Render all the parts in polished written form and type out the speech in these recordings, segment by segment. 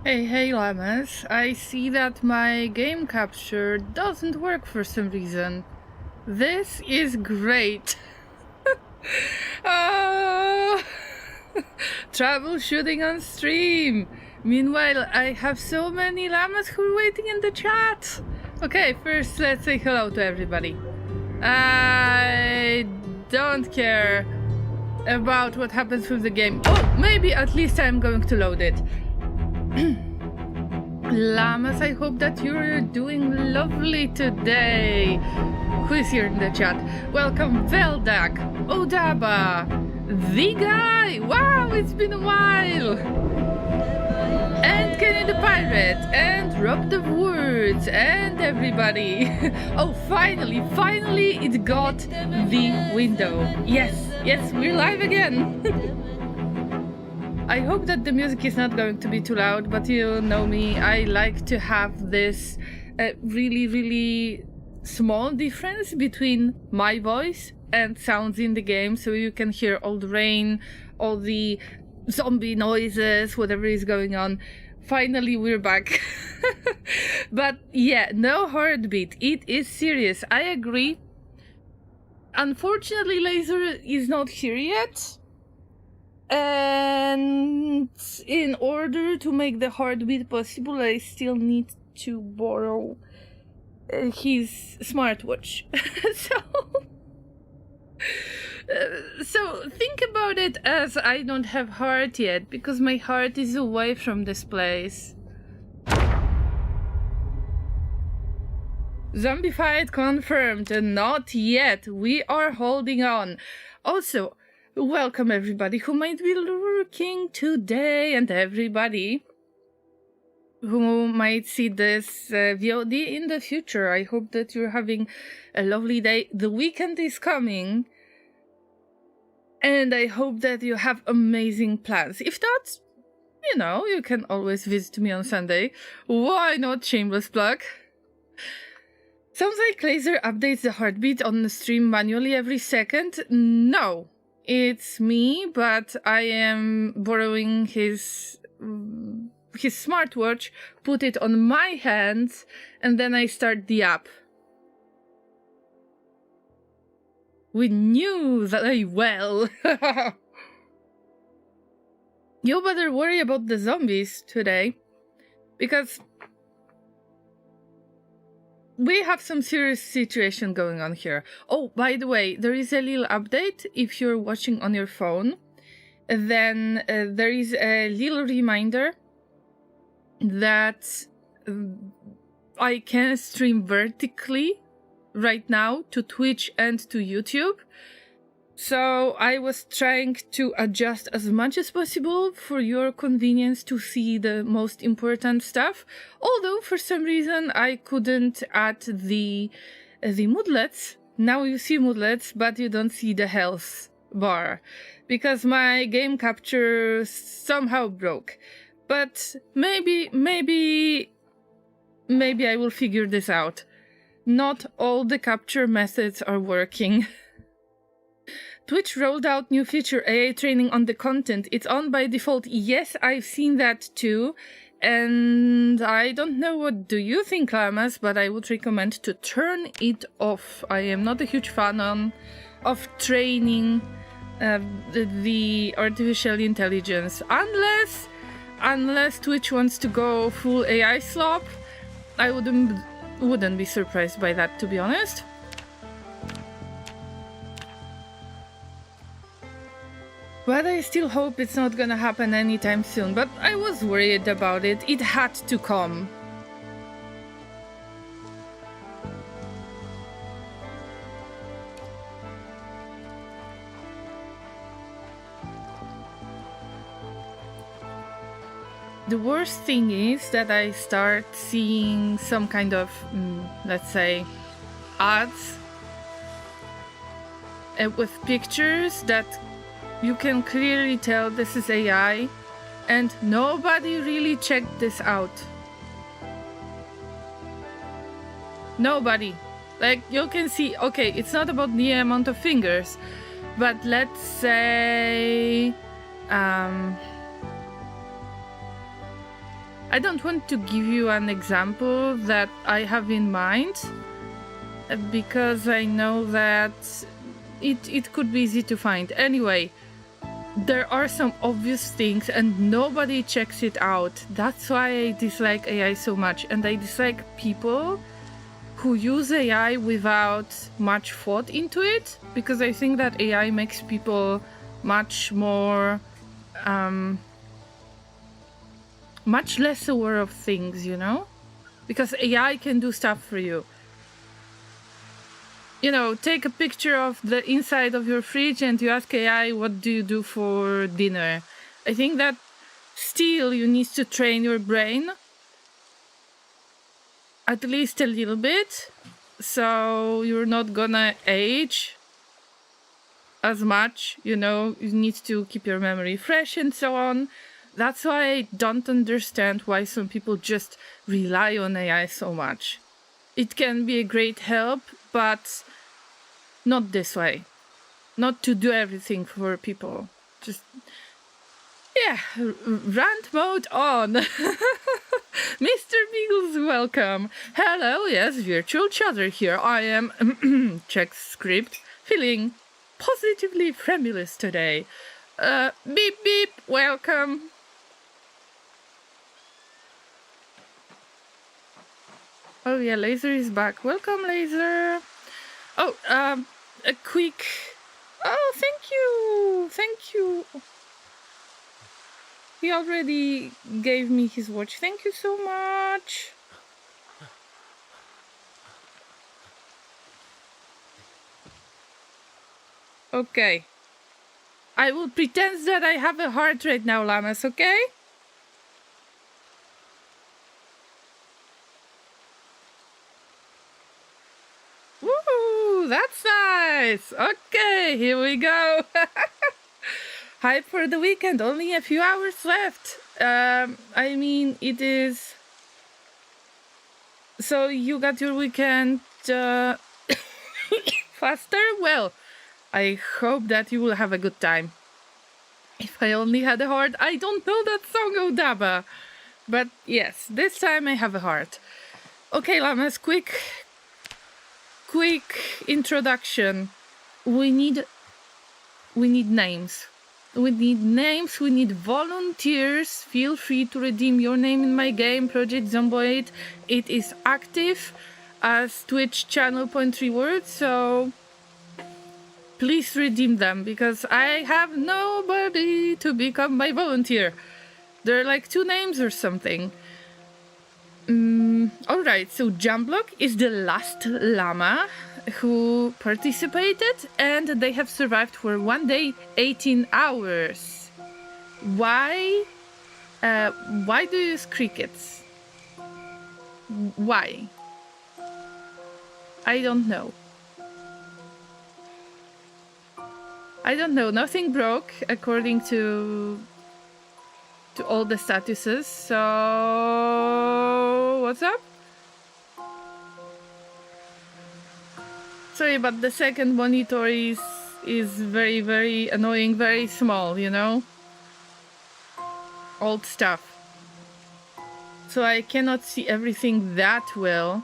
Hey Llamas, I see that my game capture doesn't work for some reason. This is great. Ah, troubleshooting on stream. Meanwhile, I have so many llamas who are waiting in the chat. Okay, first let's say hello to everybody. I don't care about what happens with the game. Oh, maybe at least I'm going to load it. Llamas, I hope that you're doing lovely today. Who is here in the chat? Welcome Veldak, Odaba, the guy. Wow, it's been a while. And Kenny the Pirate, and Rob the Woods, and everybody. Oh, finally, it got the window. Yes, we're live again. I hope that the music is not going to be too loud, but you know me, I like to have this really small difference between my voice and sounds in the game, so you can hear all the rain, all the zombie noises, whatever is going on. Finally, we're back. But yeah, no heartbeat. It is serious. I agree. Unfortunately, Laser is not here yet. And in order to make the heartbeat possible, I still need to borrow his smartwatch. So think about it as I don't have heart yet, because my heart is away from this place. Zombie fight confirmed, not yet. We are holding on. Also, welcome everybody who might be lurking today, and everybody who might see this VOD in the future. I hope that you're having a lovely day. The weekend is coming, and I hope that you have amazing plans. If not, you know, you can always visit me on Sunday. Why not? Shameless plug. Sounds like Laser updates the heartbeat on the stream manually every second. No. It's me, but I am borrowing his smartwatch, put it on my hands, and then I start the app. We knew very well. You better worry about the zombies today, because we have some serious situation going on here. Oh, by the way, there is a little update. If you're watching on your phone, then there is a little reminder that I can stream vertically right now to Twitch and to YouTube. So I was trying to adjust as much as possible for your convenience to see the most important stuff. Although for some reason I couldn't add the moodlets. Now you see moodlets, but you don't see the health bar, because my game capture somehow broke. But maybe I will figure this out. Not all the capture methods are working. Twitch rolled out new feature, AI training on the content. It's on by default. Yes, I've seen that too. And I don't know what do you think, Llamas, but I would recommend to turn it off. I am not a huge fan of training the artificial intelligence. Unless Twitch wants to go full AI slop. I wouldn't be surprised by that, to be honest. But I still hope it's not gonna happen anytime soon. But I was worried about it. It had to come. The worst thing is that I start seeing some kind of, let's say, ads with pictures that you can clearly tell this is AI, and nobody really checked this out. Nobody. Like, you can see, okay, it's not about the amount of fingers, but let's say I don't want to give you an example that I have in mind because I know that it could be easy to find. Anyway, there are some obvious things and nobody checks it out. That's why I dislike AI so much, and I dislike people who use AI without much thought into it, because I think that AI makes people much more much less aware of things, you know? Because AI can do stuff for you. You know, take a picture of the inside of your fridge and you ask AI, what do you do for dinner? I think that still you need to train your brain at least a little bit, so you're not gonna age as much, you know, you need to keep your memory fresh and so on. That's why I don't understand why some people just rely on AI so much. It can be a great help, but not this way. Not to do everything for people. Just, yeah, rant mode on. Mr. Beagles, welcome. Hello, yes, virtual chatter here. I am, check script, feeling positively tremulous today. Beep beep, welcome. Oh yeah, Laser is back. Welcome, Laser. Oh, a quick... Oh, thank you! Thank you! He already gave me his watch. Thank you so much! Okay. I will pretend that I have a heart right now, Llamas, okay? Woo! That's nice! Okay, here we go! Hype for the weekend, only a few hours left. I mean, it is... So you got your weekend faster? Well, I hope that you will have a good time. If I only had a heart. I don't know that song, Odaba. But yes, this time I have a heart. Okay, Llamas, quick introduction. We need names. We need names, we need volunteers. Feel free to redeem your name in my game, Project Zomboid. It is active as Twitch channel .reward, so please redeem them, because I have nobody to become my volunteer. There are like 2 names or something. Alright, so Jumblock is the last llama who participated, and they have survived for 1 day, 18 hours. Why do you use crickets? Why? I don't know. Nothing broke according to all the statuses, so what's up? Sorry, but the second monitor is very, very annoying, very small, you know? Old stuff. So I cannot see everything that well.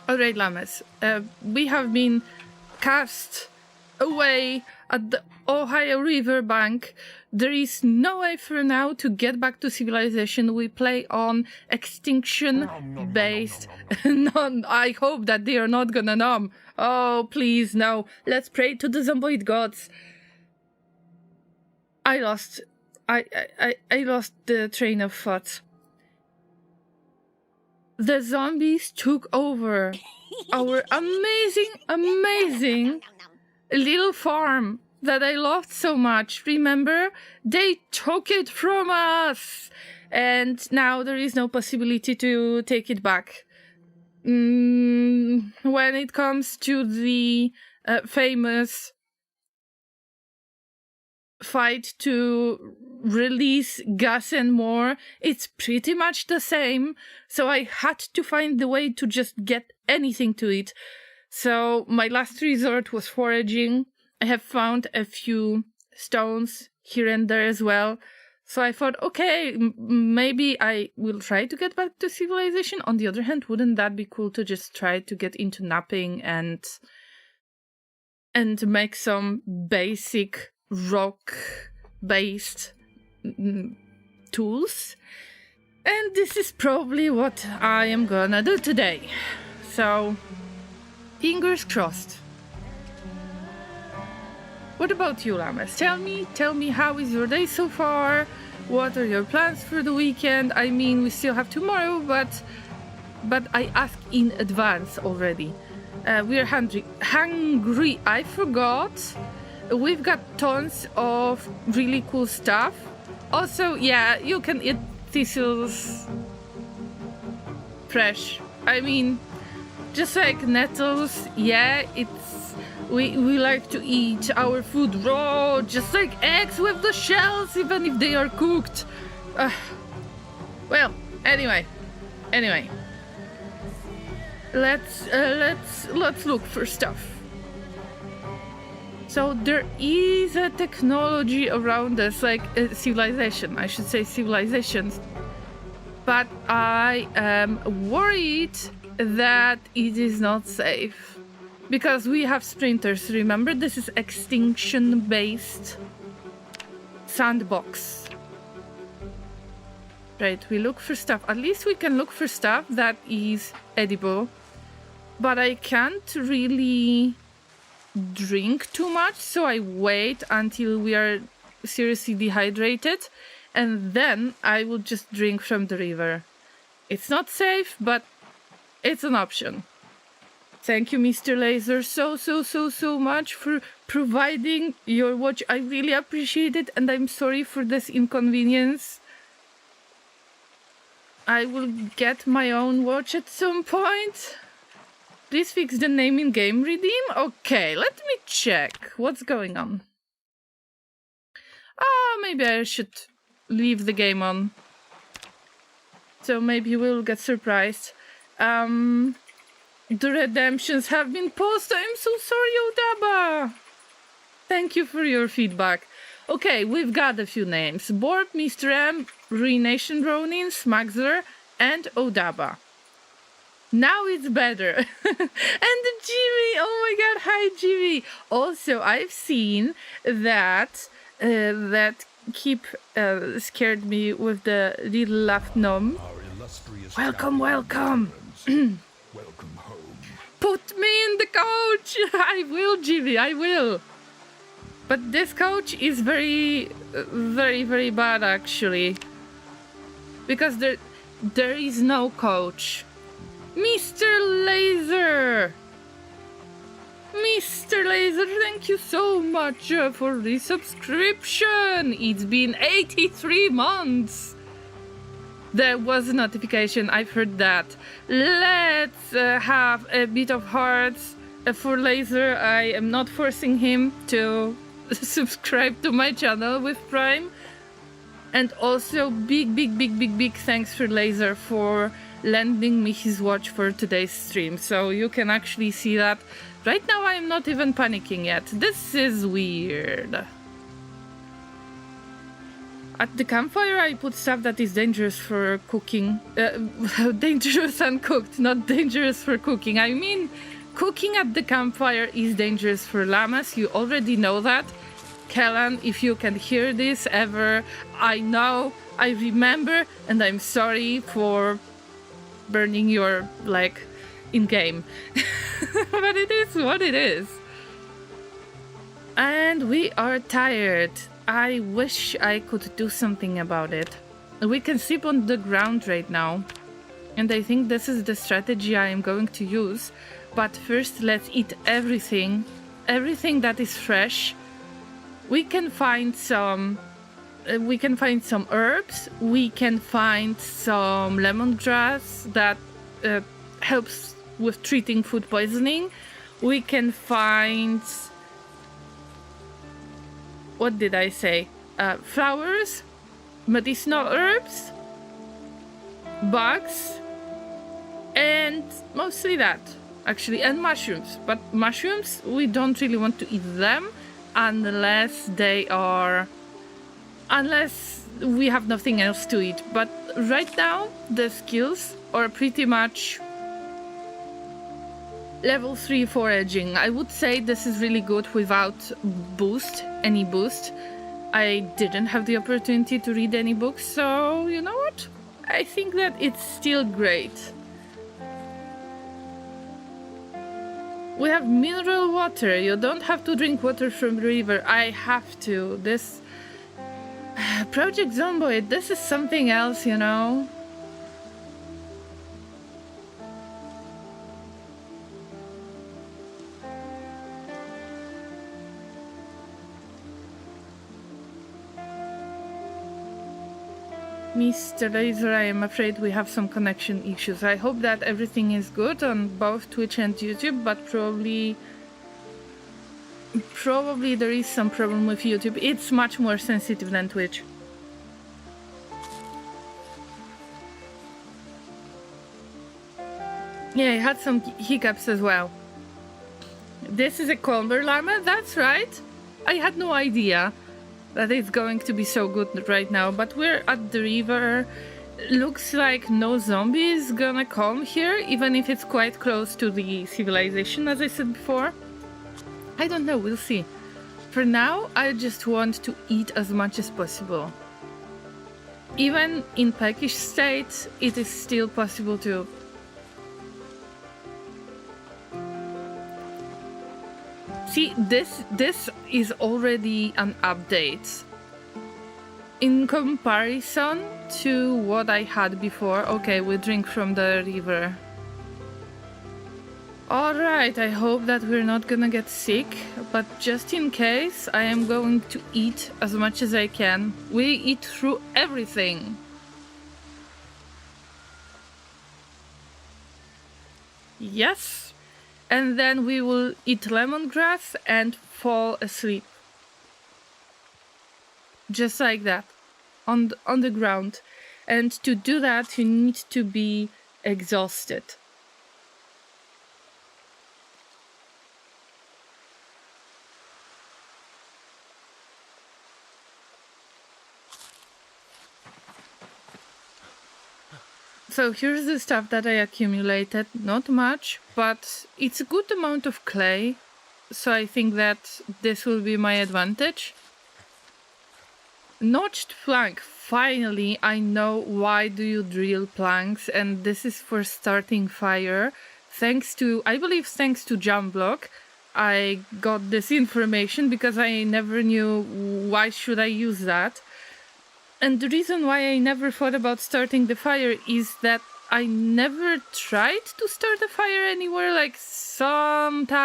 Alright, Llamas, we have been cast away at the Ohio River bank. There is no way for now to get back to civilization. We play on Extinction based. No, I hope that they are not gonna nom. Oh, please, no. Let's pray to the zomboid gods. I lost the train of thought. The zombies took over our amazing little farm that I loved so much. Remember? They took it from us! And now there is no possibility to take it back. When it comes to the famous fight to release gas and more, it's pretty much the same, so I had to find the way to just get anything to eat. So my last resort was foraging. I have found a few stones here and there as well. So I thought, okay, maybe I will try to get back to civilization. On the other hand, wouldn't that be cool to just try to get into napping and make some basic rock-based tools? And this is probably what I am gonna do today. So, fingers crossed. What about you, Llamas? Tell me, how is your day so far? What are your plans for the weekend? I mean, we still have tomorrow, but I ask in advance already. We are hungry. I forgot. We've got tons of really cool stuff. Also, yeah, you can eat thistles fresh. I mean, just like nettles, yeah, we like to eat our food raw, just like eggs with the shells, even if they are cooked. Well, anyway, let's look for stuff. So there is a technology around us, like civilization, I should say civilizations, but I am worried that it is not safe because we have sprinters. Remember, this is Extinction based sandbox. Right, we look for stuff. At least we can look for stuff that is edible, but I can't really drink too much, so I wait until we are seriously dehydrated, and then I will just drink from the river. It's not safe, but it's an option. Thank you, Mr. Laser, so much for providing your watch. I really appreciate it, and I'm sorry for this inconvenience. I will get my own watch at some point. Please fix the name in game redeem. Okay, let me check what's going on. Maybe I should leave the game on. So maybe we'll get surprised. The redemptions have been paused. I'm so sorry, Odaba. Thank you for your feedback. Okay, we've got a few names. Borb, Mr. M, Renation Ronin, Smaxer, and Odaba. Now it's better. And Jimmy, oh my god, hi Jimmy. Also, I've seen that Keep scared me with the little laugh gnome. Welcome. Welcome home. Put me in the coach. I will, Jimmy, I will. But this coach is very bad actually. Because there is no coach. Mr. Laser! Mr. Laser, thank you so much for the subscription! It's been 83 months! There was a notification, I've heard that. Let's have a bit of hearts for Laser. I am not forcing him to subscribe to my channel with Prime. And also big thanks for Laser for lending me his watch for today's stream. So you can actually see that. Right now I am not even panicking yet. This is weird. At the campfire I put stuff that is dangerous for cooking. Dangerous uncooked, not dangerous for cooking. I mean, cooking at the campfire is dangerous for llamas. You already know that. Kellan, if you can hear this ever, I know, I remember, and I'm sorry for burning your leg in game. But it is what it is. And we are tired. I wish I could do something about it. We can sleep on the ground right now, and I think this is the strategy I am going to use. But first, let's eat everything that is fresh. We can find some herbs. We can find some lemongrass that helps with treating food poisoning. We can find, what did I say? Flowers, medicinal herbs, bugs, and mostly that. actually, and mushrooms. But mushrooms, we don't really want to eat them unless we have nothing else to eat. But right now, the skills are pretty much level 3 foraging. I would say this is really good without any boost. I didn't have the opportunity to read any books, so you know what? I think that it's still great. We have mineral water. You don't have to drink water from the river. I have to. This Project Zomboid, this is something else, you know? Mr. Laser, I am afraid we have some connection issues. I hope that everything is good on both Twitch and YouTube, but probably there is some problem with YouTube. It's much more sensitive than Twitch. Yeah, I had some hiccups as well. This is a Colbert llama, that's right. I had no idea that it's going to be so good right now, but we're at the river. Looks like no zombie is gonna come here, even if it's quite close to the civilization, as I said before. I don't know, we'll see. For now, I just want to eat as much as possible. Even in peckish state, it is still possible to. See, this is already an update. In comparison to what I had before. Okay, we drink from the river. Alright, I hope that we're not gonna get sick, but just in case, I am going to eat as much as I can. We eat through everything. Yes. And then we will eat lemongrass and fall asleep. Just like that. On the ground. And to do that, you need to be exhausted. So here's the stuff that I accumulated. Not much, but it's a good amount of clay. So I think that this will be my advantage. Notched plank. Finally, I know why do you drill planks, and this is for starting fire. I believe thanks to Jumblock, I got this information because I never knew why should I use that. And the reason why I never thought about starting the fire is that I never tried to start a fire anywhere, like sometimes,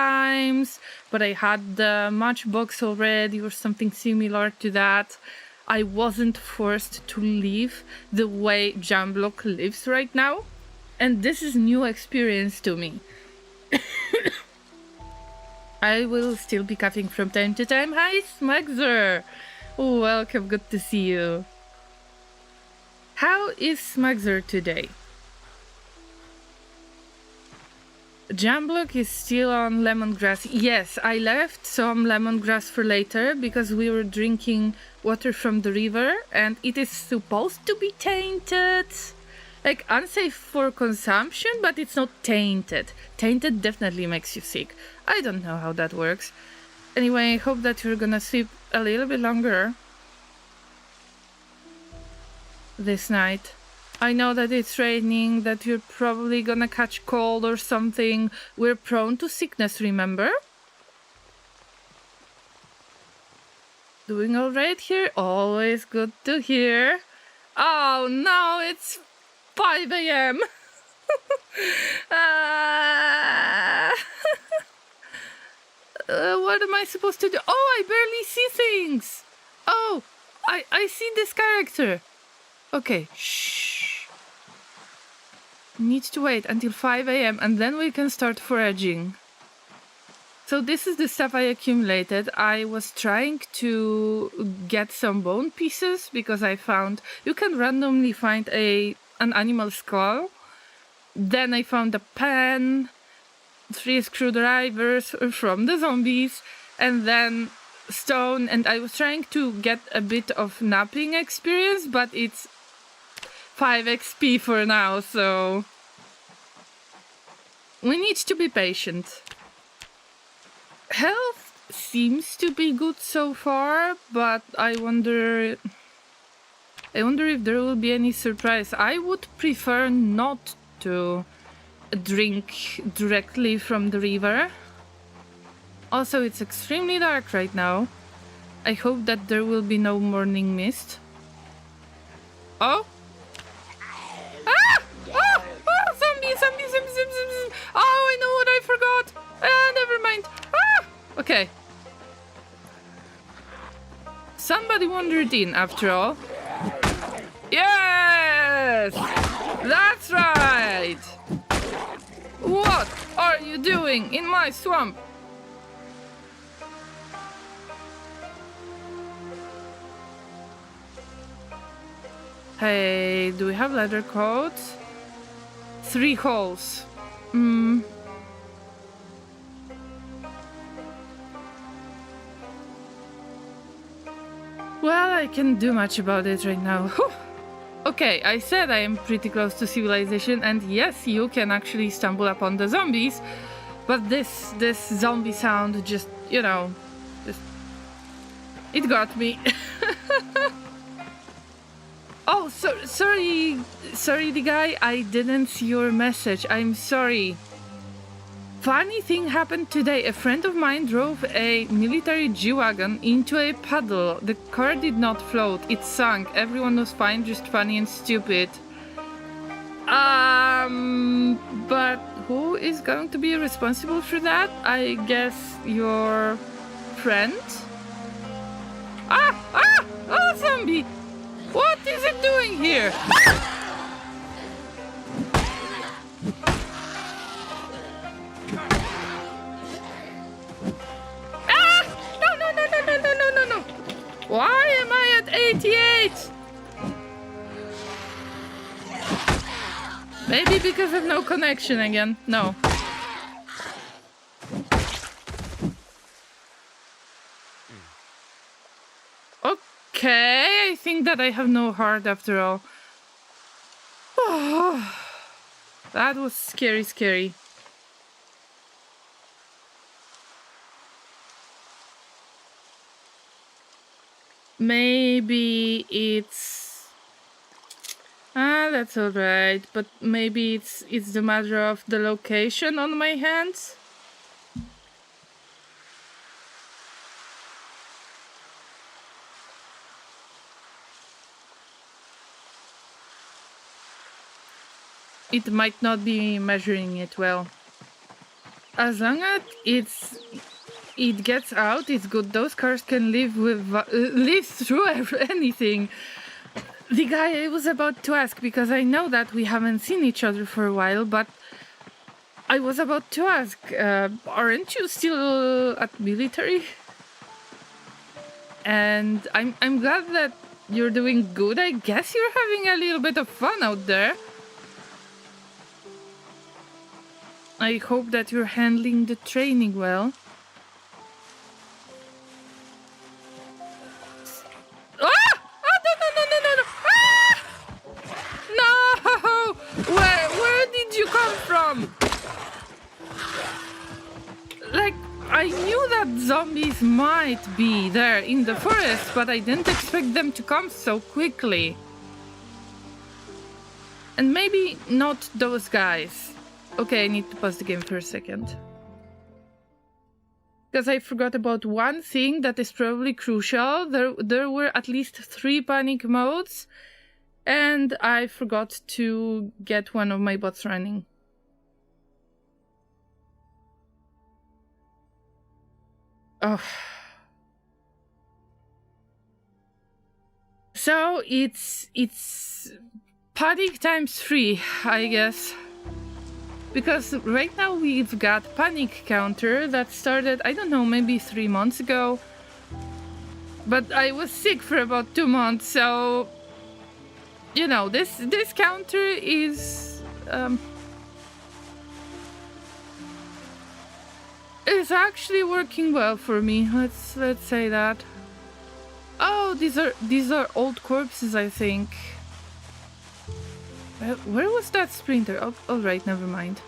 but I had the matchbox already or something similar to that. I wasn't forced to live the way Jumblock lives right now, and this is new experience to me. I will still be coughing from time to time. Hi, Smugzer! Welcome, good to see you. How is Smugzer today? Jumblock is still on lemongrass. Yes, I left some lemongrass for later because we were drinking water from the river and it is supposed to be tainted. Like, unsafe for consumption, but it's not tainted. Tainted definitely makes you sick. I don't know how that works. Anyway, I hope that you're gonna sleep a little bit longer this night. I know that it's raining, that you're probably gonna catch cold or something. We're prone to sickness, remember? Doing alright here? Always good to hear. Oh no, it's 5 a.m. What am I supposed to do? Oh, I barely see things. Oh, I see this character. Okay, shh. Need to wait until 5 a.m. and then we can start foraging. So this is the stuff I accumulated. I was trying to get some bone pieces because I found you can randomly find an animal skull. Then I found a pen 3 screwdrivers from the zombies, and then stone, and I was trying to get a bit of napping experience, but it's 5 XP for now, so we need to be patient. Health seems to be good so far, but I wonder if there will be any surprise. I would prefer not to drink directly from the river. Also, it's extremely dark right now. I hope that there will be no morning mist. Oh! Ah! Oh! Oh! Zombie! Oh, I know what I forgot! Ah, never mind. Ah! Okay. Somebody wandered in, after all. Yes! That's right! What are you doing in my swamp? Hey, do we have leather coats? 3 holes. Well, I can't do much about it right now. Okay, I said I am pretty close to civilization, and yes, you can actually stumble upon the zombies, but this zombie sound just, you know, it got me. Oh, sorry, the guy, I didn't see your message. I'm sorry. Funny thing happened today. A friend of mine drove a military G-Wagon into a puddle. The car did not float. It sank. Everyone was fine, just funny and stupid. But who is going to be responsible for that? I guess your friend? Oh, zombie! What is it doing here? No. Why am I at 88? Maybe because of no connection again. No. Okay, I think that I have no heart after all. Oh, that was scary. Maybe it's... that's alright, but maybe it's the matter of the location on my hands? It might not be measuring it well. As long as it gets out, it's good. Those cars can live through anything. The guy I was about to ask, because I know that we haven't seen each other for a while, but I was about to ask, aren't you still at military? And I'm glad that you're doing good. I guess you're having a little bit of fun out there. I hope that you're handling the training well. Where did you come from? Like, I knew that zombies might be there in the forest, but I didn't expect them to come so quickly. And maybe not those guys. Okay, I need to pause the game for a second. Because I forgot about one thing that is probably crucial. There were at least 3 panic modes. And I forgot to get one of my bots running. Oh. So it's panic times 3, I guess. Because right now we've got panic counter that started, I don't know, maybe 3 months ago. But I was sick for about 2 months, so... You know, this counter is is actually working well for me. Let's say that. Oh, these are old corpses, I think. Where was that sprinter? Oh, all right, never mind.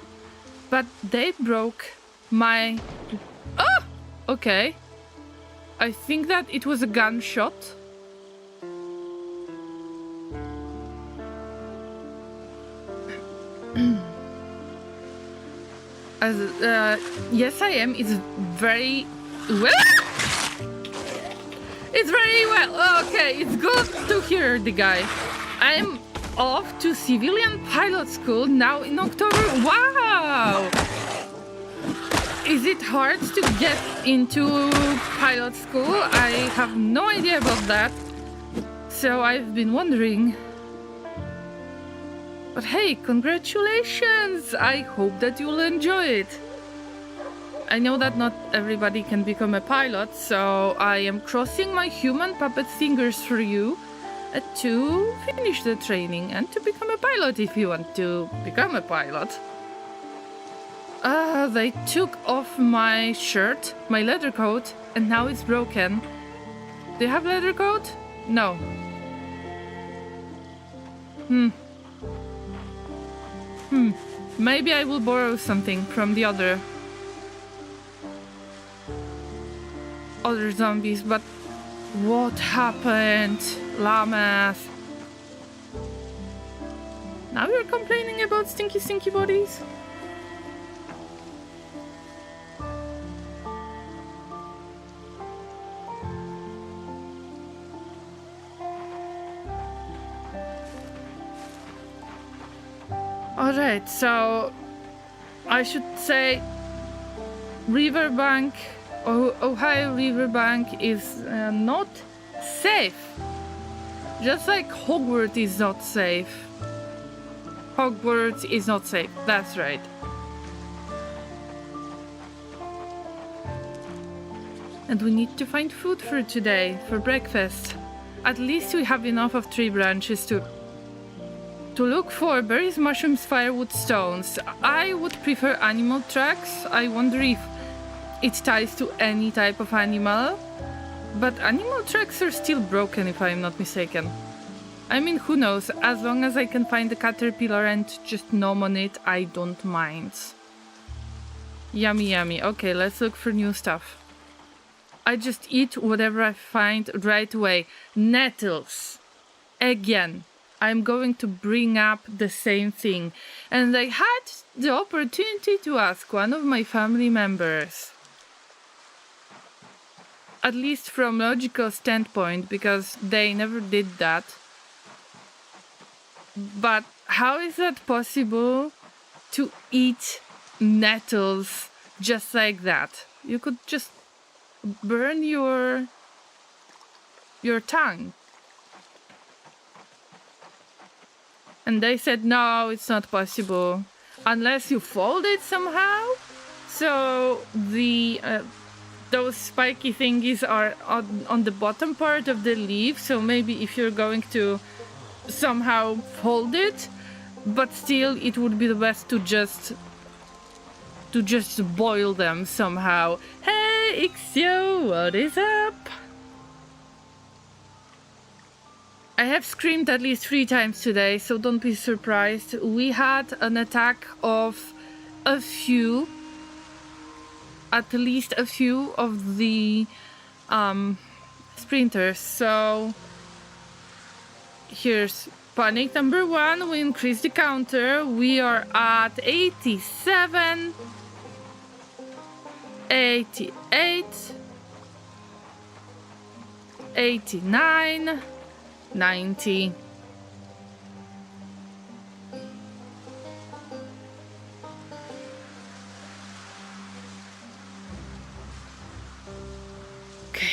But they broke my... Oh! Okay. I think that it was a gunshot. Yes, I am. It's very well. It's very well. Okay, it's good to hear the guy. I'm off to civilian pilot school now in October. Wow! Is it hard to get into pilot school? I have no idea about that. So I've been wondering. But hey, congratulations! I hope that you'll enjoy it. I know that not everybody can become a pilot, so I am crossing my human puppet fingers for you to finish the training and to become a pilot if you want to become a pilot. They took off my shirt, my leather coat, and now it's broken. Do you have leather coat? No. Maybe I will borrow something from the other zombies, but what happened? Llamas. Now you're complaining about stinky bodies? Alright, so I should say Riverbank, Ohio Riverbank is not safe. Just like Hogwarts is not safe. Hogwarts is not safe, that's right. And we need to find food for today, for breakfast. At least we have enough of tree branches to look for berries, mushrooms, firewood, stones. I would prefer animal tracks. I wonder if it ties to any type of animal. But animal tracks are still broken if I'm not mistaken. I mean, who knows? As long as I can find the caterpillar and just nom on it, I don't mind. Yummy, yummy. Okay, let's look for new stuff. I just eat whatever I find right away. Nettles. Again. I'm going to bring up the same thing. And I had the opportunity to ask one of my family members. At least from logical standpoint, because they never did that. But how is that possible to eat nettles just like that? You could just burn your tongue. And they said, no, it's not possible. Unless you fold it somehow. So the those spiky thingies are on the bottom part of the leaf. So maybe if you're going to somehow fold it. But still, it would be the best to just boil them somehow. Hey, Ixio, what is up? I have screamed at least 3 times today, so don't be surprised. We had an attack of at least a few of the sprinters. So here's panic number 1. We increased the counter. We are at 87, 88, 89, 90. Okay.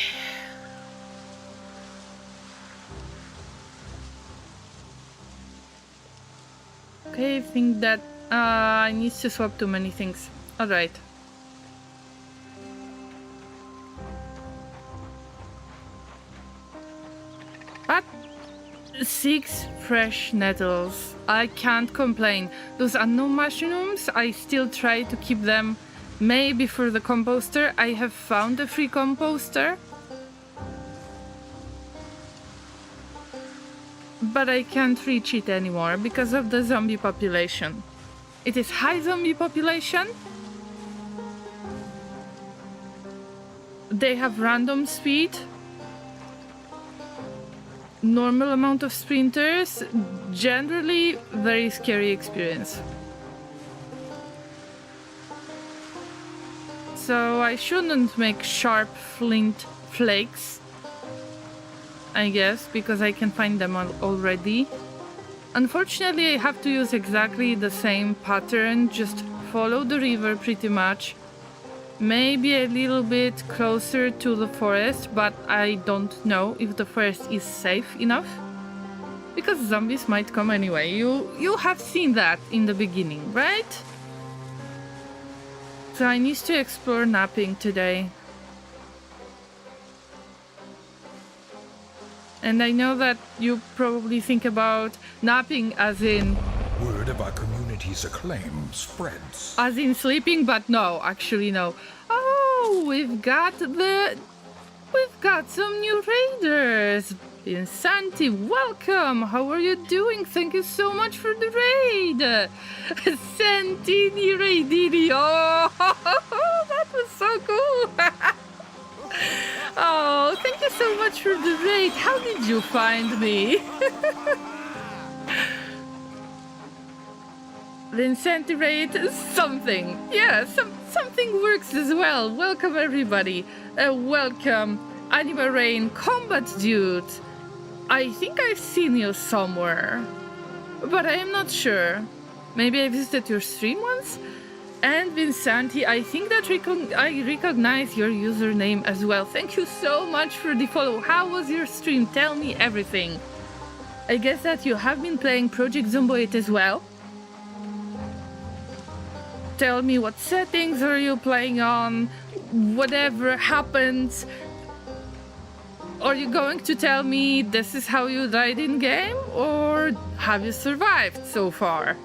Okay, I think that I need to swap too many things. All right. But 6 fresh nettles. I can't complain. Those unknown mushrooms, I still try to keep them Maybe for the composter. I have found a free composter. But I can't reach it anymore because of the zombie population. It is high zombie population. They have random speed. Normal amount of sprinters. Generally, very scary experience. So I shouldn't make sharp flint flakes, I guess, because I can find them already. Unfortunately, I have to use exactly the same pattern, just follow the river pretty much. Maybe a little bit closer to the forest, but I don't know if the forest is safe enough. Because zombies might come anyway. You have seen that in the beginning, right? So I need to explore napping today. And I know that you probably think about napping as in... Word of our community's acclaim spreads. As in sleeping, but no, actually no. Oh, we've got some new raiders. Santi, welcome. How are you doing? Thank you so much for the raid. Santini raidini. Oh, that was so cool. Oh, thank you so much for the raid. How did you find me? Vincenti raid something. Yeah, something works as well. Welcome everybody. Welcome Anima Rain Combat Dude. I think I've seen you somewhere, but I am not sure. Maybe I visited your stream once? And Vincenti, I think that I recognize your username as well. Thank you so much for the follow. How was your stream? Tell me everything. I guess that you have been playing Project Zomboid as well. Tell me what settings are you playing on, whatever happens. Are you going to tell me this is how you died in game, or have you survived so far?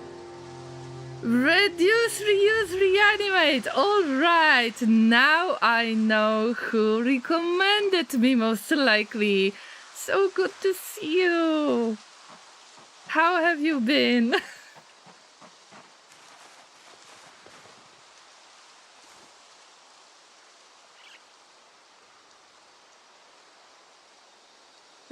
Reduce, reuse, reanimate. All right, now I know who recommended me most likely. So good to see you. How have you been?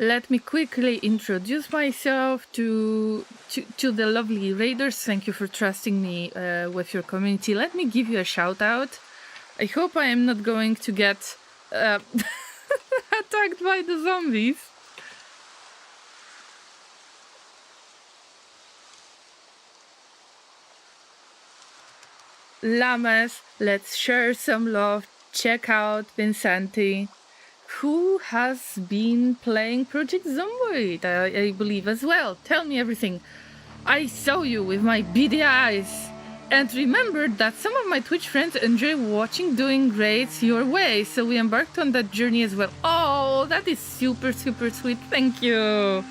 Let me quickly introduce myself to the lovely raiders. Thank you for trusting me with your community. Let me give you a shout out. I hope I am not going to get attacked by the zombies. Llamas, let's share some love. Check out Vincenti, who has been playing Project Zomboid, I believe, as well. Tell me everything. I saw you with my beady eyes and remembered that some of my Twitch friends enjoy watching doing raids your way, so we embarked on that journey as well. Oh, that is super, super sweet. Thank you.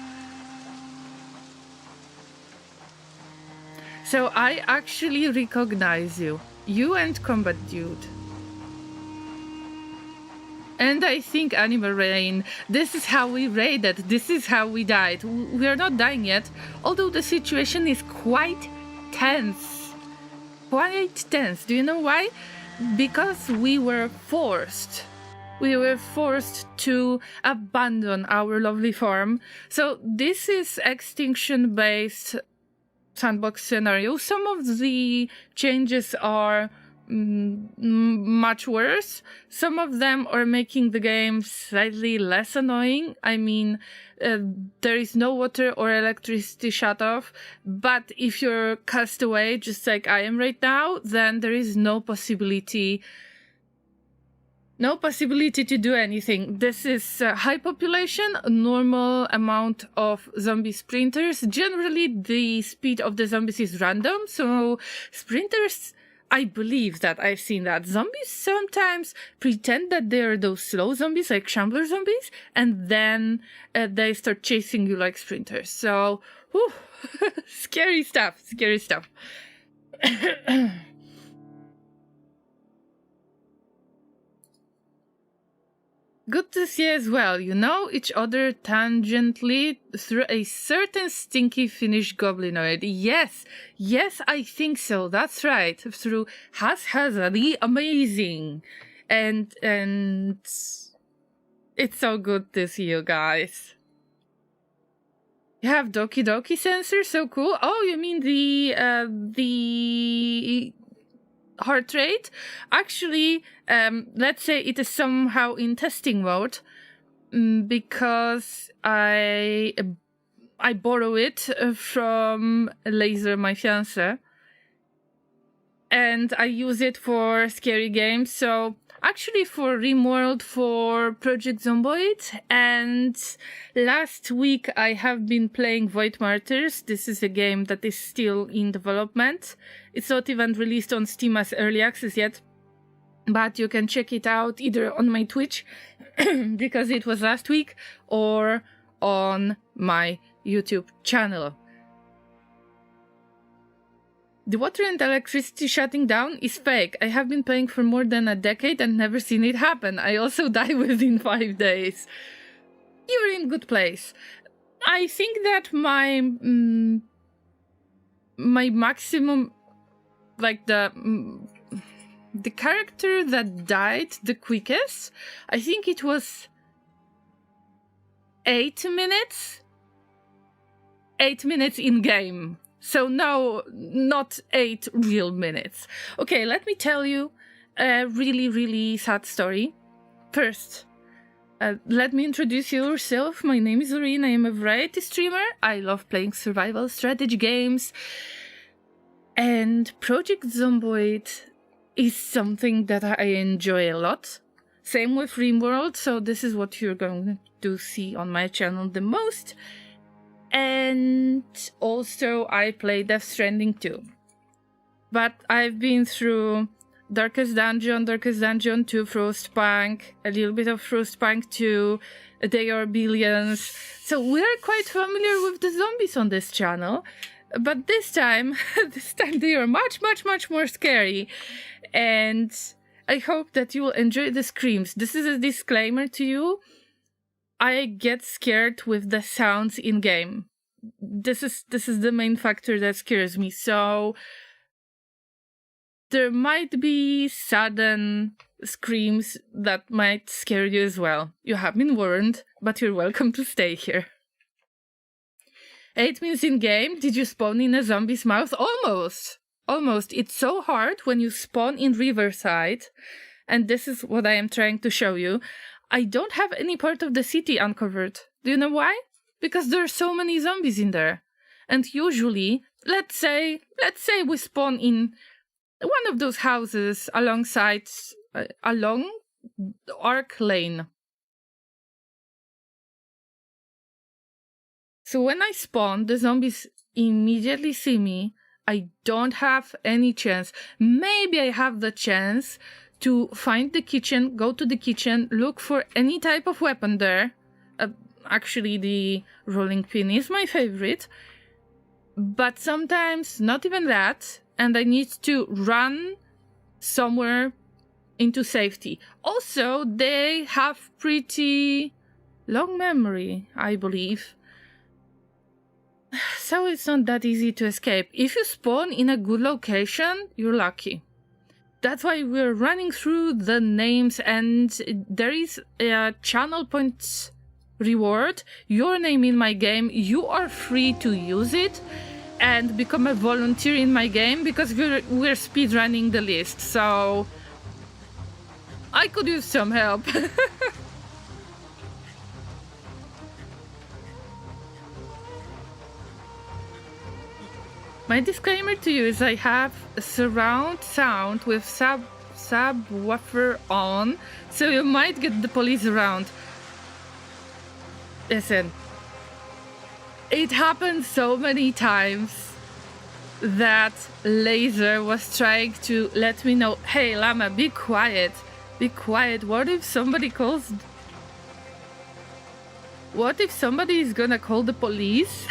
So I actually recognize you. You and Combat Dude. And I think Animal Rain, this is how we raided, this is how we died. We are not dying yet, although the situation is quite tense. Quite tense. Do you know why? Because we were forced. We were forced to abandon our lovely farm. So this is Extinction-based sandbox scenario. Some of the changes are much worse. Some of them are making the game slightly less annoying. I mean, there is no water or electricity shut off, but if you're cast away, just like I am right now, then there is no possibility to do anything. This is high population, normal amount of zombie sprinters. Generally, the speed of the zombies is random, so sprinters, I believe that I've seen that. Zombies sometimes pretend that they're those slow zombies, like shambler zombies, and then they start chasing you like sprinters. So, whew, scary stuff, scary stuff. Good to see as well. You know each other tangentially through a certain stinky Finnish goblinoid. Yes, I think so. That's right. Through the amazing. And it's so good to see you guys. You have Doki Doki sensor, so cool. Oh, you mean the heart rate? Actually, let's say it is somehow in testing mode, because I borrow it from Laser, my fiance, and I use it for scary games. So actually for RimWorld, for Project Zomboid, and last week I have been playing Void Martyrs. This is a game that is still in development. It's not even released on Steam as early access yet, but you can check it out either on my Twitch, because it was last week, or on my YouTube channel. The water and electricity shutting down is fake. I have been playing for more than a decade and never seen it happen. I also die within 5 days. You're in good place. I think that my maximum, like the character that died the quickest, I think it was 8 minutes. 8 minutes in game. So no, not 8 real minutes. Okay, let me tell you a really, really sad story. First, let me introduce yourself. My name is Loreen. I am a variety streamer. I love playing survival strategy games. And Project Zomboid is something that I enjoy a lot. Same with RimWorld, so this is what you're going to see on my channel the most. And also I play Death Stranding 2. But I've been through Darkest Dungeon 2, Frostpunk, a little bit of Frostpunk 2, They Are Billions. So we're quite familiar with the zombies on this channel. But this time they are much, much, much more scary. And I hope that you will enjoy the screams. This is a disclaimer to you. I get scared with the sounds in game. This is the main factor that scares me. So there might be sudden screams that might scare you as well. You have been warned, but you're welcome to stay here. 8 minutes in game. Did you spawn in a zombie's mouth? Almost. It's so hard when you spawn in Riverside, and this is what I am trying to show you. I don't have any part of the city uncovered. Do you know why? Because there are so many zombies in there. And usually, let's say we spawn in one of those houses alongside, along Arc Lane. So when I spawn, the zombies immediately see me. I don't have any chance. Maybe I have the chance to find the kitchen, go to the kitchen, look for any type of weapon there. Actually, the rolling pin is my favorite. But sometimes not even that, and I need to run somewhere into safety. Also, they have pretty long memory, I believe. So it's not that easy to escape. If you spawn in a good location, you're lucky. That's why we're running through the names, and there is a channel points reward. Your name in my game, you are free to use it and become a volunteer in my game, because we're speedrunning the list, so I could use some help. My disclaimer to you is I have a surround sound with subwoofer on, so you might get the police around. Listen, it happened so many times that Laser was trying to let me know, hey Llama, be quiet, what if somebody calls... What if somebody is gonna call the police?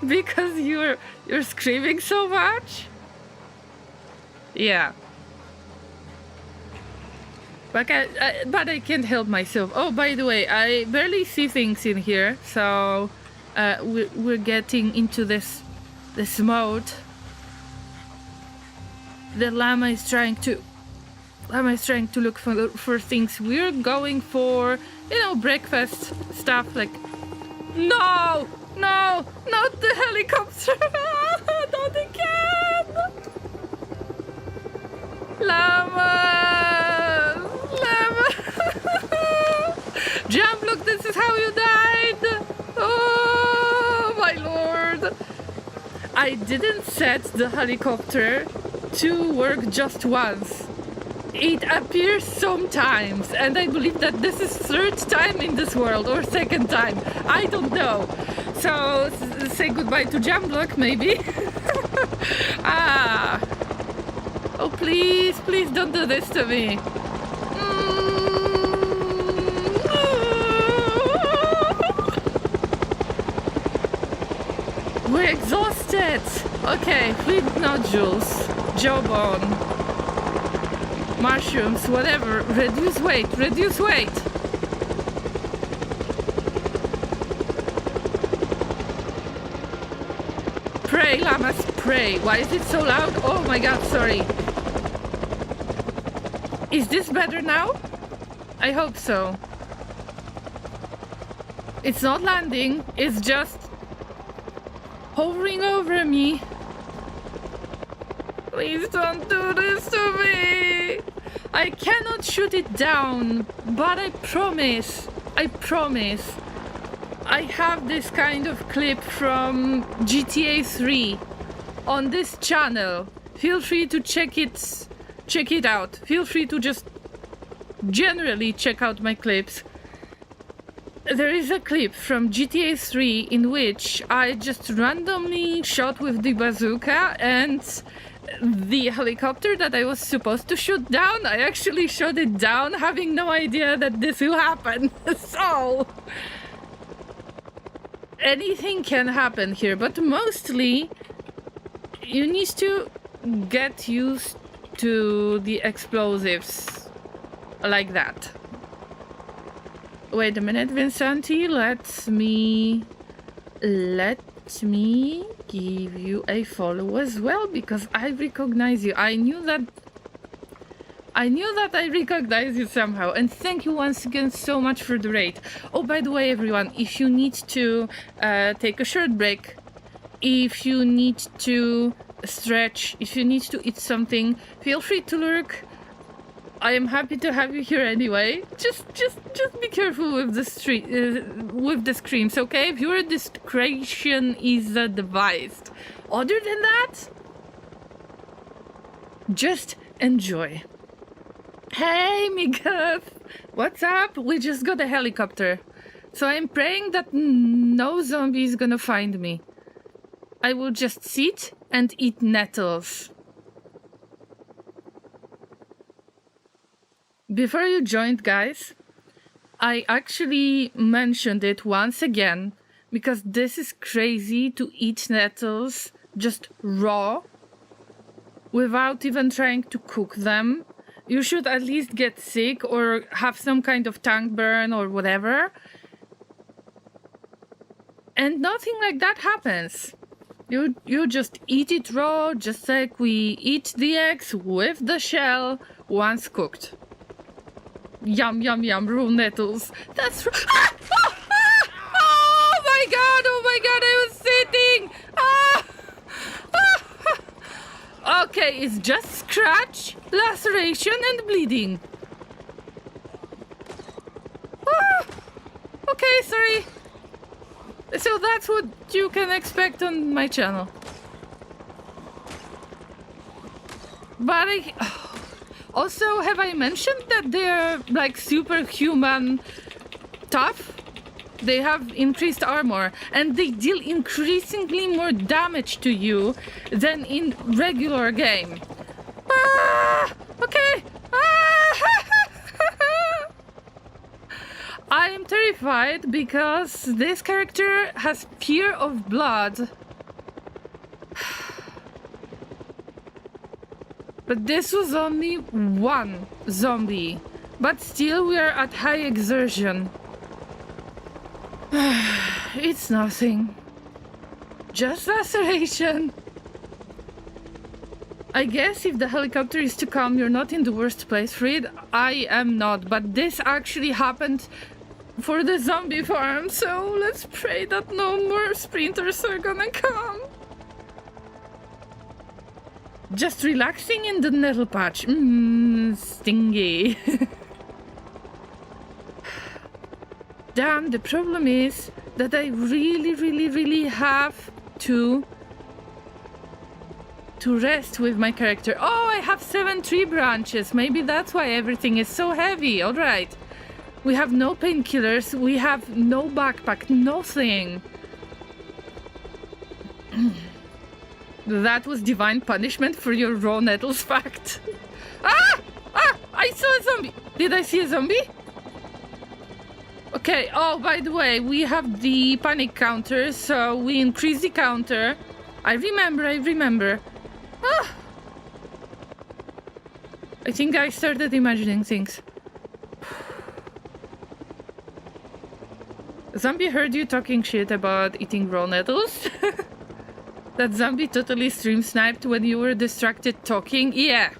Because you're screaming so much? Yeah. But I can't help myself. Oh, by the way, I barely see things in here, so we're getting into this mode. The llama is trying to look for things. We're going for, you know, breakfast stuff like. No, not the helicopter. Not again. Llama. Jump! Look, this is how you died. Oh my lord! I didn't set the helicopter to work just once. It appears sometimes, and I believe that this is third time in this world, or second time. I don't know. So, say goodbye to jump block, maybe. Oh, please don't do this to me. We're exhausted. Okay, fleet nodules, jawbone, mushrooms, whatever. Reduce weight. Pray, llamas, pray. Why is it so loud? Oh my god, sorry. Is this better now? I hope so. It's not landing, it's just hovering over me. Please don't do this to me. I cannot shoot it down, but I promise, I have this kind of clip from GTA 3 on this channel. Feel free to check it out. Feel free to just generally check out my clips. There is a clip from GTA 3 in which I just randomly shot with the bazooka, and the helicopter that I was supposed to shoot down, I actually shot it down having no idea that this will happen. So anything can happen here, but mostly you need to get used to the explosives like that. Wait a minute, Vincenti, let me give you a follow as well, because I recognize you. I knew that I recognize you somehow. And thank you once again so much for the raid. Oh, by the way, everyone, if you need to take a short break, if you need to stretch, if you need to eat something, feel free to lurk. I am happy to have you here anyway. Just be careful with the screams, okay? Viewer discretion is advised. Other than that, just enjoy. Hey, Miguel, what's up? We just got a helicopter, so I'm praying that no zombie is gonna find me. I will just sit and eat nettles. Before you joined, guys, I actually mentioned it once again because this is crazy to eat nettles just raw without even trying to cook them. You should at least get sick or have some kind of tongue burn or whatever. And nothing like that happens. You just eat it raw, just like we eat the eggs with the shell once cooked. Yum, yum, yum, raw nettles. That's oh my god, I was sitting. Okay, it's just scratch, laceration, and bleeding. Okay, sorry. So that's what you can expect on my channel. But also, have I mentioned that they're like superhuman tough? They have increased armor and they deal increasingly more damage to you than in regular game. Okay. I am terrified because this character has fear of blood. But this was only one zombie. But still, we are at high exertion. It's nothing. Just laceration. I guess if the helicopter is to come, you're not in the worst place for it. I am not, but this actually happened for the zombie farm, so let's pray that no more sprinters are gonna come. Just relaxing in the nettle patch. Stingy. Damn, the problem is that I really have to rest with my character. Oh, I have 7 tree branches. Maybe that's why everything is so heavy. All right. We have no painkillers. We have no backpack. Nothing. That was divine punishment for your raw nettles fact. Ah! I saw a zombie. Did I see a zombie? Okay. Oh, by the way, we have the panic counter, so we increase the counter. I remember. Ah! I think I started imagining things. Zombie heard you talking shit about eating raw nettles. That zombie totally stream sniped when you were distracted talking. Yeah.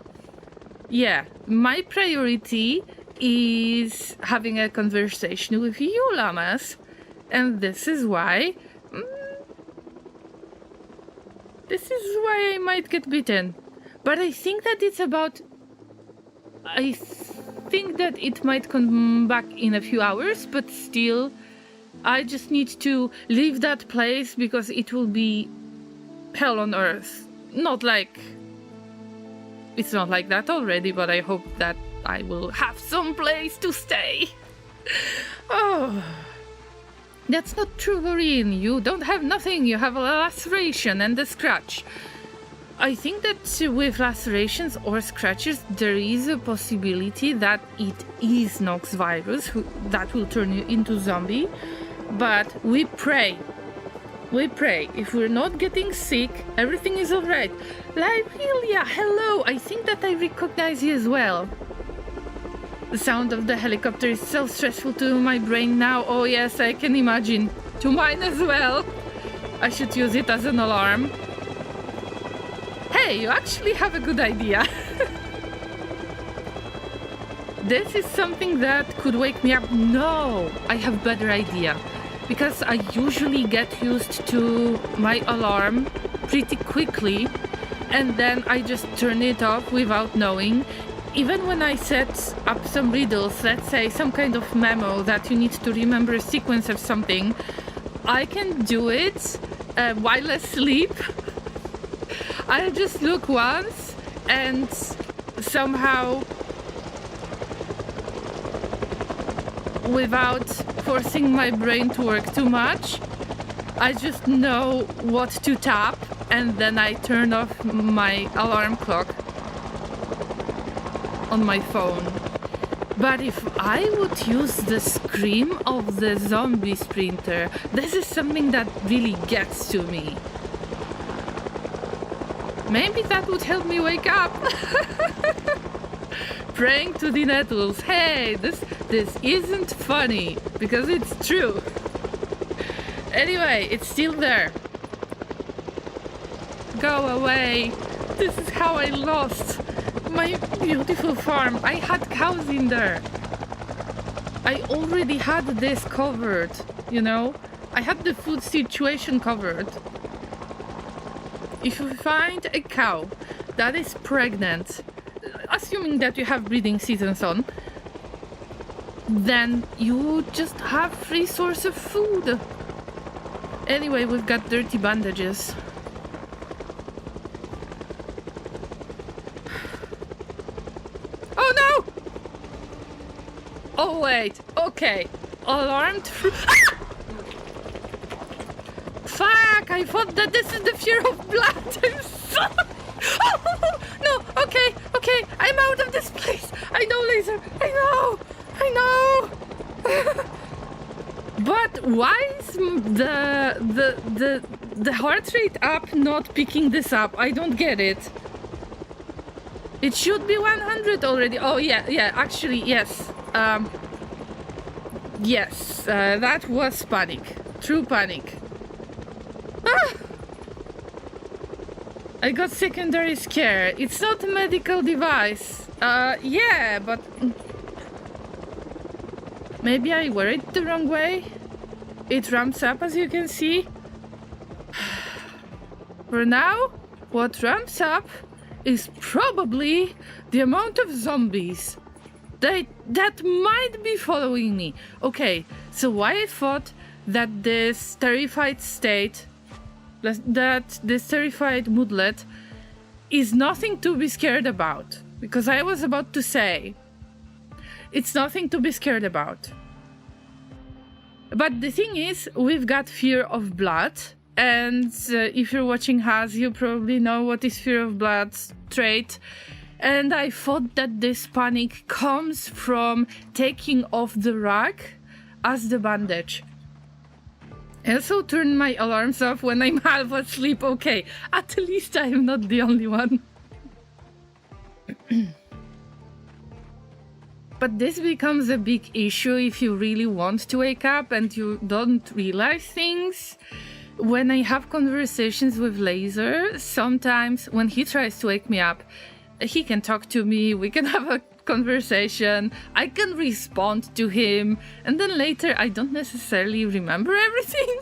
My priority is having a conversation with you, Llamas. And this is why I might get bitten. But I think that it's about... I think that it might come back in a few hours, but still, I just need to leave that place because it will be hell on earth. Not like... It's not like that already, but I hope that I will have some place to stay. Oh... That's not true, Doreen. You don't have nothing. You have a laceration and a scratch. I think that with lacerations or scratches, there is a possibility that it is Nox virus that will turn you into zombie. But we pray. We pray. If we're not getting sick, everything is alright. Lyria, hello. I think that I recognize you as well. The sound of the helicopter is so stressful to my brain now. Oh yes, I can imagine. To mine as well. I should use it as an alarm. Hey, you actually have a good idea. This is something that could wake me up. No, I have a better idea. Because I usually get used to my alarm pretty quickly. And then I just turn it off without knowing. Even when I set up some riddles, let's say some kind of memo that you need to remember a sequence of something, I can do it while asleep. I just look once and somehow, without forcing my brain to work too much, I just know what to tap and then I turn off my alarm clock on my phone. But if I would use the scream of the zombie sprinter, this is something that really gets to me. Maybe that would help me wake up. Praying to the nettles. Hey, this isn't funny because it's true. Anyway, it's still there. Go away. This is how I lost my beautiful farm. I had cows in there. I already had this covered, you know? I had the food situation covered. If you find a cow that is pregnant, assuming that you have breeding seasons on, then you just have free source of food. Anyway, we've got dirty bandages. Oh wait, okay. Alarmed Fuck, I thought that this is the fear of blood. I'm so... Oh, no, okay, I'm out of this place. I know, Laser, I know. But why is the heart rate up not picking this up? I don't get it. It should be 100 already. Oh, yeah, actually, yes. Yes, that was panic. True panic. Ah! I got secondary scare. It's not a medical device. Yeah, but... maybe I wear it the wrong way? It ramps up, as you can see. For now, what ramps up is probably the amount of zombies that might be following me. Okay, so why I thought that this terrified state, that this terrified moodlet is nothing to be scared about. Because I was about to say, it's nothing to be scared about. But the thing is, we've got fear of blood. And if you're watching us, you probably know what is fear of blood trait. And I thought that this panic comes from taking off the rag as the bandage. I also turn my alarms off when I'm half asleep. Okay, at least I'm not the only one. But this becomes a big issue if you really want to wake up and you don't realize things. When I have conversations with Laser, sometimes when he tries to wake me up, he can talk to me, we can have a conversation, I can respond to him, and then later I don't necessarily remember everything.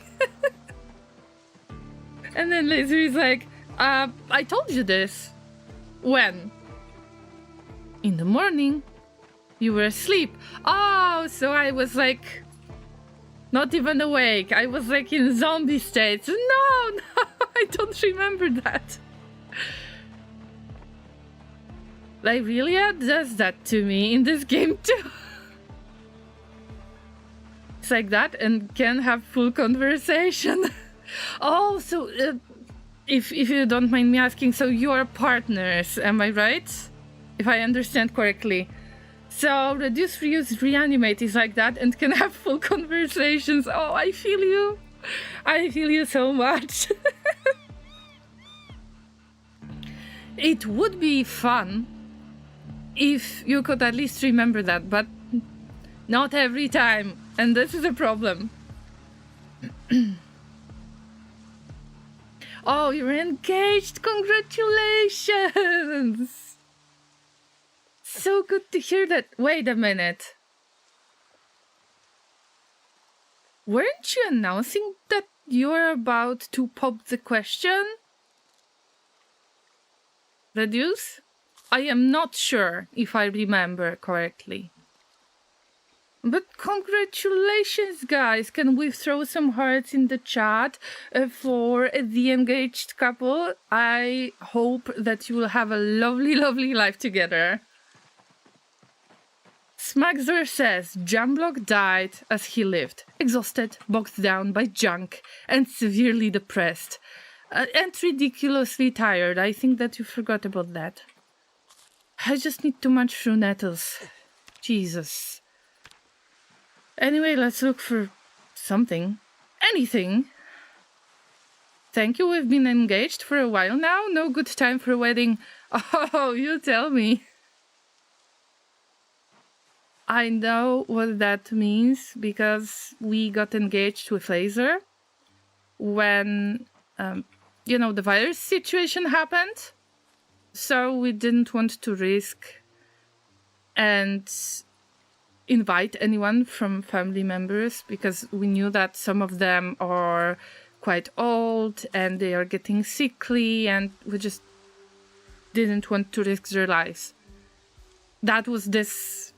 And then Laser is like, I told you this. When? In the morning. You were asleep. Oh, so I was like... not even awake. I was like in zombie state. No, I don't remember that. Like, Lilia does that to me in this game too. It's like that and can have full conversation. Oh, so if you don't mind me asking, so you are partners, am I right? If I understand correctly. So reduce, reuse, reanimate is like that and can have full conversations. Oh, I feel you. I feel you so much. It would be fun if you could at least remember that, but not every time. And this is a problem. Oh, you're engaged. Congratulations. So good to hear that. Wait a minute. Weren't you announcing that you're about to pop the question? Reduce? I am not sure if I remember correctly. But congratulations, guys. Can we throw some hearts in the chat for the engaged couple? I hope that you will have a lovely, lovely life together. Smagzer says Jamblock died as he lived, exhausted, bogged down by junk, and severely depressed. And ridiculously tired. I think that you forgot about that. I just need too much fruit nettles. Jesus. Anyway, let's look for something. Anything. Thank you, we've been engaged for a while now. No good time for a wedding. Oh, you tell me. I know what that means because we got engaged with Laser when, the virus situation happened. So we didn't want to risk and invite anyone from family members because we knew that some of them are quite old and they are getting sickly and we just didn't want to risk their lives. That was this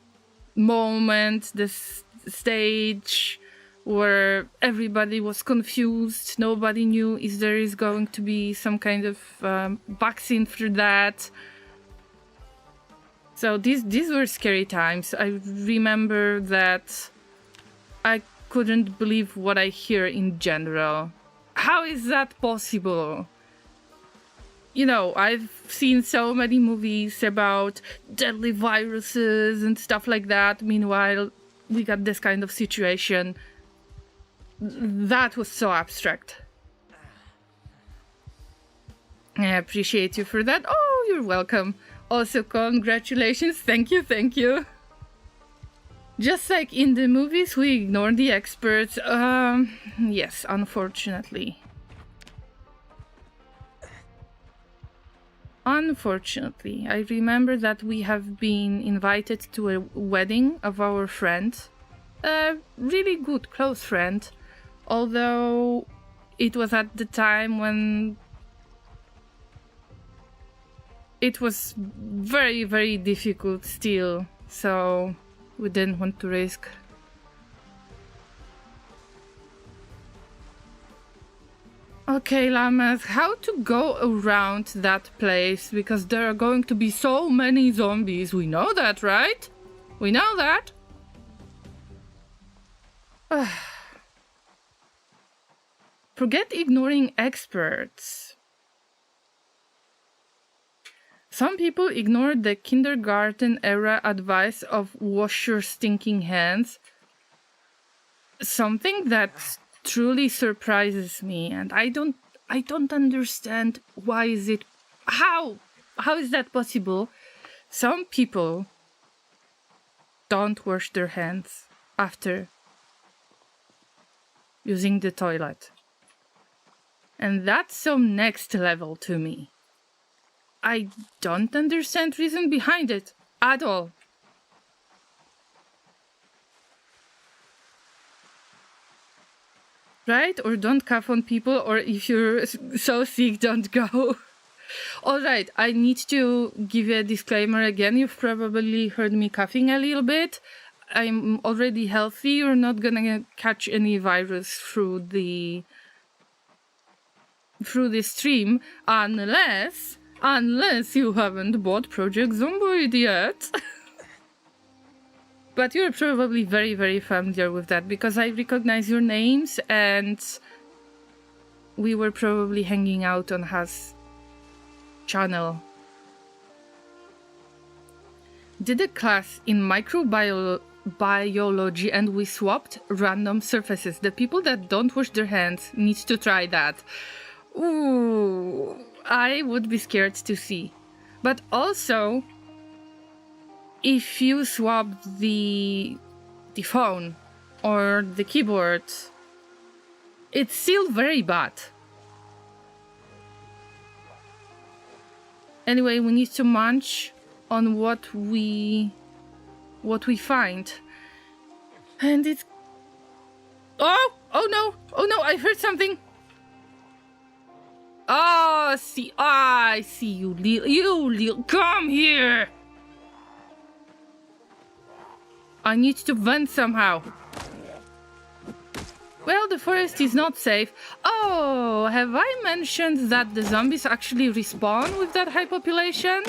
moment, this stage where everybody was confused. Nobody knew if there is going to be some kind of vaccine for that. So these were scary times. I remember that I couldn't believe what I hear in general. How is that possible? You know, I've seen so many movies about deadly viruses and stuff like that. Meanwhile, we got this kind of situation. That was so abstract. I appreciate you for that. Oh, you're welcome. Also, congratulations. Thank you, thank you. Just like in the movies, we ignore the experts. Yes, unfortunately. Unfortunately, I remember that we have been invited to a wedding of our friend. A really good, close friend. Although it was at the time when it was very, very difficult still. So we didn't want to risk. Okay, Llamas, how to go around that place? Because there are going to be so many zombies. We know that, right? We know that. Forget ignoring experts. Some people ignore the kindergarten era advice of wash your stinking hands. Something that truly surprises me, and I don't understand why is it how is that possible? Some people don't wash their hands after using the toilet. And that's some next level to me. I don't understand reason behind it at all. Right? Or don't cough on people, or if you're so sick, don't go. Alright, I need to give you a disclaimer again. You've probably heard me coughing a little bit. I'm already healthy. You're not gonna catch any virus through the stream unless you haven't bought Project Zomboid yet. But you're probably very, very familiar with that because I recognize your names and we were probably hanging out on Has channel. Did a class in microbiology and we swapped random surfaces. The people that don't wash their hands need to try that. Ooh, I would be scared to see. But also, if you swap the phone or the keyboard, it's still very bad. Anyway, we need to munch on what we find. And it's... Oh no, I heard something. Oh, see, I see you, little, come here. I need to vent somehow. Well, the forest is not safe. Oh, have I mentioned that the zombies actually respawn with that high population?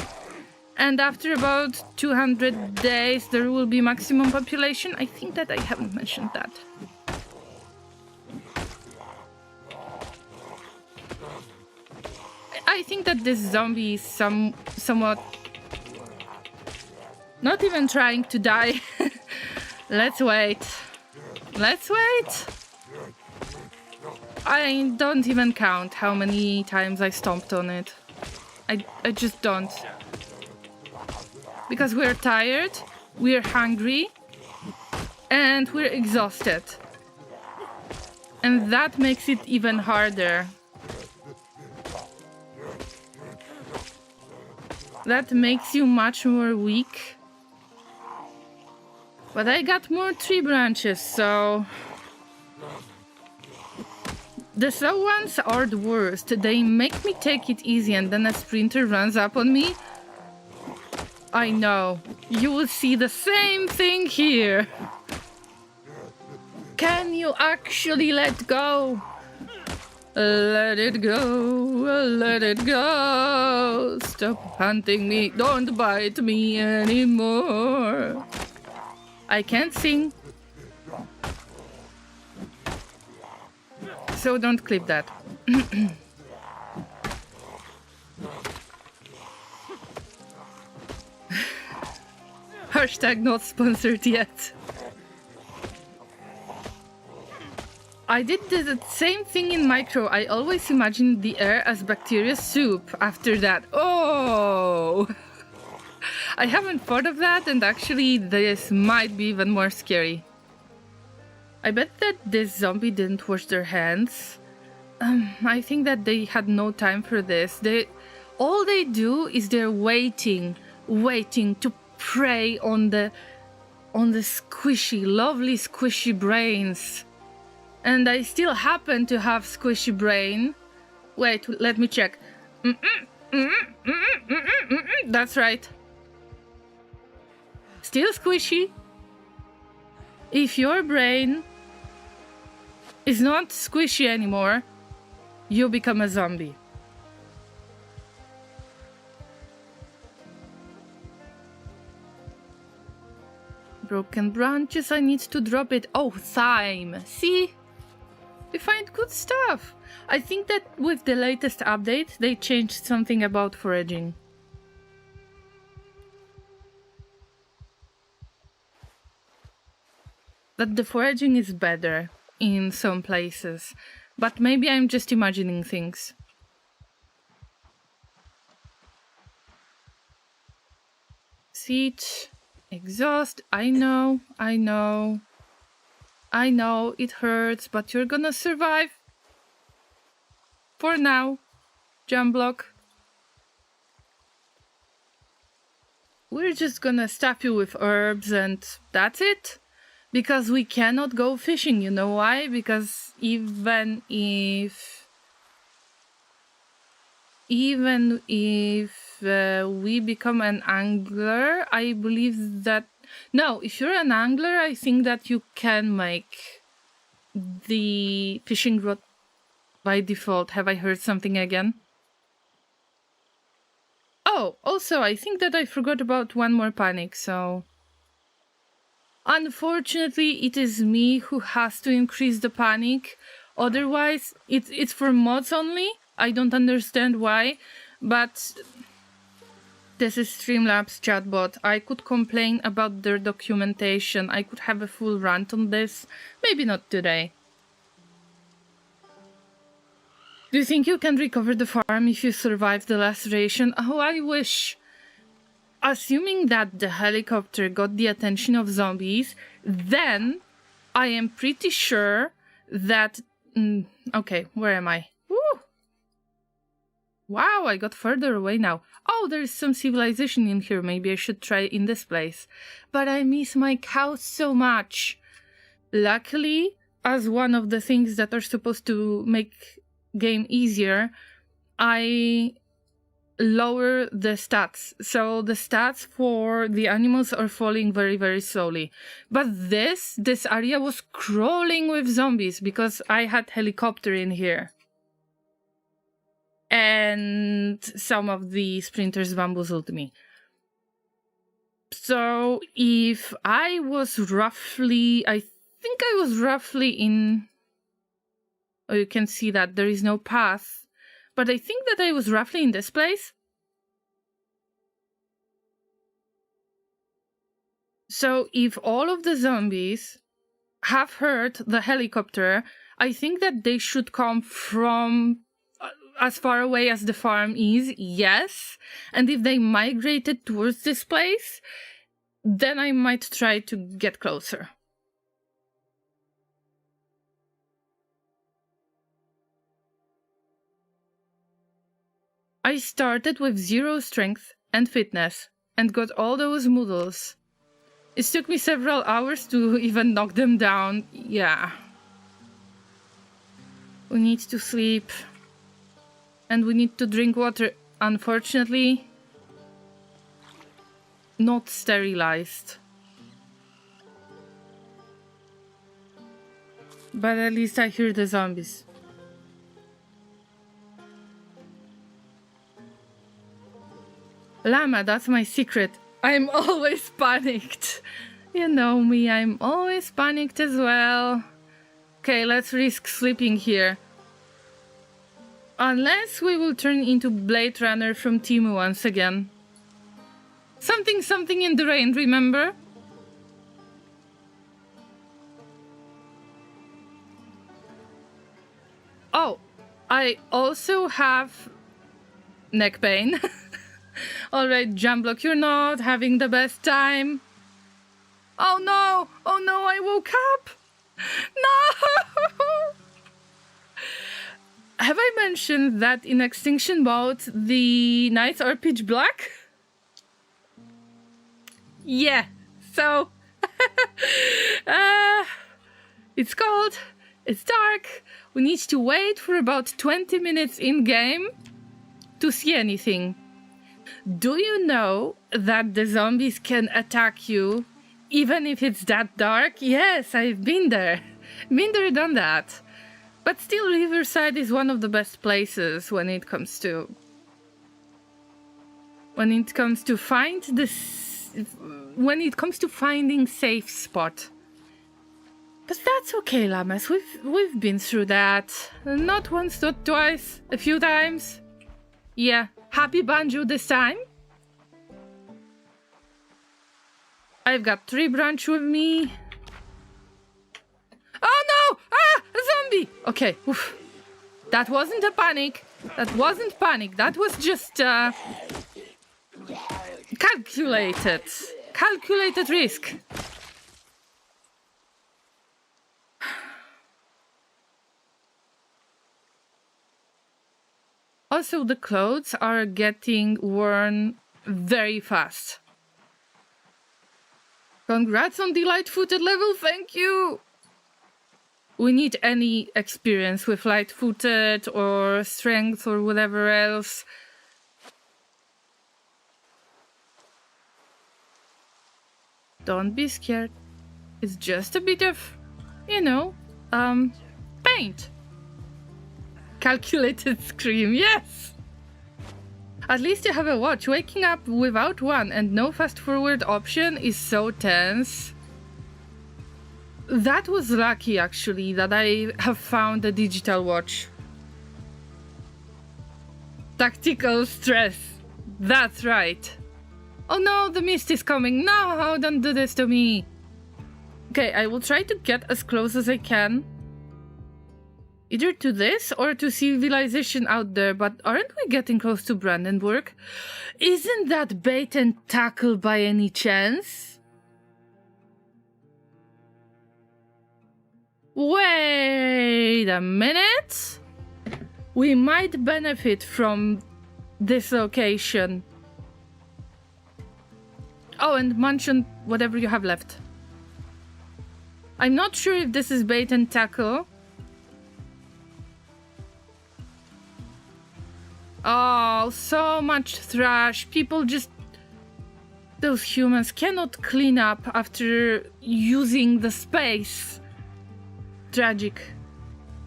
And after about 200 days, there will be maximum population? I think that I haven't mentioned that. I think that this zombie is somewhat... not even trying to die. Let's wait. Let's wait. I don't even count how many times I stomped on it. I just don't. Because we're tired, we're hungry, and we're exhausted. And that makes it even harder. That makes you much more weak. But I got more tree branches, so... The slow ones are the worst. They make me take it easy and then a sprinter runs up on me. I know. You will see the same thing here. Can you actually let go? Let it go, let it go. Stop hunting me, don't bite me anymore. I can't sing. So don't clip that. Hashtag not sponsored yet. I did the same thing in micro. I always imagined the air as bacteria soup after that. Oh! I haven't thought of that, and actually this might be even more scary. I bet that this zombie didn't wash their hands. I think that they had no time for this. All they do is they're waiting to prey on the squishy, lovely squishy brains. And I still happen to have squishy brain. Wait, let me check. That's right. Still squishy. If your brain is not squishy anymore, you become a zombie. Broken branches, I need to drop it. Oh, thyme. See? We find good stuff. I think that with the latest update, they changed something about foraging. That the foraging is better in some places. But maybe I'm just imagining things. Siege, exhaust, I know, it hurts, but you're gonna survive. For now. Jump block. We're just gonna stuff you with herbs and that's it. Because we cannot go fishing, you know why? Because even if we become an angler, I believe that... No, if you're an angler, I think that you can make the fishing rod by default. Have I heard something again? Oh, also, I think that I forgot about one more panic, so... Unfortunately, it is me who has to increase the panic. Otherwise, it's for mods only. I don't understand why, but this is Streamlabs chatbot. I could complain about their documentation. I could have a full rant on this. Maybe not today. Do you think you can recover the farm if you survive the laceration? Oh, I wish. Assuming that the helicopter got the attention of zombies, then I am pretty sure that... okay, where am I? Woo! Wow, I got further away now. Oh, there is some civilization in here. Maybe I should try in this place. But I miss my cows so much. Luckily, as one of the things that are supposed to make game easier, I lower the stats. So the stats for the animals are falling very, very slowly. But this area was crawling with zombies because I had helicopter in here. And some of the sprinters bamboozled me. So if I was roughly... I think I was roughly in... Oh, you can see that there is no path. But I think that I was roughly in this place. So if all of the zombies have heard the helicopter, I think that they should come from as far away as the farm is, yes. And if they migrated towards this place, then I might try to get closer. I started with 0 strength and fitness and got all those moodles. It took me several hours to even knock them down. Yeah. We need to sleep. And we need to drink water. Unfortunately, not sterilized. But at least I hear the zombies. Llama, that's my secret. I'm always panicked. You know me, I'm always panicked as well. Okay, let's risk sleeping here. Unless we will turn into Blade Runner from Timu once again. Something in the rain, remember? Oh, I also have neck pain. Alright, Jamblock, you're not having the best time. Oh no! Oh no, I woke up! No! Have I mentioned that in Extinction mode, the nights are pitch black? Yeah, so... it's cold, it's dark, we need to wait for about 20 minutes in-game to see anything. Do you know that the zombies can attack you even if it's that dark? Yes, I've been there. Been there, done that. But still, Riverside is one of the best places when it comes to finding safe spot. But that's okay, Llamas. We've been through that. Not once, not twice, a few times. Yeah, happy Banjo this time. I've got Tree Branch with me. Oh no! Ah! A zombie! Okay, oof. That wasn't a panic. That wasn't panic. That was just calculated. Calculated risk. Also, the clothes are getting worn very fast. Congrats on the light-footed level, thank you! We need any experience with light-footed or strength or whatever else. Don't be scared. It's just a bit of, you know, paint. Calculated scream, yes! At least you have a watch. Waking up without one and no fast-forward option is so tense. That was lucky, actually, that I have found a digital watch. Tactical stress. That's right. Oh no, the mist is coming. No, don't do this to me. Okay, I will try to get as close as I can. Either to this or to civilization out there, but aren't we getting close to Brandenburg? Isn't that bait and tackle by any chance? Wait a minute. We might benefit from this location. Oh, and mention whatever you have left. I'm not sure if this is bait and tackle. Oh, so much trash. People just... Those humans cannot clean up after using the space. Tragic.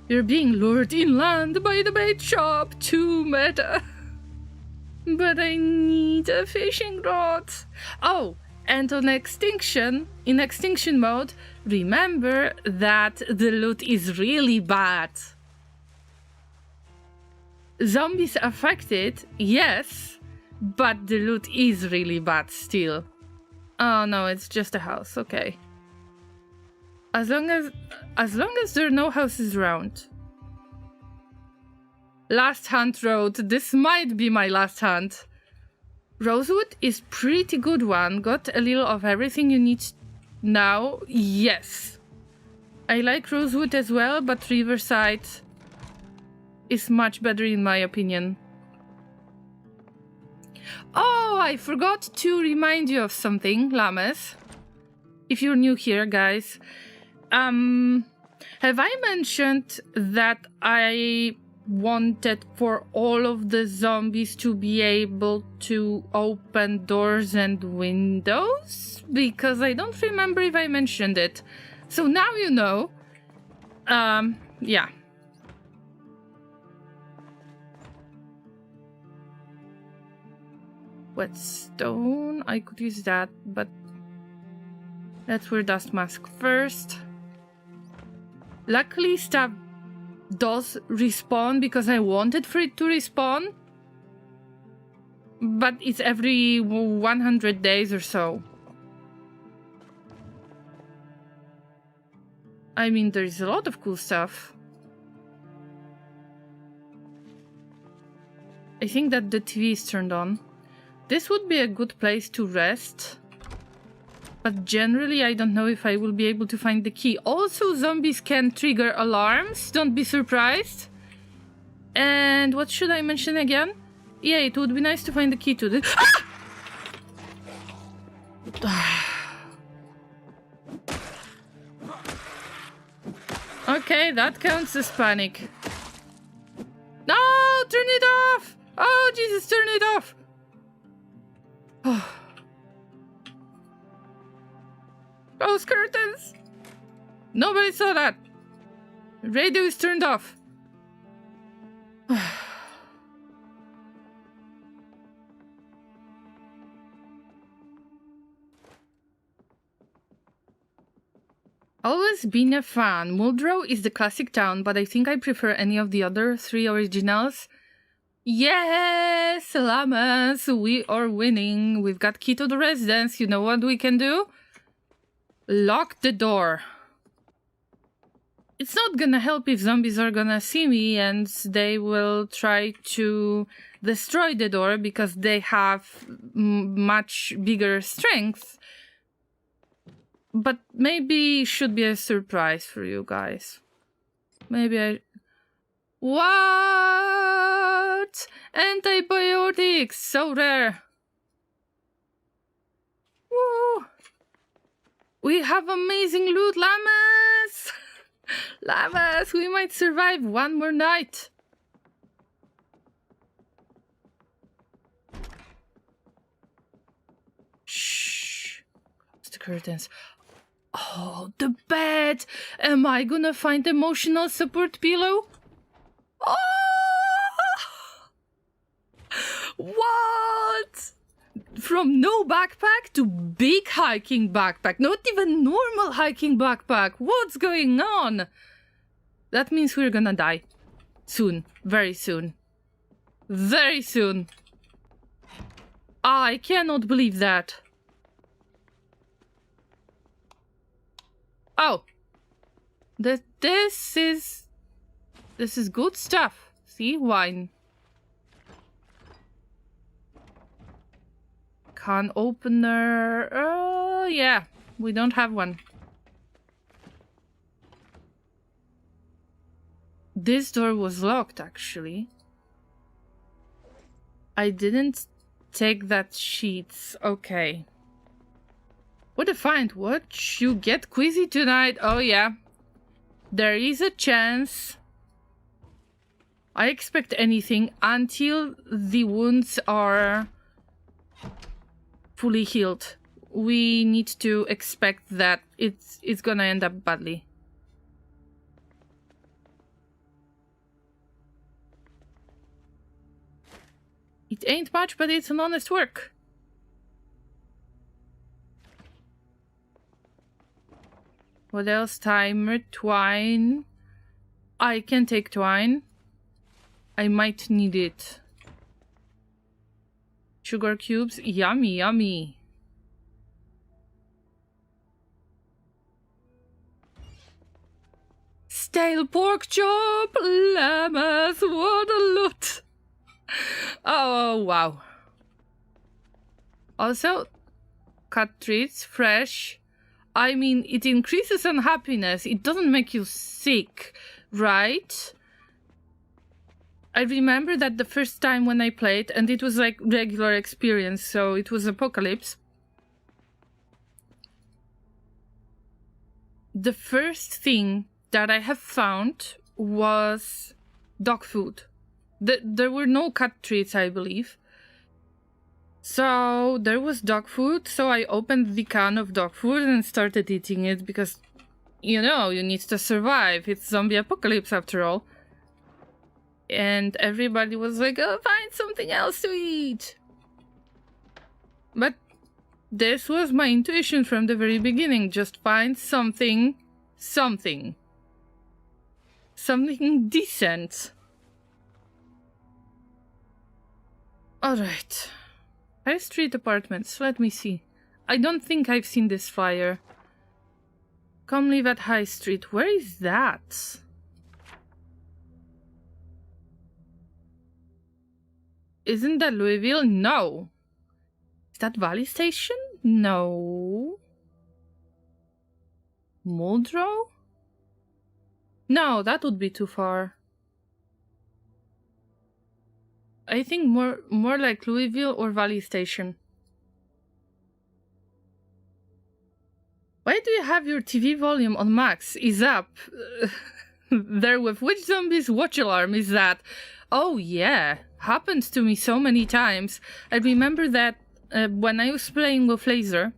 You're being lured inland by the bait shop. Too meta. But I need a fishing rod. Oh, and on Extinction, in Extinction mode, remember that the loot is really bad. Zombies affected, yes, but the loot is really bad still. Oh no, it's just a house, okay. As long as there are no houses around. Last hunt road. This might be my last hunt. Rosewood is pretty good one. Got a little of everything you need now. Yes. I like Rosewood as well, but Riverside is much better in my opinion. Oh, I forgot to remind you of something, Llamas. If you're new here, guys. Have I mentioned that I wanted for all of the zombies to be able to open doors and windows? Because I don't remember if I mentioned it. So now you know. Yeah. Whetstone, I could use that, but let's wear dust mask first. Luckily, stuff does respawn because I wanted for it to respawn, but it's every 100 days or so. I mean, there's a lot of cool stuff. I think that the TV is turned on. This would be a good place to rest. But generally, I don't know if I will be able to find the key. Also, zombies can trigger alarms. Don't be surprised. And what should I mention again? Yeah, it would be nice to find the key to this. Okay, that counts as panic. No, turn it off! Oh, Jesus, turn it off! Close curtains! Nobody saw that. Radio is turned off. Always been a fan. Muldrow is the classic town, but I think I prefer any of the other 3 originals. Yes, Llamas, we are winning. We've got key to the residence. You know what we can do? Lock the door. It's not gonna help if zombies are gonna see me and they will try to destroy the door because they have much bigger strength. But maybe it should be a surprise for you guys. Maybe I... What? Antibiotics! So rare. Woo! We have amazing loot, Llamas! Llamas, we might survive one more night. Shh. Close the curtains. Oh, the bed! Am I gonna find emotional support pillow? Oh! What? From no backpack to big hiking backpack. Not even normal hiking backpack. What's going on? That means we're gonna die. Soon. Very soon. Very soon. I cannot believe that. Oh. This is good stuff. See? Wine. Can opener. Oh, yeah. We don't have one. This door was locked, actually. I didn't take that sheets. Okay. What a find. What? You get quizzy tonight? Oh, yeah. There is a chance. I expect anything until the wounds are fully healed. We need to expect that it's gonna end up badly. It ain't much, but it's an honest work. What else? Timer, twine. I can take twine. I might need it. Sugar cubes. Yummy, yummy. Stale pork chop. Llamas. What a loot. Oh, wow. Also, cut treats. Fresh. I mean, it increases unhappiness. It doesn't make you sick, right? I remember that the first time when I played, and it was like regular experience, so it was apocalypse. The first thing that I have found was dog food. There were no cat treats, I believe. So there was dog food, so I opened the can of dog food and started eating it because, you know, you need to survive. It's zombie apocalypse after all. And everybody was like, oh, find something else to eat. But this was my intuition from the very beginning. Just find something decent. Alright. High Street Apartments, let me see. I don't think I've seen this flyer. Come live at High Street. Where is that? Isn't that Louisville? No. Is that Valley Station? No. Muldrow? No, that would be too far. I think more like Louisville or Valley Station. Why do you have your TV volume on max? Is up. There with which zombies watch alarm is that? Oh yeah, happened to me so many times. I remember that when I was playing with Laser,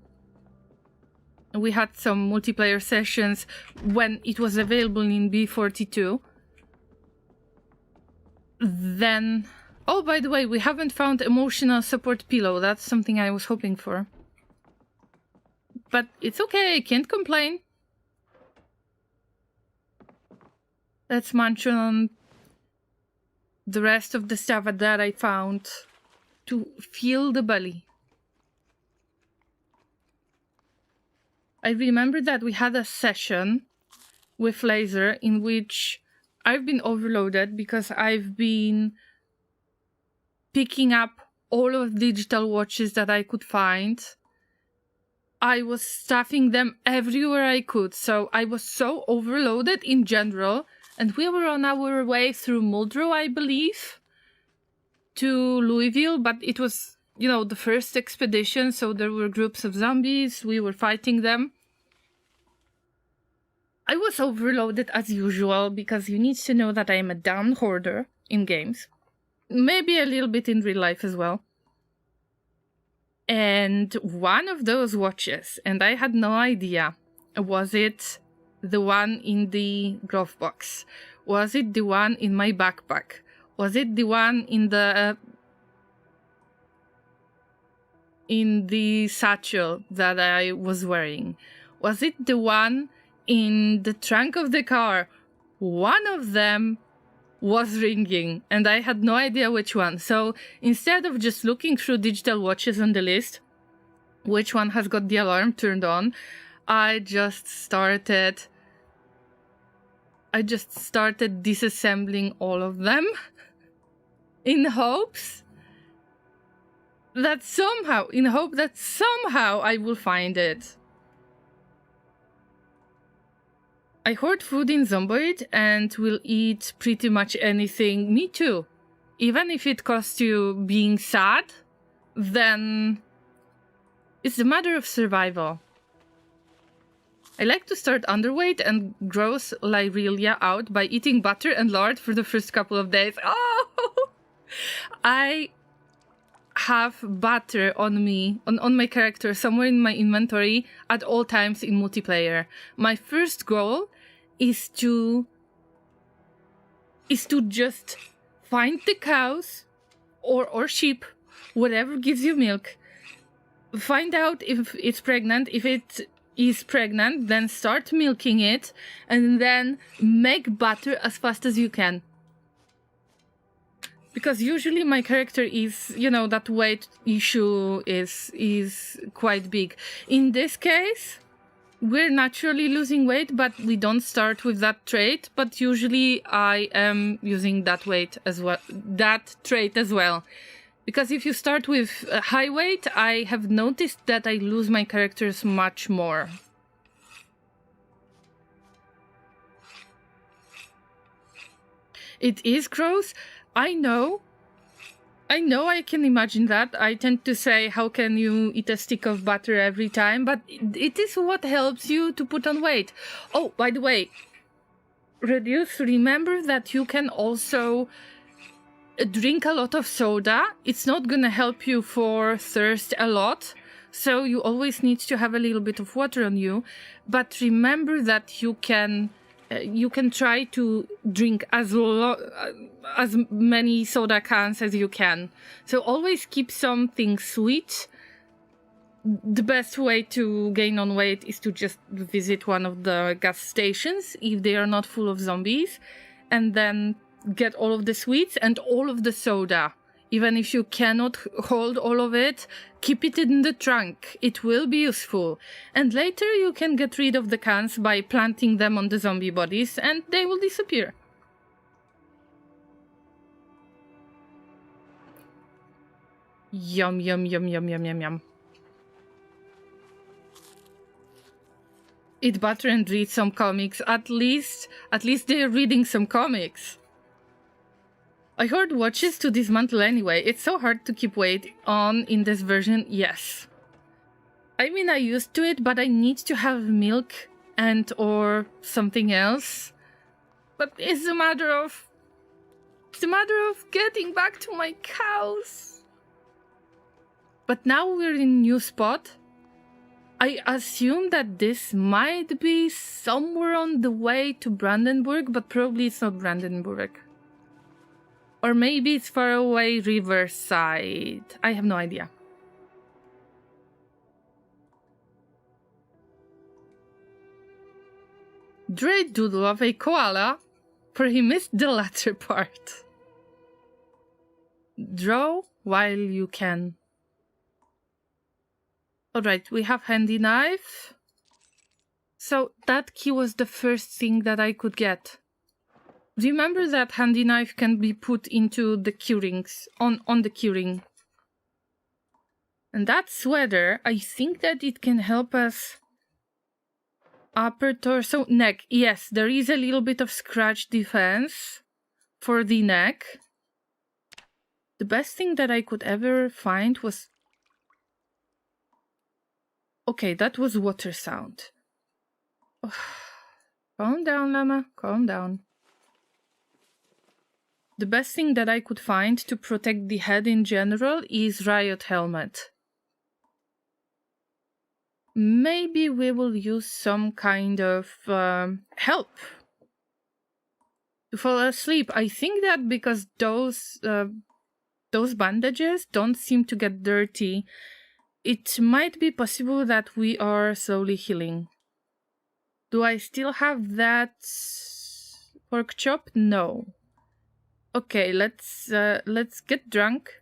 we had some multiplayer sessions when it was available in B42. Then... Oh, by the way, we haven't found emotional support pillow. That's something I was hoping for. But it's okay, I can't complain. Let's munch on the rest of the stuff that I found to fill the belly. I remember that we had a session with Laser in which I've been overloaded because I've been picking up all of the digital watches that I could find. I was stuffing them everywhere I could, so I was so overloaded in general, and we were on our way through Muldrow, I believe, to Louisville, but it was, you know, the first expedition, so there were groups of zombies, we were fighting them. I was overloaded as usual, because you need to know that I am a damn hoarder in games. Maybe a little bit in real life as well. And one of those watches, and I had no idea, was it the one in the glove box? Was it the one in my backpack? Was it the one in the satchel that I was wearing? Was it the one in the trunk of the car? One of them was ringing, and I had no idea which one. So instead of just looking through digital watches on the list, which one has got the alarm turned on, I just started disassembling all of them in hopes that somehow I will find it. I hoard food in Zomboid and will eat pretty much anything. Me too. Even if it costs you being sad, then it's a matter of survival. I like to start underweight and gross Lyrelia out by eating butter and lard for the first couple of days. Oh! I have butter on me, on my character, somewhere in my inventory at all times in multiplayer. My first goal is to just find the cows or sheep, whatever gives you milk. Find out if it's pregnant. If it is pregnant, then start milking it, and then make butter as fast as you can. Because usually my character is, you know, that weight issue is quite big. In this case, we're naturally losing weight, but we don't start with that trait. But usually I am using that weight as well, that trait as well. Because if you start with a high weight, I have noticed that I lose my characters much more. It is gross. I know I can imagine that. I tend to say, how can you eat a stick of butter every time? But it is what helps you to put on weight. Oh, by the way, Reduce, remember that you can also drink a lot of soda. It's not gonna help you for thirst a lot. So you always need to have a little bit of water on you. But remember that you can try to drink as many soda cans as you can. So always keep something sweet. The best way to gain on weight is to just visit one of the gas stations if they are not full of zombies, and then get all of the sweets and all of the soda. Even if you cannot hold all of it, keep it in the trunk. It will be useful. And later you can get rid of the cans by planting them on the zombie bodies and they will disappear. Yum, yum, yum, yum, yum, yum, yum. Eat butter and read some comics. At least they're reading some comics. I heard watches to dismantle anyway. It's so hard to keep weight on in this version. Yes. I mean, I used to it, but I need to have milk and or something else. But it's a matter of getting back to my cows. But now we're in a new spot. I assume that this might be somewhere on the way to Brandenburg, but probably it's not Brandenburg. Or maybe it's far away Riverside. I have no idea. Dre doodle of a koala, for he missed the latter part. Draw while you can. Alright, we have handy knife. So that key was the first thing that I could get. Remember that handy knife can be put into the keyrings, on the keyring. And that sweater, I think that it can help us. Upper torso, neck. Yes, there is a little bit of scratch defense for the neck. The best thing that I could ever find was... Okay, that was water sound. Oh. Calm down, Llama. Calm down. The best thing that I could find to protect the head in general is riot helmet. Maybe we will use some kind of help to fall asleep. I think that because those bandages don't seem to get dirty, it might be possible that we are slowly healing. Do I still have that pork chop? No. Okay, let's get drunk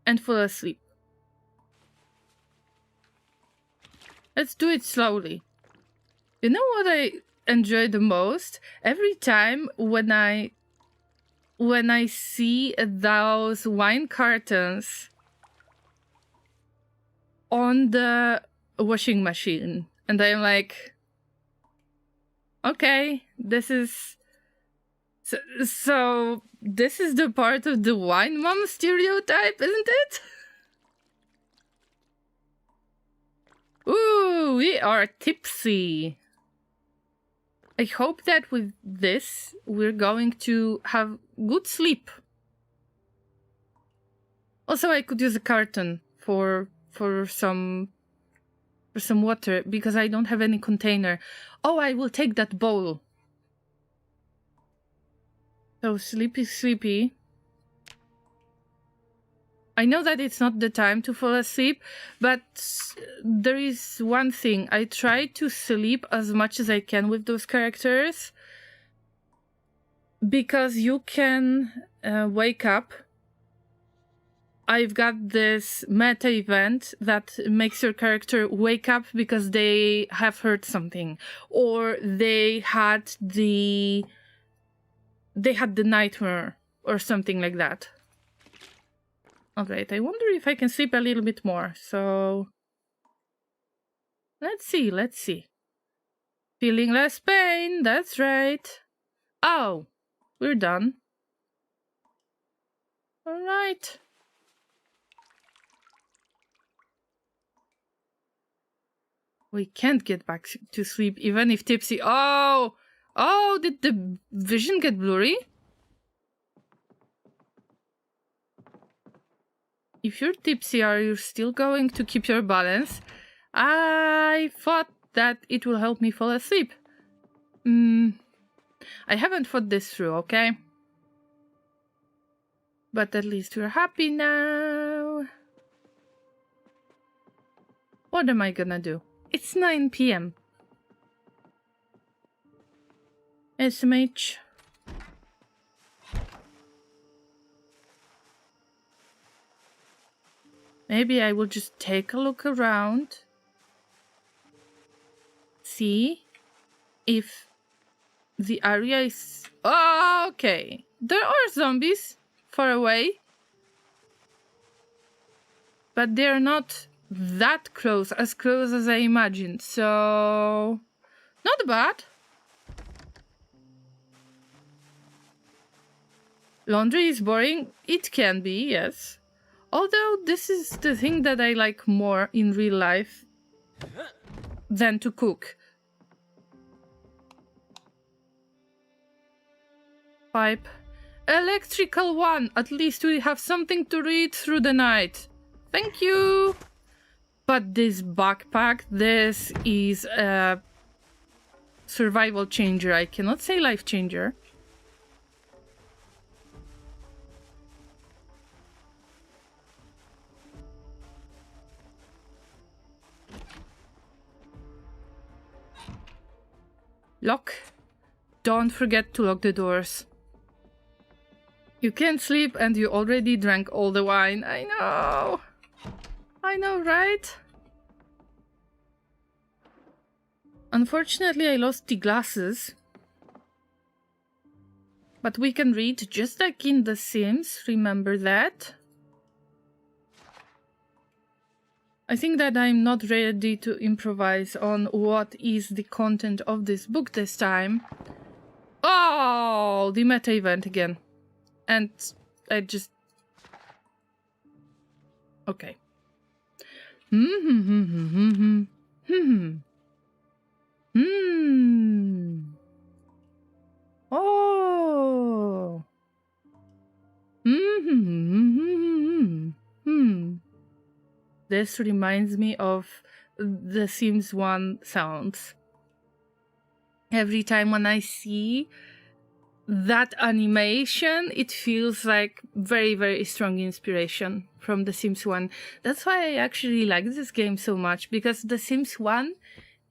and fall asleep. Let's do it slowly. You know what I enjoy the most? Every time when I see those wine cartons on the washing machine, and I'm like, okay, this is so this is the part of the wine mom stereotype, isn't it? Ooh, we are tipsy. I hope that with this, we're going to have good sleep. Also, I could use a carton for some water, because I don't have any container. Oh, I will take that bowl. So, sleepy. I know that it's not the time to fall asleep, but there is one thing. I try to sleep as much as I can with those characters, because you can wake up. I've got this meta event that makes your character wake up because they have heard something, or they had the nightmare or something like that. Alright, I wonder if I can sleep a little bit more, so... Let's see. Feeling less pain, that's right. Oh, we're done. Alright. We can't get back to sleep even if tipsy. Oh, did the vision get blurry? If you're tipsy, are you still going to keep your balance? I thought that it will help me fall asleep. I haven't thought this through, okay? But at least we're happy now. What am I gonna do? It's 9 p.m. SMH. Maybe I will just take a look around. See if the area is... Oh, okay. There are zombies far away. but they're not that close, as close as I imagined, so not bad. Laundry is boring. It can be, yes. Although this is the thing that I like more in real life than to cook. Pipe. Electrical one. At least we have something to read through the night. Thank you. But this backpack, this is a survival changer. I cannot say life changer. Lock. Don't forget to lock the doors. You can't sleep and you already drank all the wine. I know. I know, right? Unfortunately, I lost the glasses. But we can read just like in The Sims. Remember that? I think that I'm not ready to improvise on what is the content of this book this time. Oh, the meta event again. And I just... Okay. Oh. This reminds me of The Sims 1 sounds. Every time when I see that animation, it feels like very, very strong inspiration from The Sims 1. That's why I actually like this game so much, because The Sims 1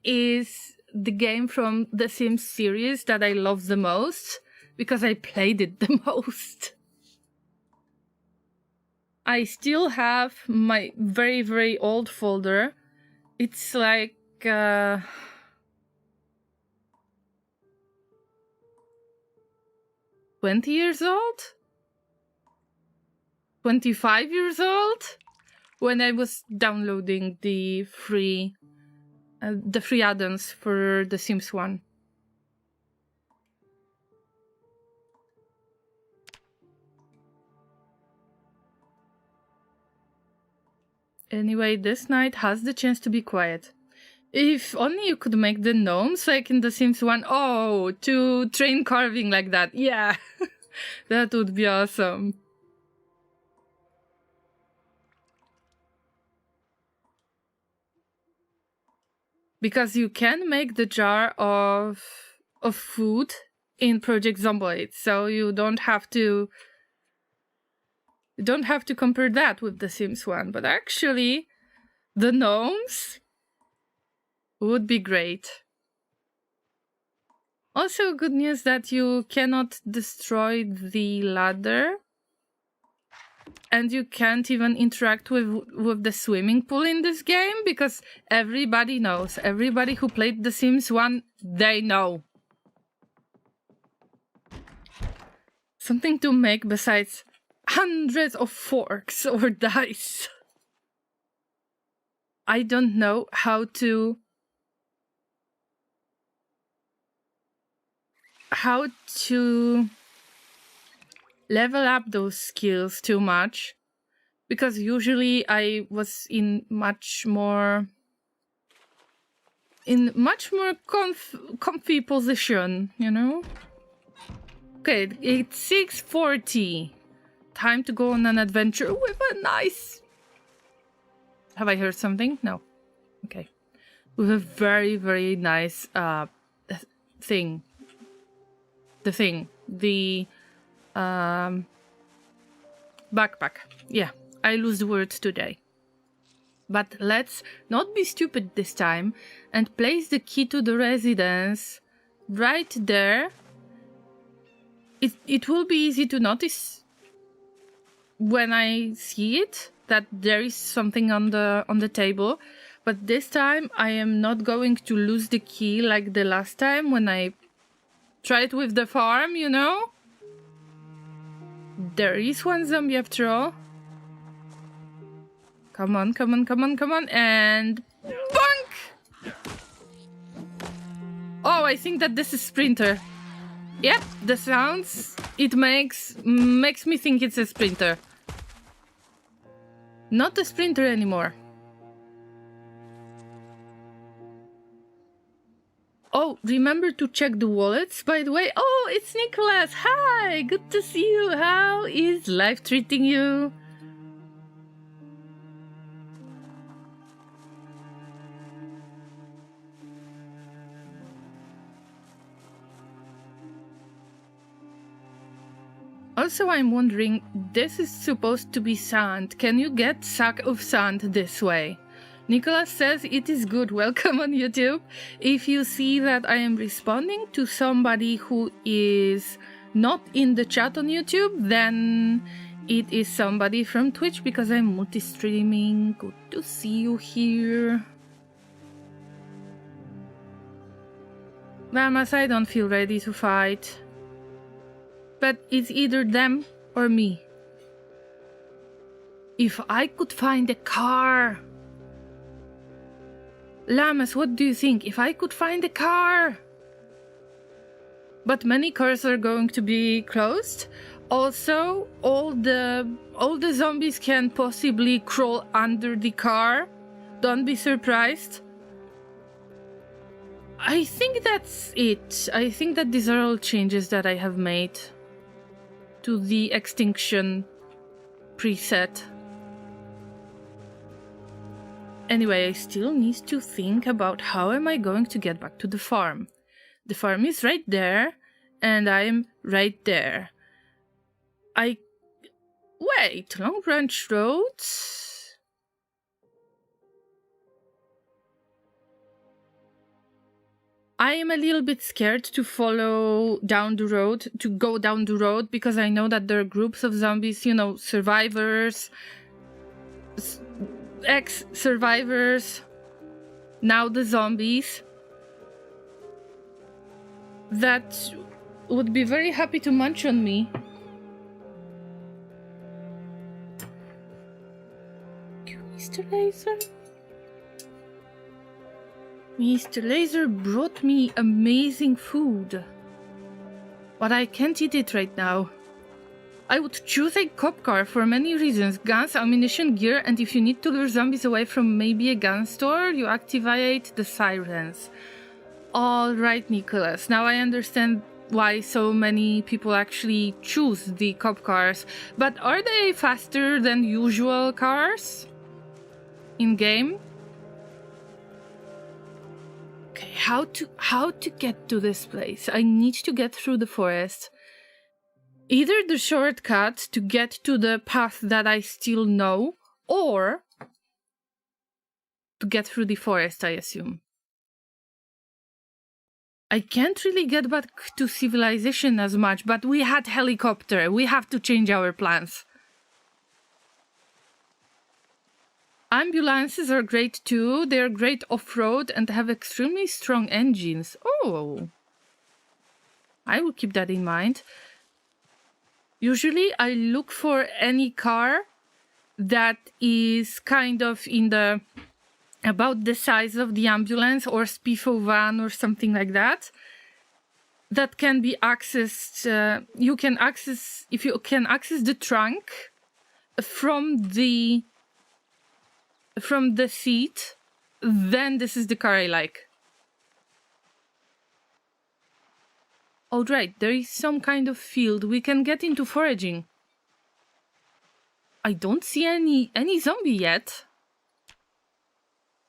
is the game from The Sims series that I love the most, because I played it the most. I still have my very, very old folder. It's like 20 years old? 25 years old? When I was downloading the free add-ons for The Sims 1. Anyway, this night has the chance to be quiet. If only you could make the gnomes like in The Sims 1. Oh, to train carving like that. Yeah, that would be awesome. Because you can make the jar of food in Project Zomboid, so you don't have to compare that with The Sims 1. But actually, the gnomes would be great. Also, good news that you cannot destroy the ladder. And you can't even interact with the swimming pool in this game, because everybody knows. Everybody who played The Sims 1, they know. Something to make besides hundreds of forks or dice. I don't know how to level up those skills too much, because usually I was in much more comfy position, you know? Okay, it's 6:40. Time to go on an adventure with a nice... Have I heard something? No. Okay. With a very, very nice thing. The backpack. Yeah, I lose the words today. But let's not be stupid this time and place the key to the residence right there. It will be easy to notice when I see it that there is something on the table, but this time I am not going to lose the key like the last time when I tried with the farm, you know? There is one zombie after all. Come on, come on, come on, come on, and bonk! Oh, I think that this is Sprinter. Yep, the sounds it makes me think it's a Sprinter. Not a Sprinter anymore. Oh, remember to check the wallets, by the way. Oh, it's Nicholas. Hi, good to see you. How is life treating you? Also, I'm wondering, this is supposed to be sand. Can you get sack of sand this way? Nicholas says it is good. Welcome on YouTube. If you see that I am responding to somebody who is not in the chat on YouTube, then it is somebody from Twitch because I'm multi-streaming. Good to see you here. Llamas, I don't feel ready to fight. But it's either them or me. If I could find a car. Llamas, what do you think? If I could find a car. But many cars are going to be closed. Also, all the zombies can possibly crawl under the car. Don't be surprised. I think that's it. I think that these are all changes that I have made to the Extinction preset. Anyway, I still need to think about how am I going to get back to the farm. The farm is right there, and I'm right there. Wait, Long Branch Road? I am a little bit scared to go down the road, because I know that there are groups of zombies, you know, survivors, ex-survivors, now the zombies, that would be very happy to munch on me. Mr. Laser? Mr. Laser brought me amazing food, but I can't eat it right now. I would choose a cop car for many reasons: guns, ammunition, gear, and if you need to lure zombies away from maybe a gun store, you activate the sirens. Alright, Nicholas, now I understand why so many people actually choose the cop cars, but are they faster than usual cars in-game? Okay, how to get to this place? I need to get through the forest. Either the shortcut to get to the path that I still know, or to get through the forest, I assume. I can't really get back to civilization as much, but we had helicopter. We have to change our plans. Ambulances are great too. They're great off-road and have extremely strong engines. Oh, I will keep that in mind. Usually I look for any car that is kind of in the about the size of the ambulance or Spifo van or something like that, that can be accessed. You can access, if you can access the trunk from the seat, then this is the car I like. Oh, right, there is some kind of field. We can get into foraging. I don't see any zombie yet.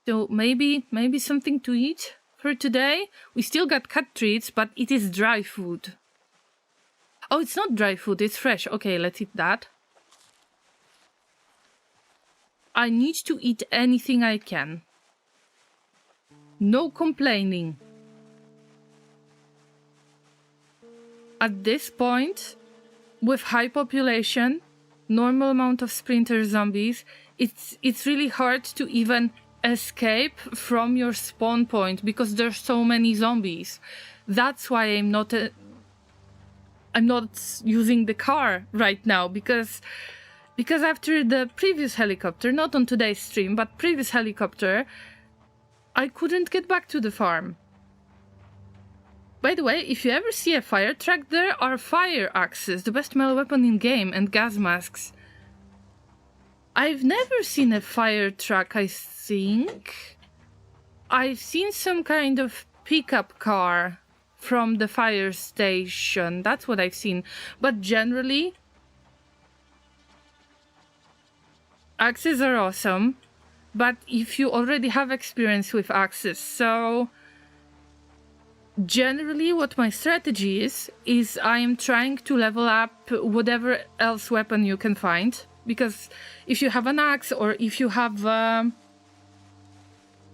So maybe something to eat for today. We still got cat treats, but it is dry food. Oh, it's not dry food, it's fresh. Okay, let's eat that. I need to eat anything I can. No complaining. At this point, with high population, normal amount of sprinter zombies, it's really hard to even escape from your spawn point because there's so many zombies. That's why I'm not using the car right now, because Because after the previous helicopter, not on today's stream, but previous helicopter, I couldn't get back to the farm. By the way, if you ever see a fire truck, there are fire axes, the best melee weapon in game, and gas masks. I've never seen a fire truck, I think. I've seen some kind of pickup car from the fire station. That's what I've seen. But generally, axes are awesome. But if you already have experience with axes, so generally what my strategy is I am trying to level up whatever else weapon you can find. Because if you have an axe or if you have a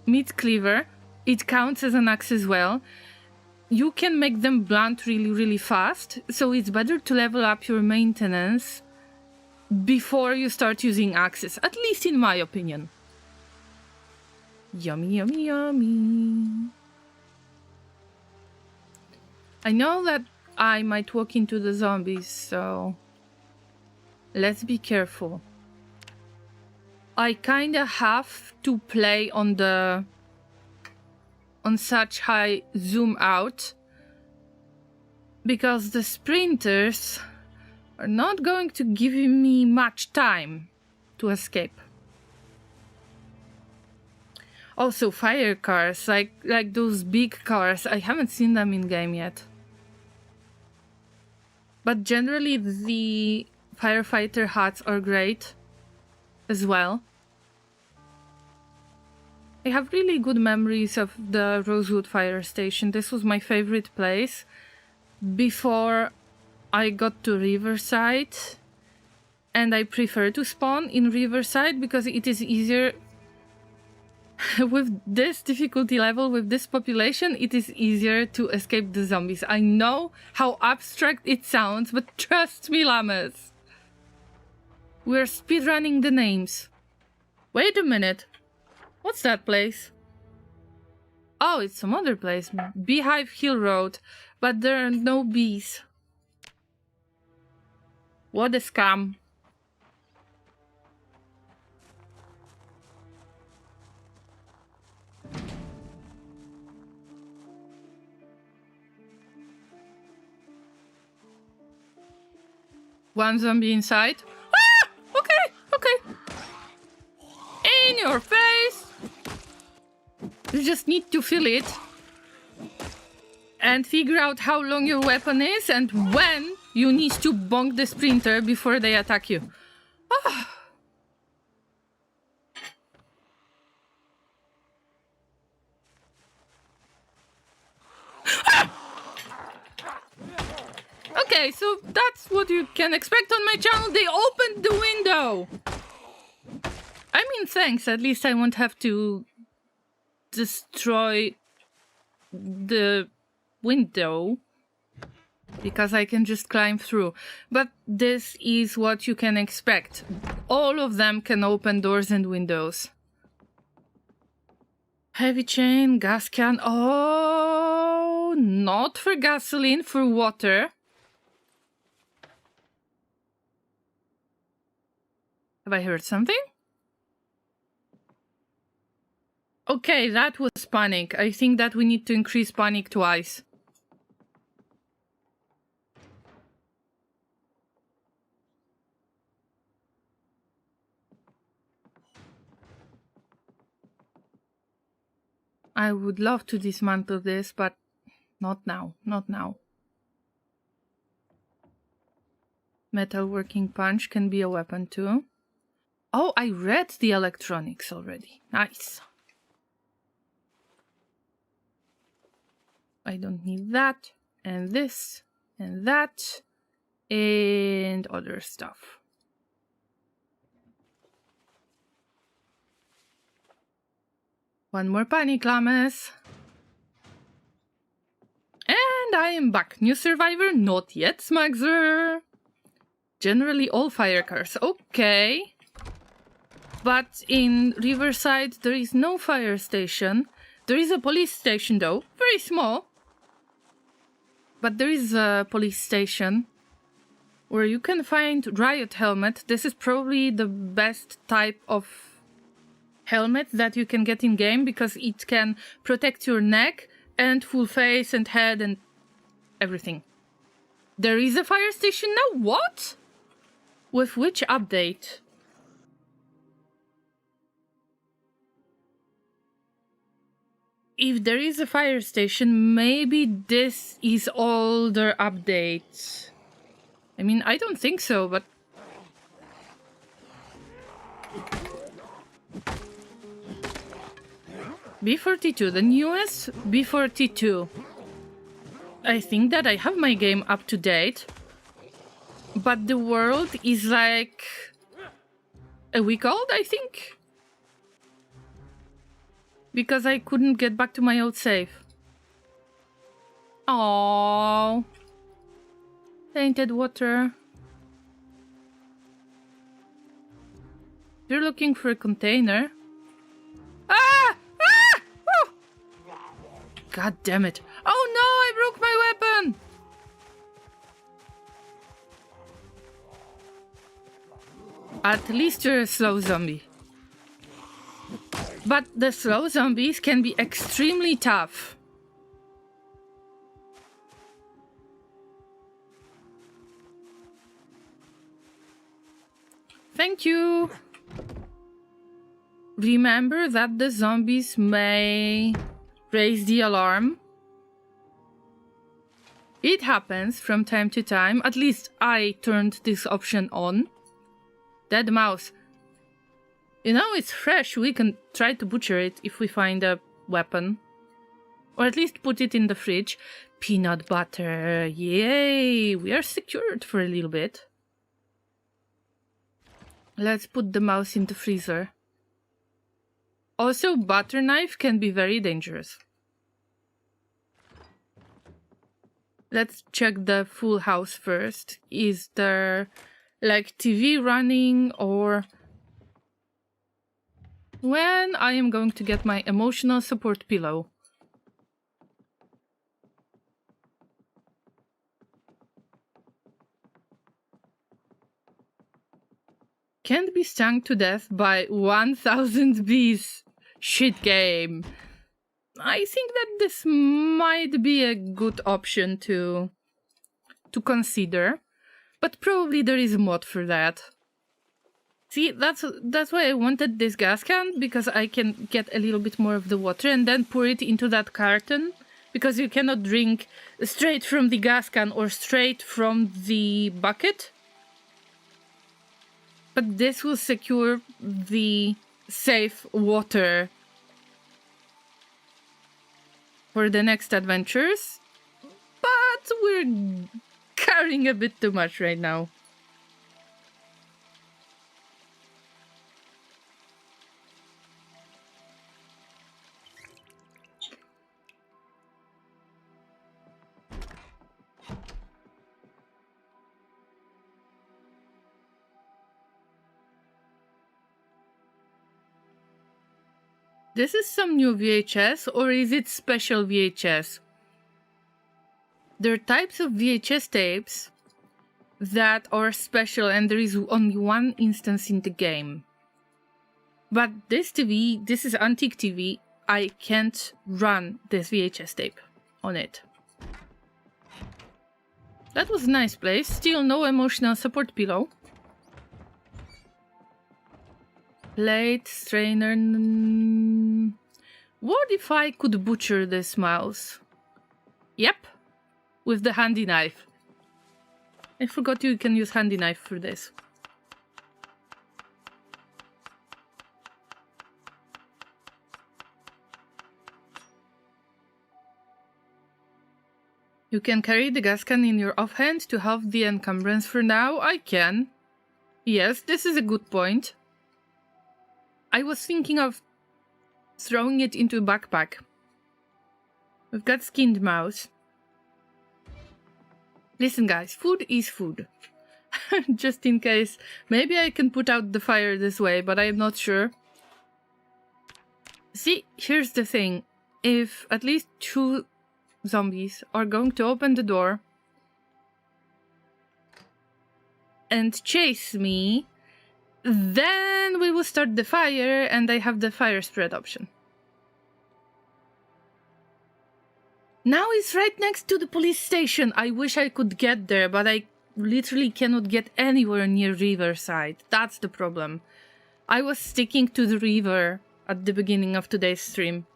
meat cleaver, it counts as an axe as well. You can make them blunt really, really fast. So it's better to level up your maintenance before you start using axes. At least in my opinion. Yummy, yummy, yummy. I know that I might walk into the zombies, so let's be careful. I kinda have to play on such high zoom out because the sprinters are not going to give me much time to escape. Also, fire cars, like those big cars, I haven't seen them in game yet. But generally the firefighter hats are great as well. I have really good memories of the Rosewood Fire Station. This was my favorite place before I got to Riverside. And I prefer to spawn in Riverside because it is easier. With this difficulty level, with this population, it is easier to escape the zombies. I know how abstract it sounds, but trust me, Llamas. We're speedrunning the names. Wait a minute. What's that place? Oh, it's some other place. Beehive Hill Road. But there are no bees. What a scam. One zombie inside. Ah! Okay, okay. In your face! You just need to feel it. And figure out how long your weapon is and when you need to bonk the sprinter before they attack you. Ah. Okay, so that's what you can expect on my channel. They opened the window. I mean, thanks. At least I won't have to destroy the window because I can just climb through. But this is what you can expect. All of them can open doors and windows. Heavy chain, gas can. Oh, not for gasoline, for water. Have I heard something? Okay, that was panic. I think that we need to increase panic twice. I would love to dismantle this, but not now. Not now. Metal working punch can be a weapon too. Oh, I read the electronics already. Nice. I don't need that, and this, and that, and other stuff. One more panic, Llamas. And I am back. New survivor? Not yet, Smugzer. Generally all fire cars. Okay. But in Riverside, there is no fire station. There is a police station, though. Very small. But there is a police station where you can find riot helmet. This is probably the best type of helmet that you can get in game because it can protect your neck and full face and head and everything. There is a fire station now? What? With which update? If there is a fire station, maybe this is older updates. I mean, I don't think so, but... B42, the newest B42. I think that I have my game up to date, but the world is like a week old, I think, because I couldn't get back to my old save. Aww, tainted water. You're looking for a container. Ah! Ah! Oh! God damn it. Oh no, I broke my weapon! At least you're a slow zombie. But the slow zombies can be extremely tough. Thank you. Remember that the zombies may raise the alarm. It happens from time to time. At least I turned this option on. Dead mouse. You know, it's fresh. We can try to butcher it if we find a weapon. Or at least put it in the fridge. Peanut butter. Yay! We are secured for a little bit. Let's put the mouse in the freezer. Also, butter knife can be very dangerous. Let's check the full house first. Is there like TV running or... When I am going to get my emotional support pillow. Can't be stung to death by 1000 bees. Shit game. I think that this might be a good option to consider. But probably there is a mod for that. See, that's why I wanted this gas can, because I can get a little bit more of the water and then pour it into that carton, because you cannot drink straight from the gas can or straight from the bucket. But this will secure the safe water for the next adventures. But we're carrying a bit too much right now. This is some new VHS, or is it special VHS? There are types of VHS tapes that are special and there is only one instance in the game. But this TV, this is antique TV, I can't run this VHS tape on it. That was a nice place, still no emotional support pillow. Plate, strainer... What if I could butcher this mouse? Yep, with the handy knife. I forgot you can use handy knife for this. You can carry the gas can in your offhand to have the encumbrance for now. I can. Yes, this is a good point. I was thinking of throwing it into a backpack. We've got skinned mouse. Listen guys, food is food. Just in case. Maybe I can put out the fire this way, but I'm not sure. See, here's the thing. If at least 2 zombies are going to open the door, and chase me, then we will start the fire and I have the fire spread option. Now it's right next to the police station. I wish I could get there, but I literally cannot get anywhere near Riverside. That's the problem. I was sticking to the river at the beginning of today's stream.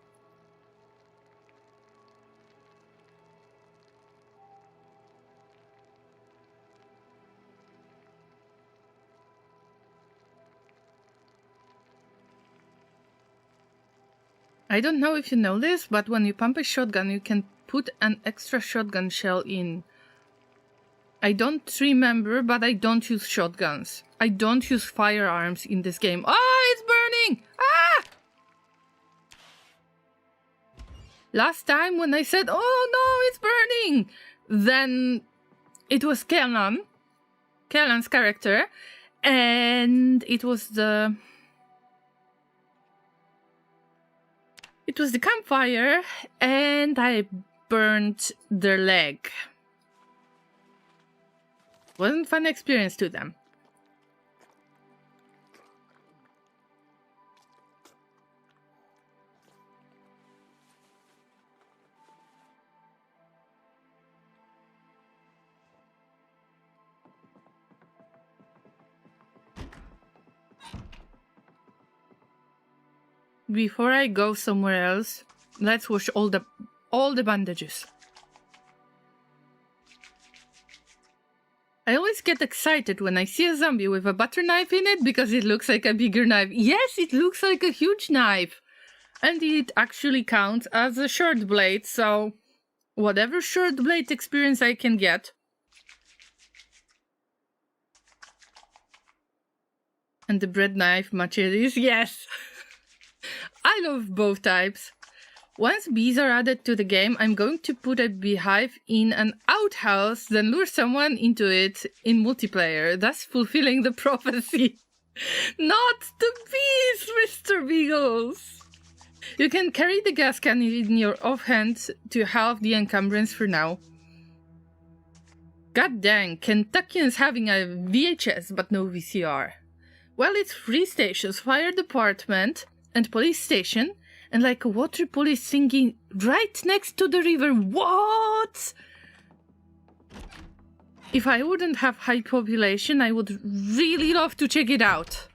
I don't know if you know this, but when you pump a shotgun, you can put an extra shotgun shell in. I don't remember, but I don't use shotguns. I don't use firearms in this game. Ah, it's burning! Ah! Last time when I said, oh no, it's burning, then it was Kellan's character, and it was the campfire, and I burned their leg. Wasn't a fun experience to them. Before I go somewhere else, let's wash all the bandages. I always get excited when I see a zombie with a butter knife in it because it looks like a bigger knife. Yes, it looks like a huge knife. And it actually counts as a short blade, so whatever short blade experience I can get. And the bread knife machetes, yes! I love both types. Once bees are added to the game, I'm going to put a beehive in an outhouse, then lure someone into it in multiplayer, thus fulfilling the prophecy. Not the bees, Mr. Beagles! You can carry the gas can in your offhand to halve the encumbrance for now. God dang, Kentuckians having a VHS but no VCR. Well, it's 3 stations, fire department and police station, and like a water police singing right next to the river. What? If I wouldn't have high population, I would really love to check it out.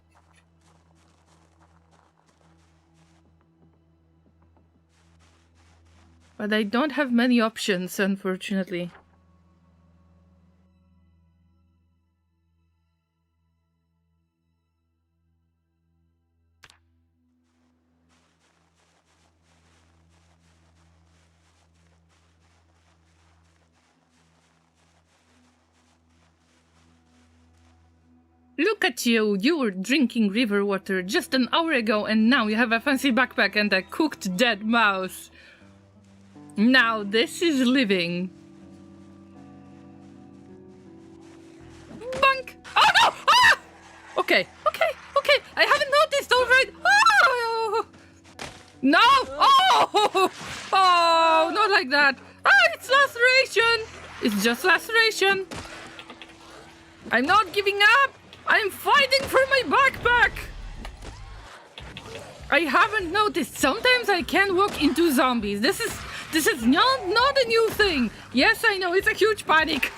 But I don't have many options, unfortunately. Look at you! You were drinking river water just an hour ago and now you have a fancy backpack and a cooked dead mouse. Now this is living. Bunk! Oh no! Ah! Okay. I haven't noticed already. Oh! No! Oh! Oh! Not like that. Ah! It's laceration. It's just laceration. I'm not giving up. I'm fighting for my backpack! I haven't noticed. Sometimes I can walk into zombies. This is not a new thing. Yes, I know, it's a huge panic.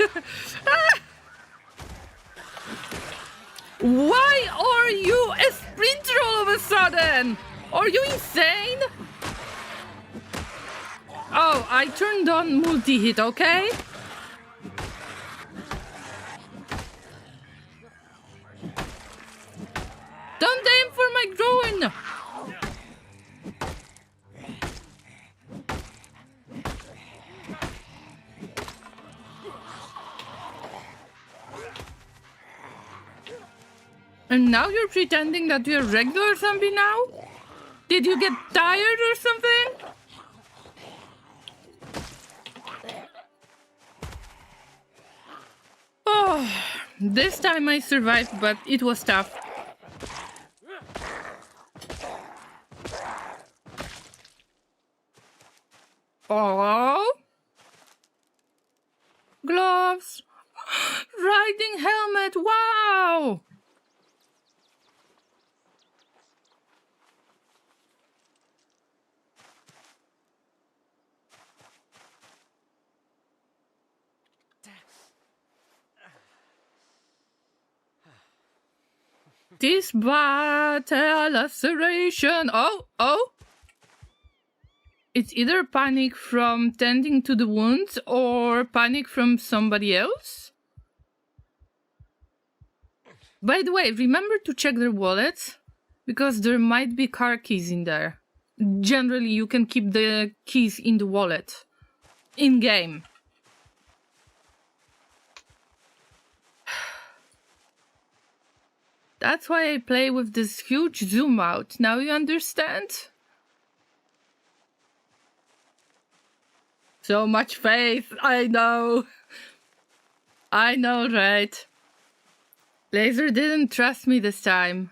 Ah! Why are you a sprinter all of a sudden? Are you insane? Oh, I turned on multi-hit, okay? Don't aim for my groin! And now you're pretending that you're a regular zombie now? Did you get tired or something? Oh, this time I survived, but it was tough. Oh, gloves, riding helmet! Wow! This battle laceration. Oh! It's either panic from tending to the wounds or panic from somebody else. By the way, remember to check their wallets, because there might be car keys in there. Generally, you can keep the keys in the wallet. In-game. That's why I play with this huge zoom out. Now you understand? So much faith, I know. I know, right? Laser didn't trust me this time.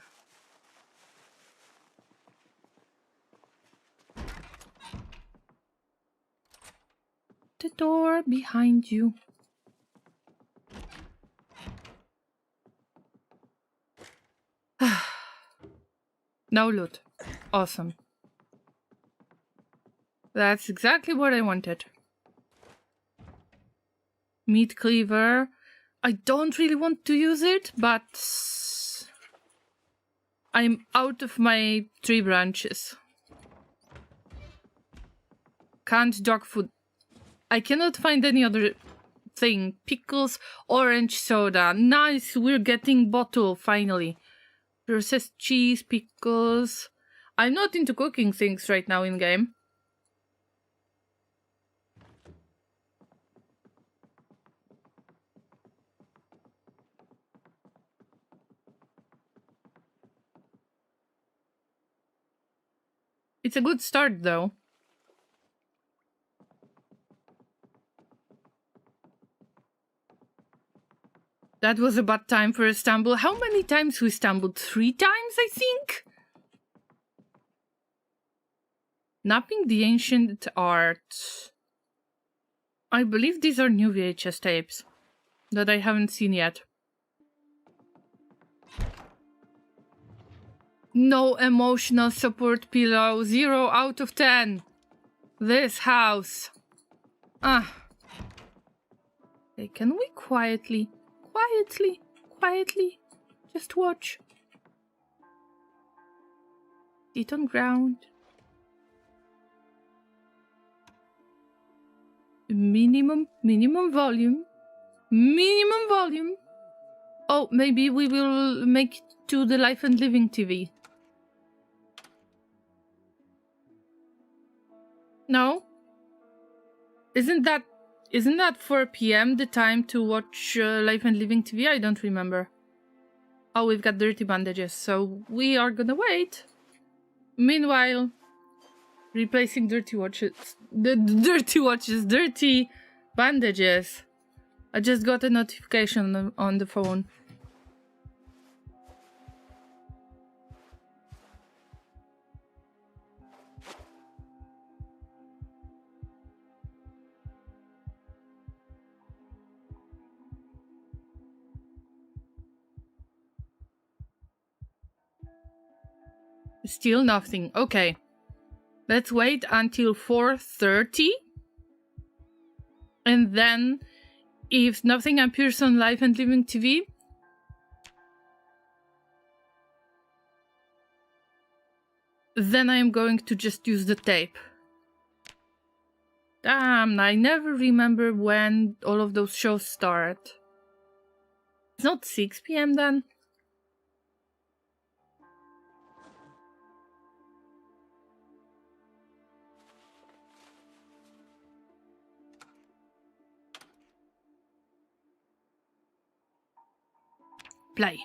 The door behind you. No loot. Awesome. That's exactly what I wanted. Meat cleaver. I don't really want to use it, but I'm out of my tree branches. Canned dog food. I cannot find any other thing. Pickles, orange soda. Nice, we're getting bottle finally. Processed cheese, pickles. I'm not into cooking things right now in game. It's a good start, though. That was a bad time for a stumble. How many times we stumbled? 3 times, I think? Napping the Ancient Art. I believe these are new VHS tapes that I haven't seen yet. No emotional support pillow. 0 out of 10. This house. Ah. Okay, can we quietly, just watch? Sit on ground. Minimum volume. Minimum volume. Oh, maybe we will make it to the Life and Living TV. No? Isn't that 4 PM the time to watch Life and Living TV? I don't remember. Oh, we've got dirty bandages, so we are gonna wait. Meanwhile, replacing dirty bandages. I just got a notification on the phone. Still nothing. Okay. Let's wait until 4:30. And then, if nothing appears on Life and Living TV, then I'm going to just use the tape. Damn, I never remember when all of those shows start. It's not 6 PM then? Play.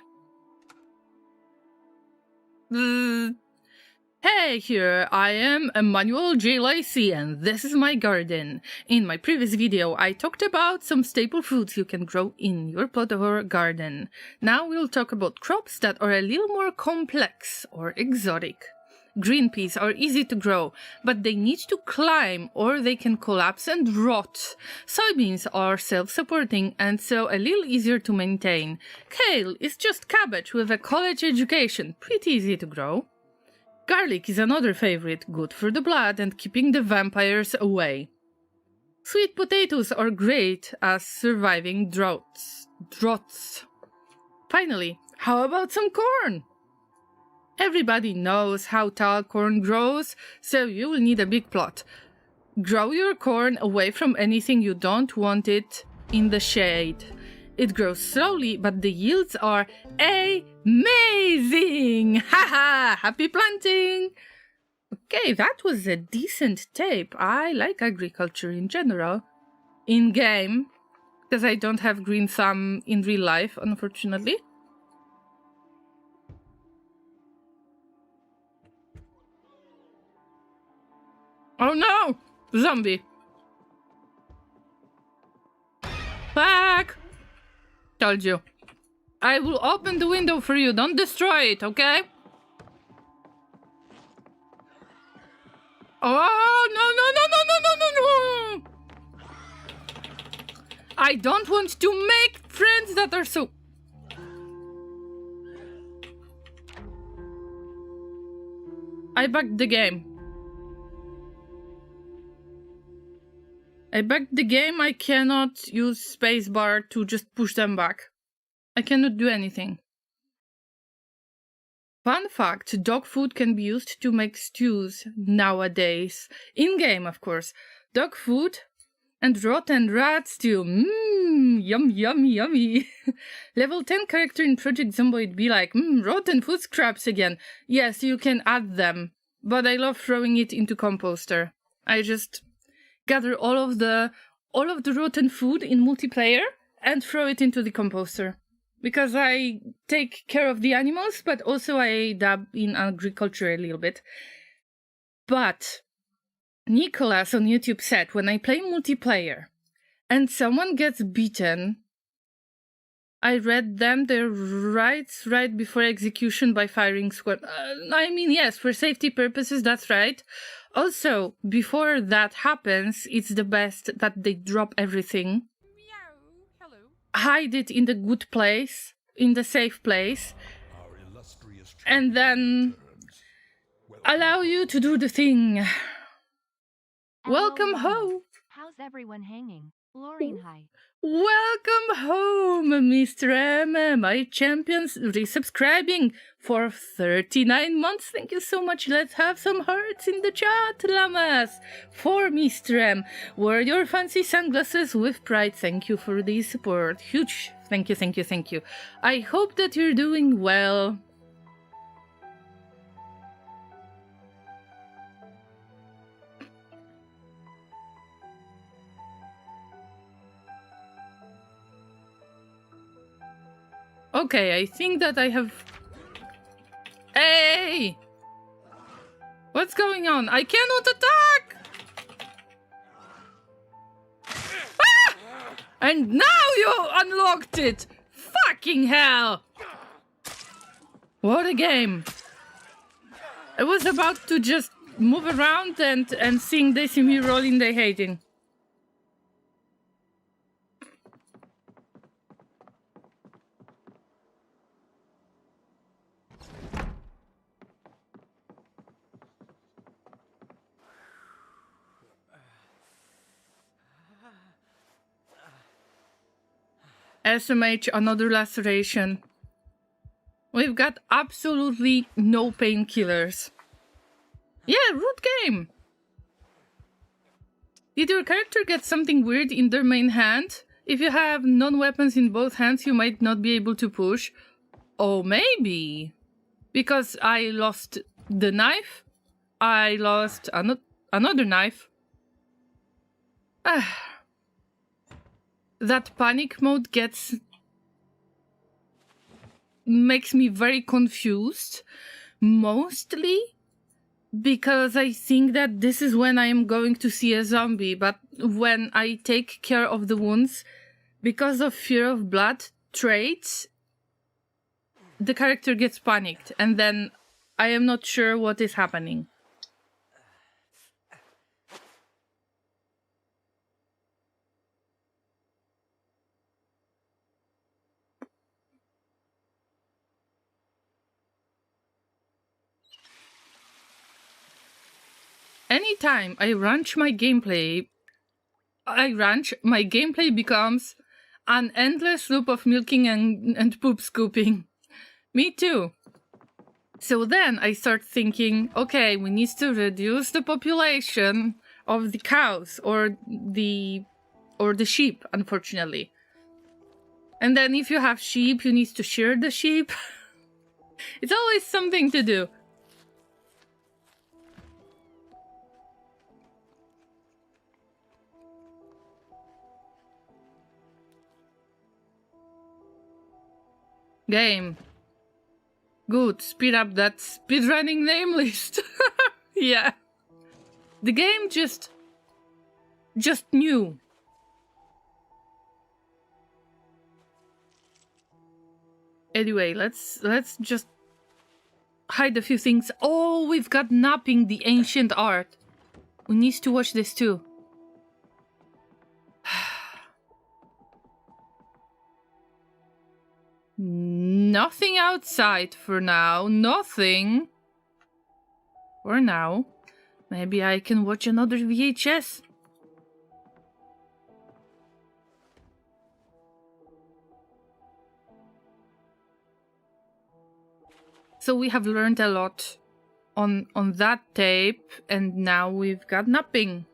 Hey, here I am, Emmanuel J. Lacey, and this is my garden. In my previous video, I talked about some staple foods you can grow in your plot or garden. Now we'll talk about crops that are a little more complex or exotic. green peas are easy to grow, but they need to climb or they can collapse and rot. Soybeans are self-supporting and so a little easier to maintain. Kale is just cabbage with a college education, pretty easy to grow. Garlic is another favorite, good for the blood and keeping the vampires away. Sweet potatoes are great as surviving droughts. Finally, how about some corn? Everybody knows how tall corn grows, so you will need a big plot. Grow your corn away from anything you don't want it in the shade. It grows slowly, but the yields are amazing! Haha! Happy planting! Okay, that was a decent tape. I like agriculture in general. In game, because I don't have green thumb in real life, unfortunately. Oh no! Zombie! Back! Told you. I will open the window for you. Don't destroy it, okay? Oh, no, no, no, no, no, no, no, no! I don't want to make friends that are so... I bugged the game. I cannot use spacebar to just push them back. I cannot do anything. Fun fact, dog food can be used to make stews nowadays. In-game, of course. Dog food and rotten rat stew. Mmm, yum, yummy, yummy. Level 10 character in Project Zomboid be like, rotten food scraps again. Yes, you can add them, but I love throwing it into composter. I just gather all of the rotten food in multiplayer and throw it into the composter. Because I take care of the animals, but also I dab in agriculture a little bit. But Nicholas on YouTube said, when I play multiplayer and someone gets beaten, I read them their rights right before execution by firing squad. I mean, yes, for safety purposes, that's right. Also, before that happens, it's the best that they drop everything. Hello. Hide it in the good place, in the safe place, and then allow you to do the thing. Welcome home. How's everyone hanging? Laureen, hi. Welcome home, Mr. M. My champions resubscribing for 39 months. Thank you so much. Let's have some hearts in the chat, Llamas. For Mr. M. Wear your fancy sunglasses with pride. Thank you for the support. Huge. Thank you, thank you, thank you. I hope that you're doing well. Okay, I think that I have... Hey! What's going on? I cannot attack! Ah! And now you unlocked it! Fucking hell! What a game. I was about to just move around and sing They See Me Rolling, They Hating. SMH, another laceration. We've got absolutely no painkillers. Yeah, root game. Did your character get something weird in their main hand? If you have non-weapons in both hands, you might not be able to push. Oh, maybe. Because I lost the knife. I lost another knife. That panic mode makes me very confused, mostly because I think that this is when I am going to see a zombie, but when I take care of the wounds, because of fear of blood traits, the character gets panicked, and then I am not sure what is happening. Anytime I ranch my gameplay, my gameplay becomes an endless loop of milking and poop scooping. Me too. So then I start thinking, okay, we need to reduce the population of the cows or the sheep, unfortunately. And then if you have sheep, you need to shear the sheep. It's always something to do. Game. Good, speed up that speedrunning name list. Yeah. The game just knew. Anyway, let's just hide a few things. Oh, we've got napping, the ancient art. We need to watch this too. Nothing outside for now. Nothing. For now. Maybe I can watch another VHS. So we have learned a lot on that tape, and now we've got napping.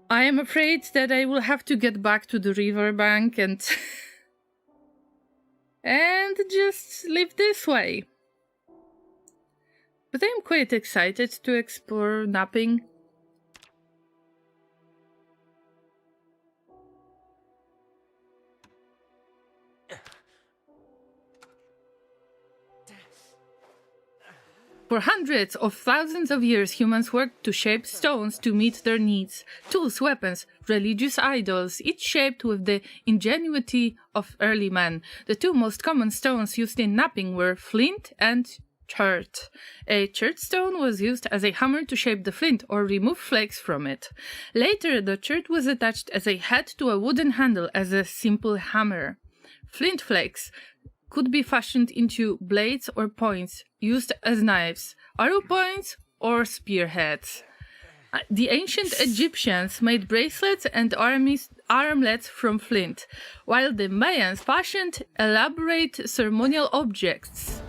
I am afraid that I will have to get back to the riverbank and and just live this way. But I am quite excited to explore napping. For hundreds of thousands of years, humans worked to shape stones to meet their needs. Tools, weapons, religious idols, each shaped with the ingenuity of early man. The two most common stones used in napping were flint and chert. A chert stone was used as a hammer to shape the flint or remove flakes from it. Later, the chert was attached as a head to a wooden handle as a simple hammer. Flint flakes could be fashioned into blades or points used as knives, arrow points, or spearheads. The ancient Egyptians made bracelets and armlets from flint, while the Mayans fashioned elaborate ceremonial objects.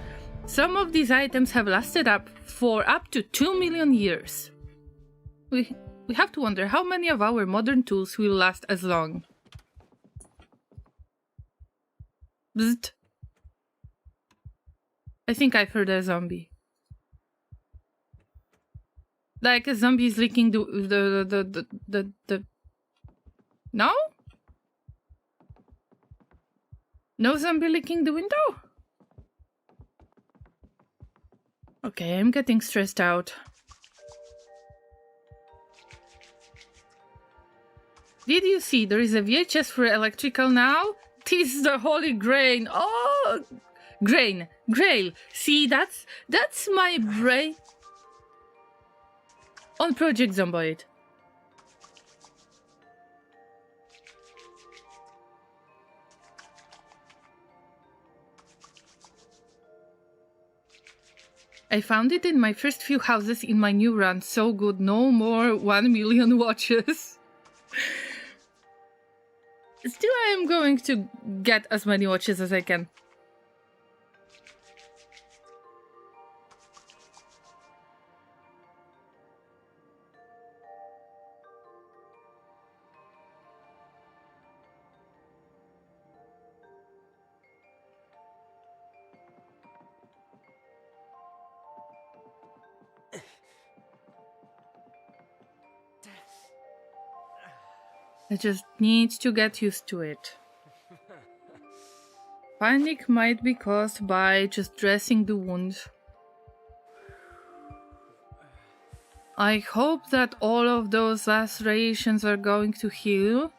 Some of these items have lasted for up to 2 million years. We have to wonder how many of our modern tools will last as long. Bzzzt. I think I've heard a zombie. Like a zombie is licking the No? No zombie licking the window? Okay, I'm getting stressed out. Did you see there is a VHS for electrical now? Tis the holy grain. Oh, Grail. See, that's my brain. On Project Zomboid. I found it in my first few houses in my new run. So good, no more 1 million watches. Still, I am going to get as many watches as I can. I just need to get used to it. Panic might be caused by just dressing the wound. I hope that all of those lacerations are going to heal,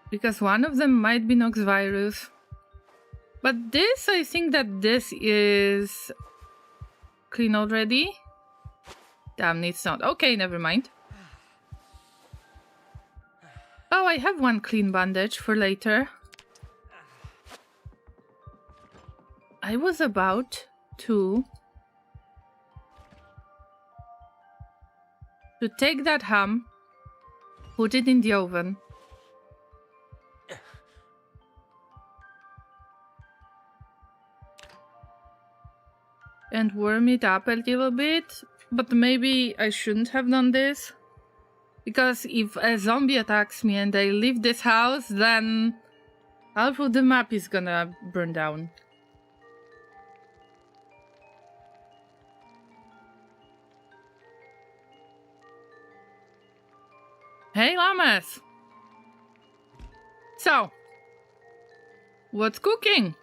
because one of them might be Nox virus. But this, I think that this is clean already. Damn, it's not. Okay, never mind. Oh, I have one clean bandage for later. I was about to take that ham, put it in the oven. And warm it up a little bit, but maybe I shouldn't have done this. Because if a zombie attacks me and I leave this house, then half of the map is gonna burn down. Hey, Llamas! So, what's cooking?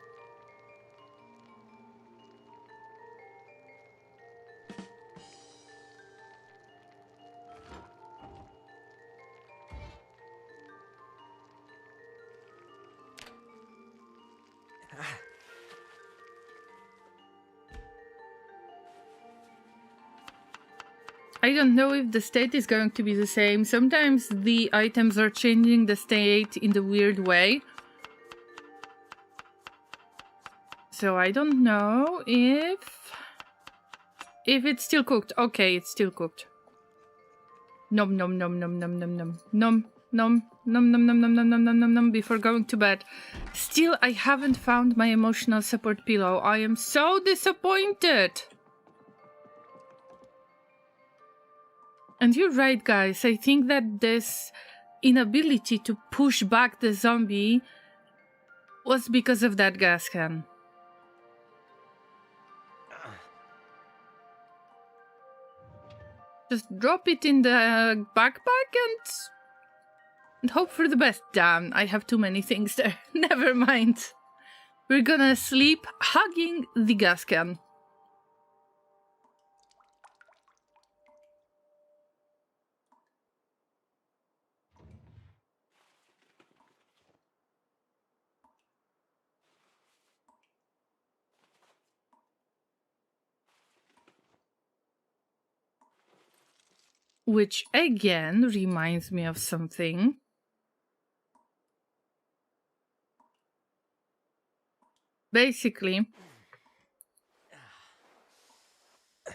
I don't know if the state is going to be the same. Sometimes the items are changing the state in the weird way. So I don't know if it's still cooked. Okay, it's still cooked. Nom nom nom nom nom nom nom nom nom nom nom nom nom nom nom nom nom nom before going to bed. Still, I haven't found my emotional support pillow. I am so disappointed. And you're right, guys. I think that this inability to push back the zombie was because of that gas can. Just drop it in the backpack and hope for the best. Damn, I have too many things there. Never mind. We're gonna sleep hugging the gas can. Which again reminds me of something. Basically,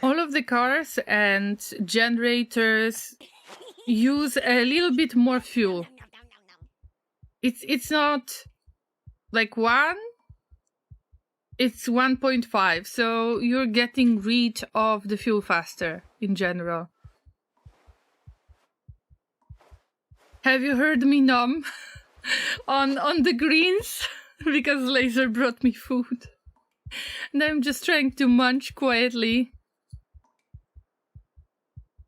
all of the cars and generators use a little bit more fuel. It's not like 1, it's 1.5, so you're getting rid of the fuel faster in general. Have you heard me nom on the greens? Because Laser brought me food. And I'm just trying to munch quietly.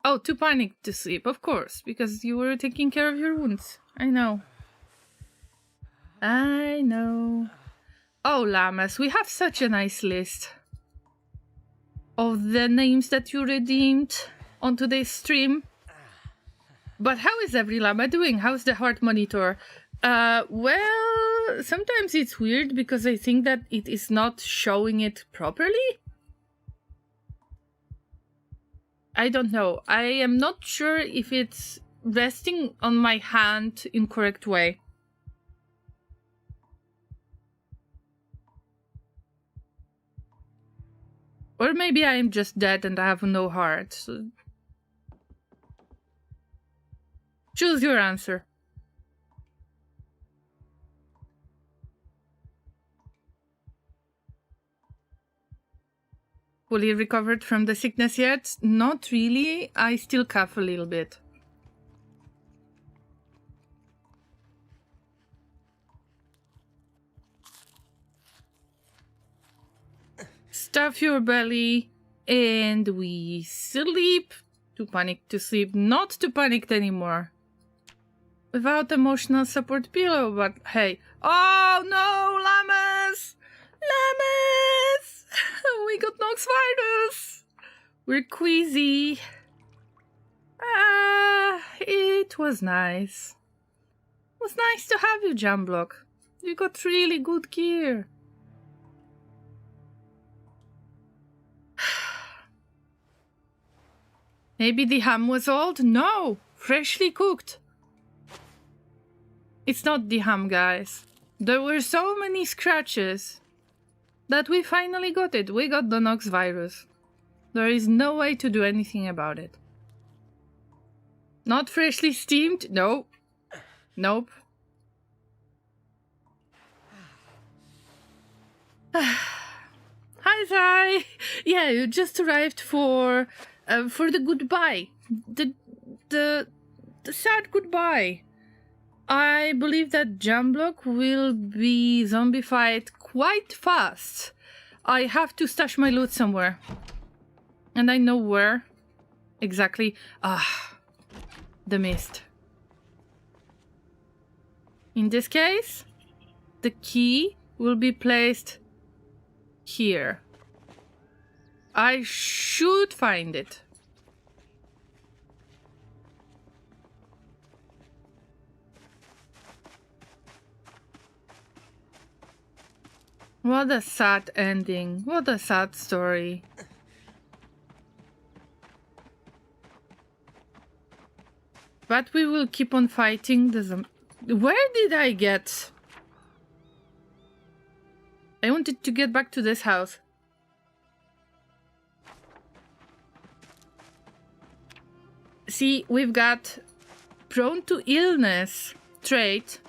Oh, too panicked to sleep, of course, because you were taking care of your wounds. I know. I know. Oh, Llamas, we have such a nice list of the names that you redeemed on today's stream. But how is every llama doing? How's the heart monitor? Well, sometimes it's weird because I think that it is not showing it properly. I don't know. I am not sure if it's resting on my hand in correct way. Or maybe I am just dead and I have no heart. So choose your answer. Fully recovered from the sickness yet? Not really. I still cough a little bit. Stuff your belly and we sleep. Too panicked to sleep. Not too panicked anymore. Without emotional support pillow, but hey. Oh no, Llamas! Llamas! We got Nox virus! We're queasy. It was nice. It was nice to have you, Jamblock. You got really good gear. Maybe the ham was old? No! Freshly cooked. It's not the ham, guys. There were so many scratches that we finally got it. We got the Nox virus. There is no way to do anything about it. Not freshly steamed? No. Nope. Hi, Zai. Yeah, you just arrived for the goodbye. The sad goodbye. I believe that Jamblock will be zombified quite fast. I have to stash my loot somewhere. And I know where. Exactly. The mist. In this case, the key will be placed here. I should find it. What a sad ending. What a sad story. But we will keep on fighting the Where did I get? I wanted to get back to this house. See, we've got prone to illness trait,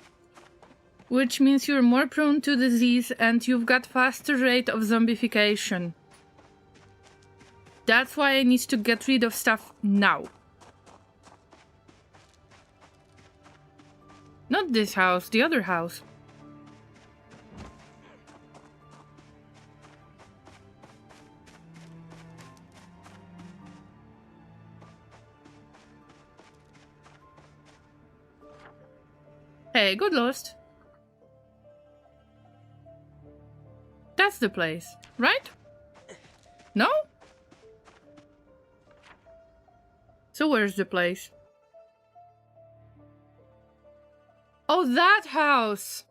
which means you're more prone to disease and you've got faster rate of zombification. That's why I need to get rid of stuff now. Not this house, the other house. Hey, good lost. That's the place, right? No? So where's the place? Oh, that house!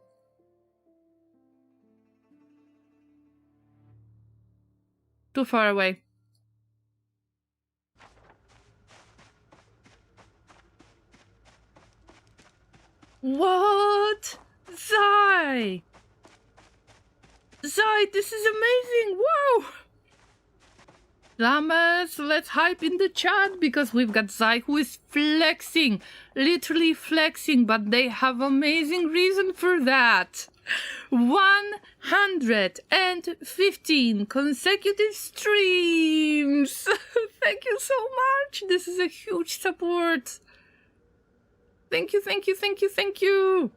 Too far away. What? Zai! Zai, this is amazing! Wow! Llamas, let's hype in the chat because we've got Zai who is flexing. Literally flexing, but they have amazing reason for that. 115 consecutive streams! Thank you so much! This is a huge support. Thank you, thank you, thank you, thank you!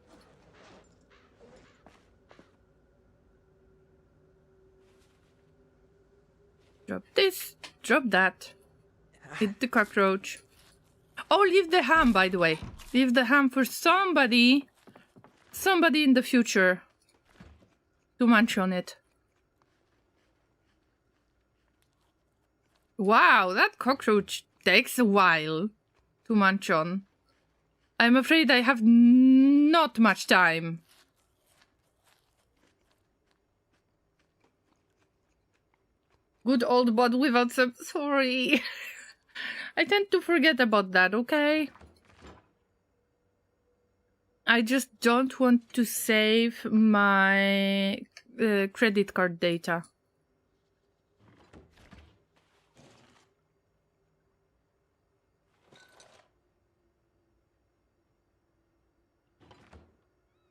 Drop this, drop that. Hit the cockroach. Oh, leave the ham, by the way. Leave the ham for somebody in the future to munch on it. Wow, that cockroach takes a while to munch on. I'm afraid I have not much time. Good old bot without some... Sorry. I tend to forget about that, okay? I just don't want to save my credit card data.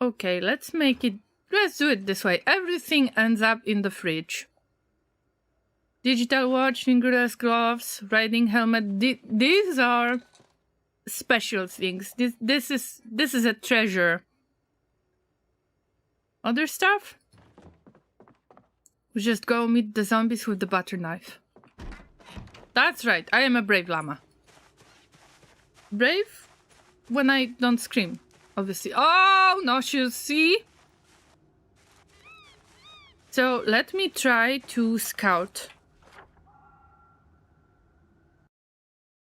Okay, let's do it this way. Everything ends up in the fridge. Digital watch, fingerless gloves, riding helmet. These are special things. This is a treasure. Other stuff? We just go meet the zombies with the butter knife. That's right, I am a brave llama. Brave when I don't scream, obviously. Oh, nauseous, see? So let me try to scout.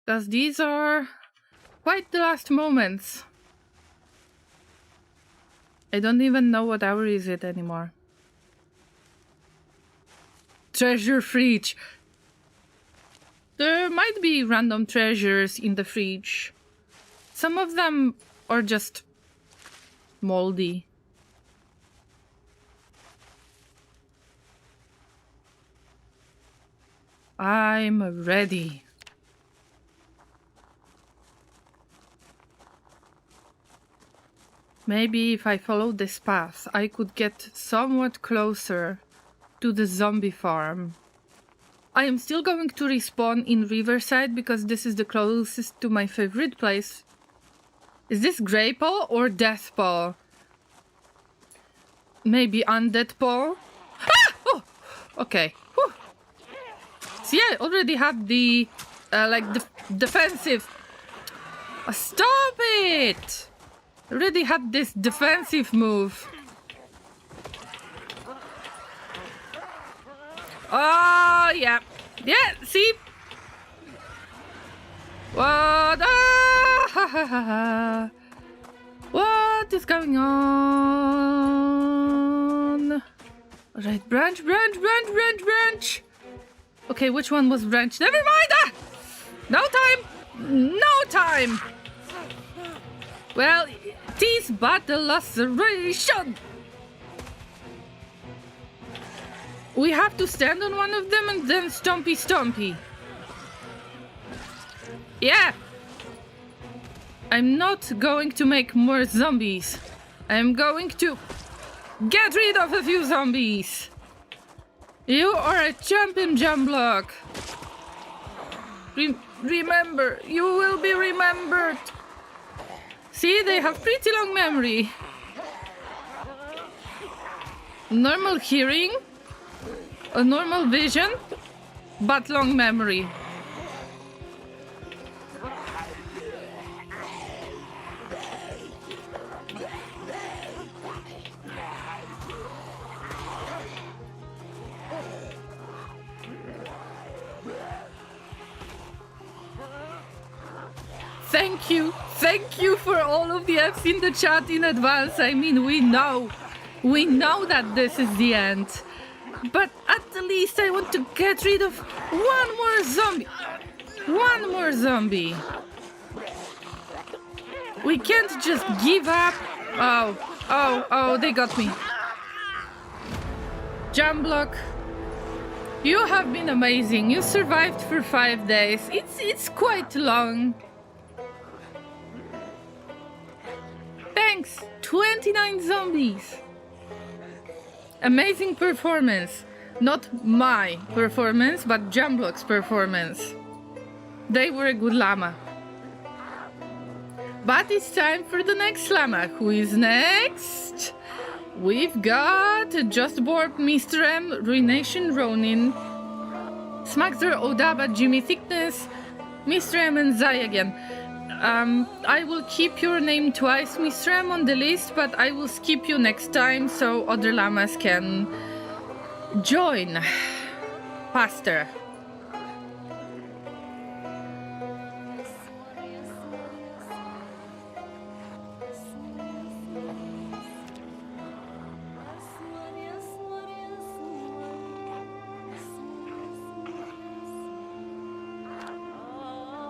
Because these are quite the last moments. I don't even know what hour is it anymore. Treasure fridge. There might be random treasures in the fridge. Some of them are just moldy. I'm ready. Maybe if I follow this path, I could get somewhat closer to the zombie farm. I am still going to respawn in Riverside because this is the closest to my favorite place. Is this Grey Paw or Death Paw? Maybe Undead Paw? Ah! Oh! Okay. Whew. See, I already had the, defensive... stop it! I already had this defensive move. Oh, yeah. Yeah, see? What? Ah, ha, ha, ha, ha. What is going on? Alright, branch. Okay, which one was branch? Never mind! Ah! No time! Well, it is but a laceration! We have to stand on one of them and then stompy. Yeah! I'm not going to make more zombies. I'm going to get rid of a few zombies. You are a champion, Jumblock. Remember, you will be remembered. See, they have pretty long memory. Normal hearing, a normal vision, but long memory. Thank you for all of the F's in the chat in advance. I mean, we know that this is the end. But at the least I want to get rid of one more zombie. We can't just give up. Oh, they got me. Jumblock, you have been amazing. You survived for 5 days. It's quite long. Thanks! 29 zombies! Amazing performance. Not my performance, but Jumblock's performance. They were a good llama. But it's time for the next llama. Who is next? We've got Just Borp, Mr. M, Ruination Ronin, Smaxer, Odaba, Jimmy Thickness, Mr. M and Zai again. I will keep your name twice, Mr. M, on the list, but I will skip you next time so other llamas can join faster.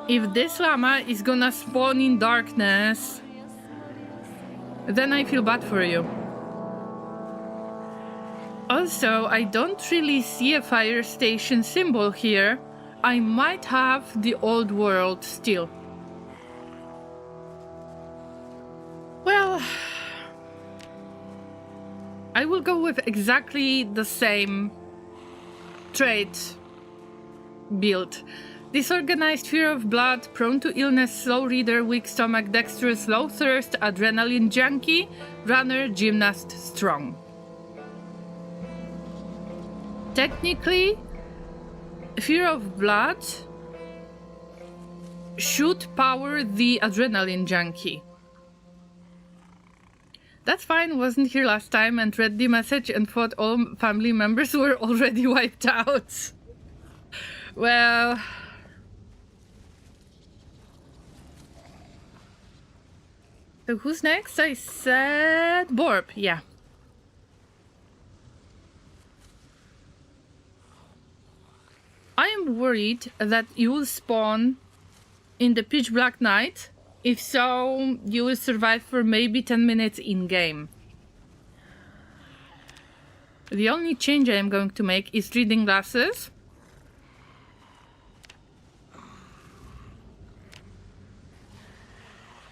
If this llama is gonna spawn in darkness, then I feel bad for you. Also, I don't really see a fire station symbol here. I might have the old world still. Well, I will go with exactly the same trait build. Disorganized, fear of blood, prone to illness, slow reader, weak stomach, dexterous, low thirst, adrenaline junkie, runner, gymnast, strong. Technically, fear of blood should power the adrenaline junkie. That's fine, wasn't here last time and read the message and thought all family members were already wiped out. Well... So who's next? I said Borp, yeah. I am am worried that you will spawn in the pitch black night. If so, you will survive for maybe 10 minutes in-game. The only change I am going to make is reading glasses.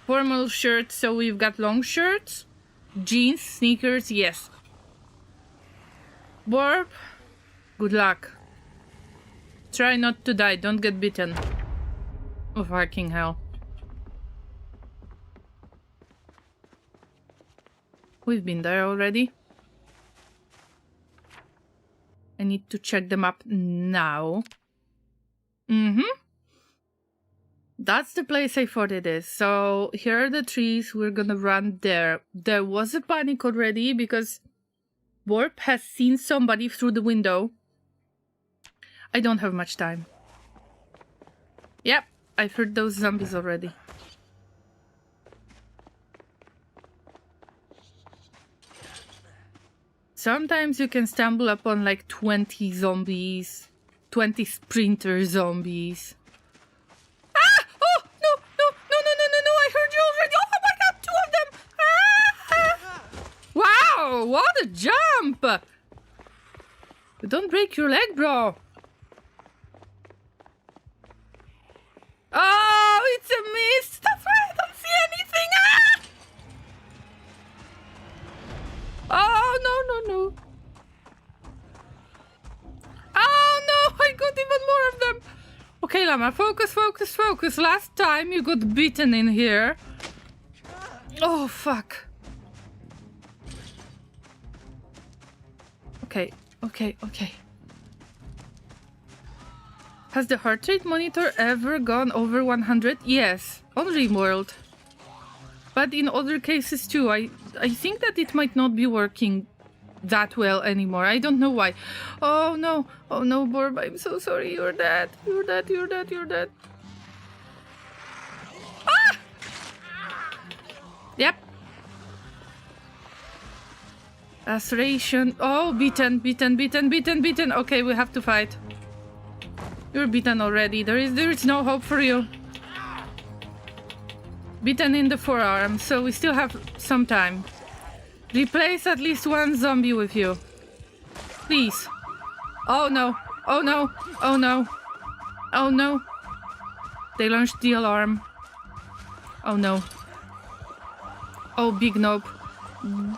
Formal shirts, so we've got long shirts. Jeans, sneakers, yes. Borb, good luck. Try not to die, don't get bitten. Oh fucking hell. We've been there already. I need to check them up now. That's the place I thought it is. So here are the trees. We're gonna run there. There was a panic already because Warp has seen somebody through the window. I don't have much time. Yep, I've heard those zombies already. Sometimes you can stumble upon like 20 zombies, 20 sprinter zombies. Ah! Oh, no, I heard you already. Oh my god, 2 of them. Wow, what a jump. Don't break your leg, bro. Oh, it's a mist. That's why I don't see anything. Oh, no. Oh, no, I got even more of them. Okay, Llama, focus. Last time you got beaten in here. Oh, fuck. Okay. Has the heart rate monitor ever gone over 100? Yes, on RimWorld. But in other cases too, I think that it might not be working that well anymore. I don't know why. Oh no, Borb, I'm so sorry. You're dead. Ah! Yep. Laceration. Oh, beaten. Okay, we have to fight. You're beaten already. There is no hope for you. Beaten in the forearm, so we still have some time. Replace at least one zombie with you. Please. Oh no. They launched the alarm. Oh no. Oh, big nope.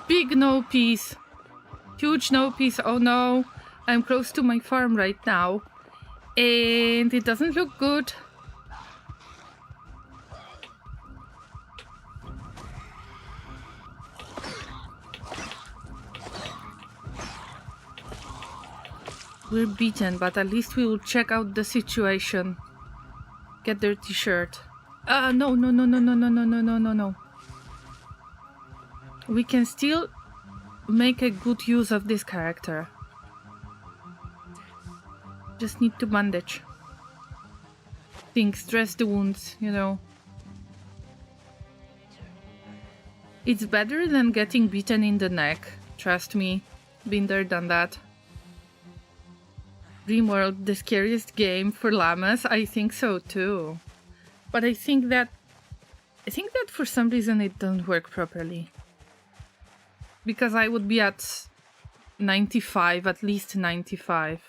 Big no piece. Huge no piece. Oh no. I'm close to my farm right now. And it doesn't look good. We're beaten, but at least we will check out the situation. Get their t-shirt. No. We can still make a good use of this character. Just need to bandage things, dress the wounds, you know. It's better than getting beaten in the neck. Trust me. Been there, done that. RimWorld, the scariest game for llamas? I think so too. But I think that for some reason it doesn't work properly. Because I would be at 95, at least 95.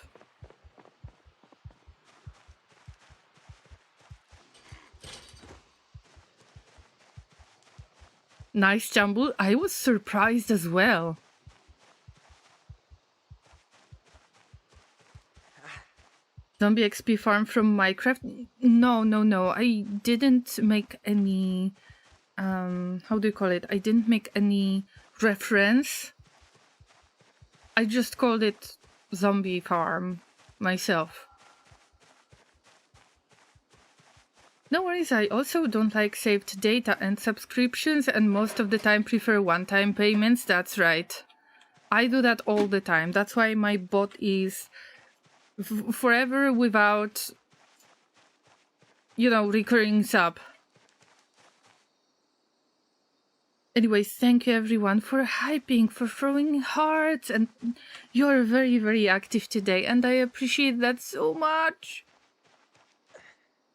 Nice jumble. I was surprised as well. Zombie XP farm from Minecraft? No. I didn't make any... how do you call it? I didn't make any reference. I just called it zombie farm myself. No worries, I also don't like saved data and subscriptions and most of the time prefer one-time payments. That's right. I do that all the time. That's why my bot is forever without, you know, recurring sub. Anyways, thank you everyone for hyping, for throwing hearts, and you're very, very active today, and I appreciate that so much.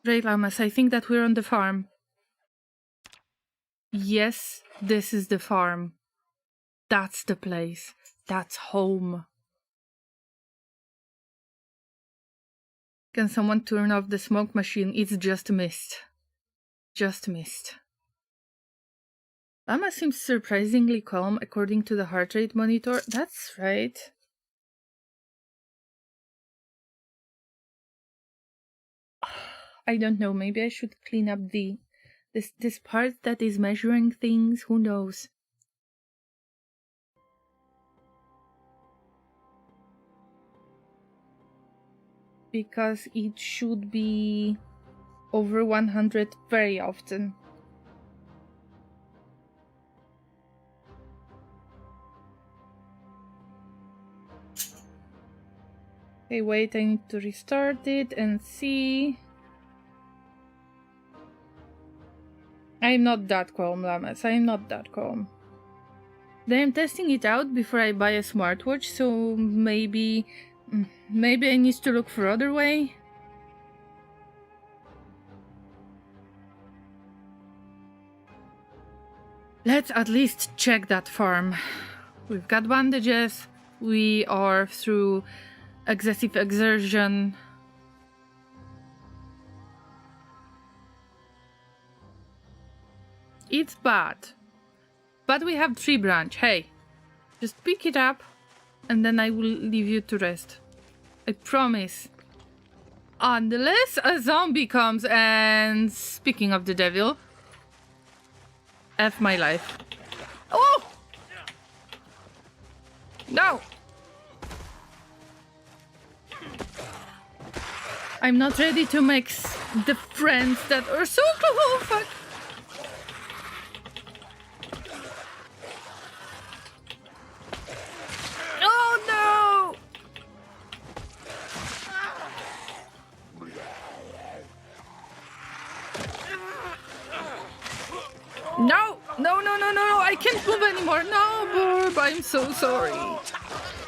Great, Llamas. I think that we're on the farm. Yes, this is the farm. That's the place. That's home. Can someone turn off the smoke machine? It's just mist. Just mist. Llama seems surprisingly calm according to the heart rate monitor. That's right. I don't know, maybe I should clean up this part that is measuring things, who knows. Because it should be over 100 very often. Okay, wait, I need to restart it and see. I'm not that calm, Llamas. I'm not that calm. I'm testing it out before I buy a smartwatch, so maybe I need to look for other way. Let's at least check that farm. We've got bandages. We are through excessive exertion. It's bad. But we have tree branch. Hey, just pick it up and then I will leave you to rest. I promise. Unless a zombie comes and... Speaking of the devil. F my life. Oh! No! I'm not ready to make the friends that are so close. Oh, fuck. Oh, no! No! No, no, no, no, I can't move anymore. No, Burb, I'm so sorry.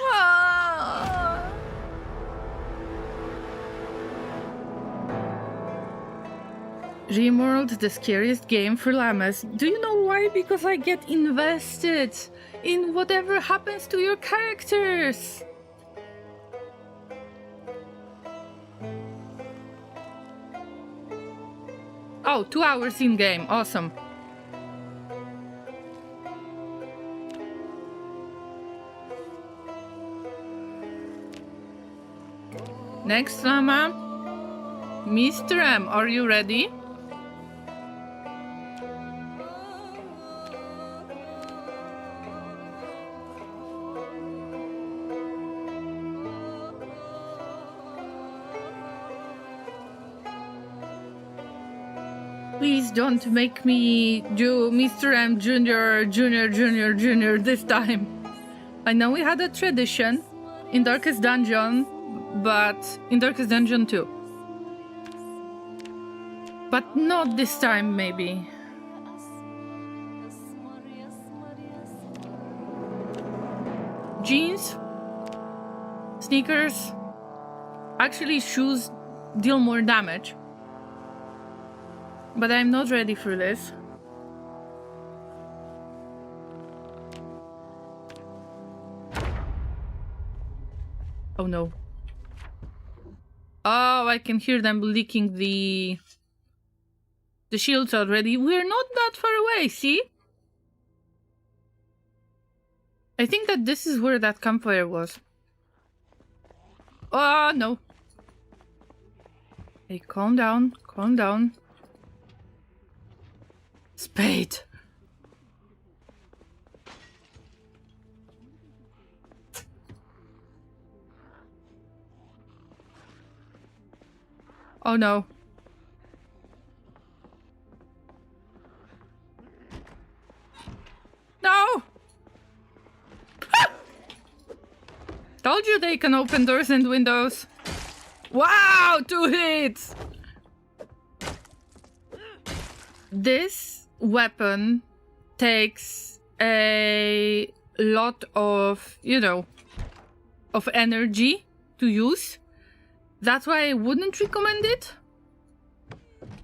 Ah. Rimworld, the scariest game for llamas. Do you know why? Because I get invested in whatever happens to your characters. Oh, 2 hours in game. Awesome. Next llama. Mr. M, are you ready? Please don't make me do Mr. M Junior this time. I know we had a tradition in Darkest Dungeon, but in Darkest Dungeon 2. But not this time, maybe. Jeans, sneakers, actually shoes deal more damage. But I'm not ready for this. Oh no. Oh, I can hear them leaking the shields already. We're not that far away, see? I think that this is where that campfire was. Oh, no. Hey, calm down, calm down. Spade. Oh no. No! Ah! Told you they can open doors and windows. Wow, 2 hits! This weapon takes a lot of, of energy to use. That's why I wouldn't recommend it.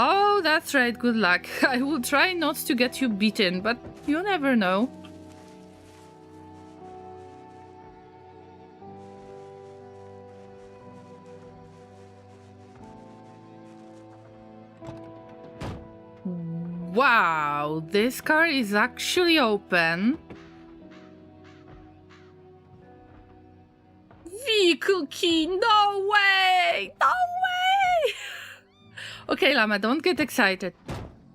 Oh, that's right, good luck. I will try not to get you beaten, but you never know. Wow, this car is actually open. Vehicle key, no way! No way! Okay, Llama, don't get excited.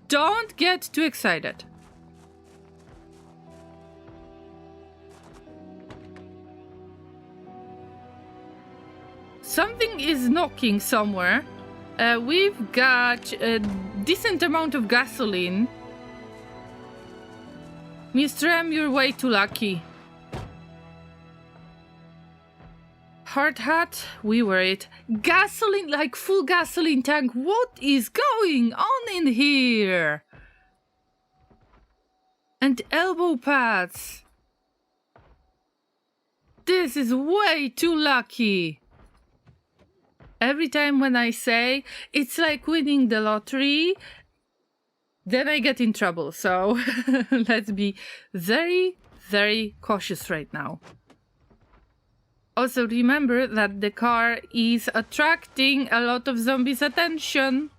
Don't get too excited. Something is knocking somewhere. We've got a decent amount of gasoline. Mr. M, you're way too lucky. Hard hat, we were it. Gasoline, like full gasoline tank. What is going on in here? And elbow pads. This is way too lucky. Every time when I say it's like winning the lottery, then I get in trouble. So let's be very, very cautious right now. Also remember that the car is attracting a lot of zombies' attention.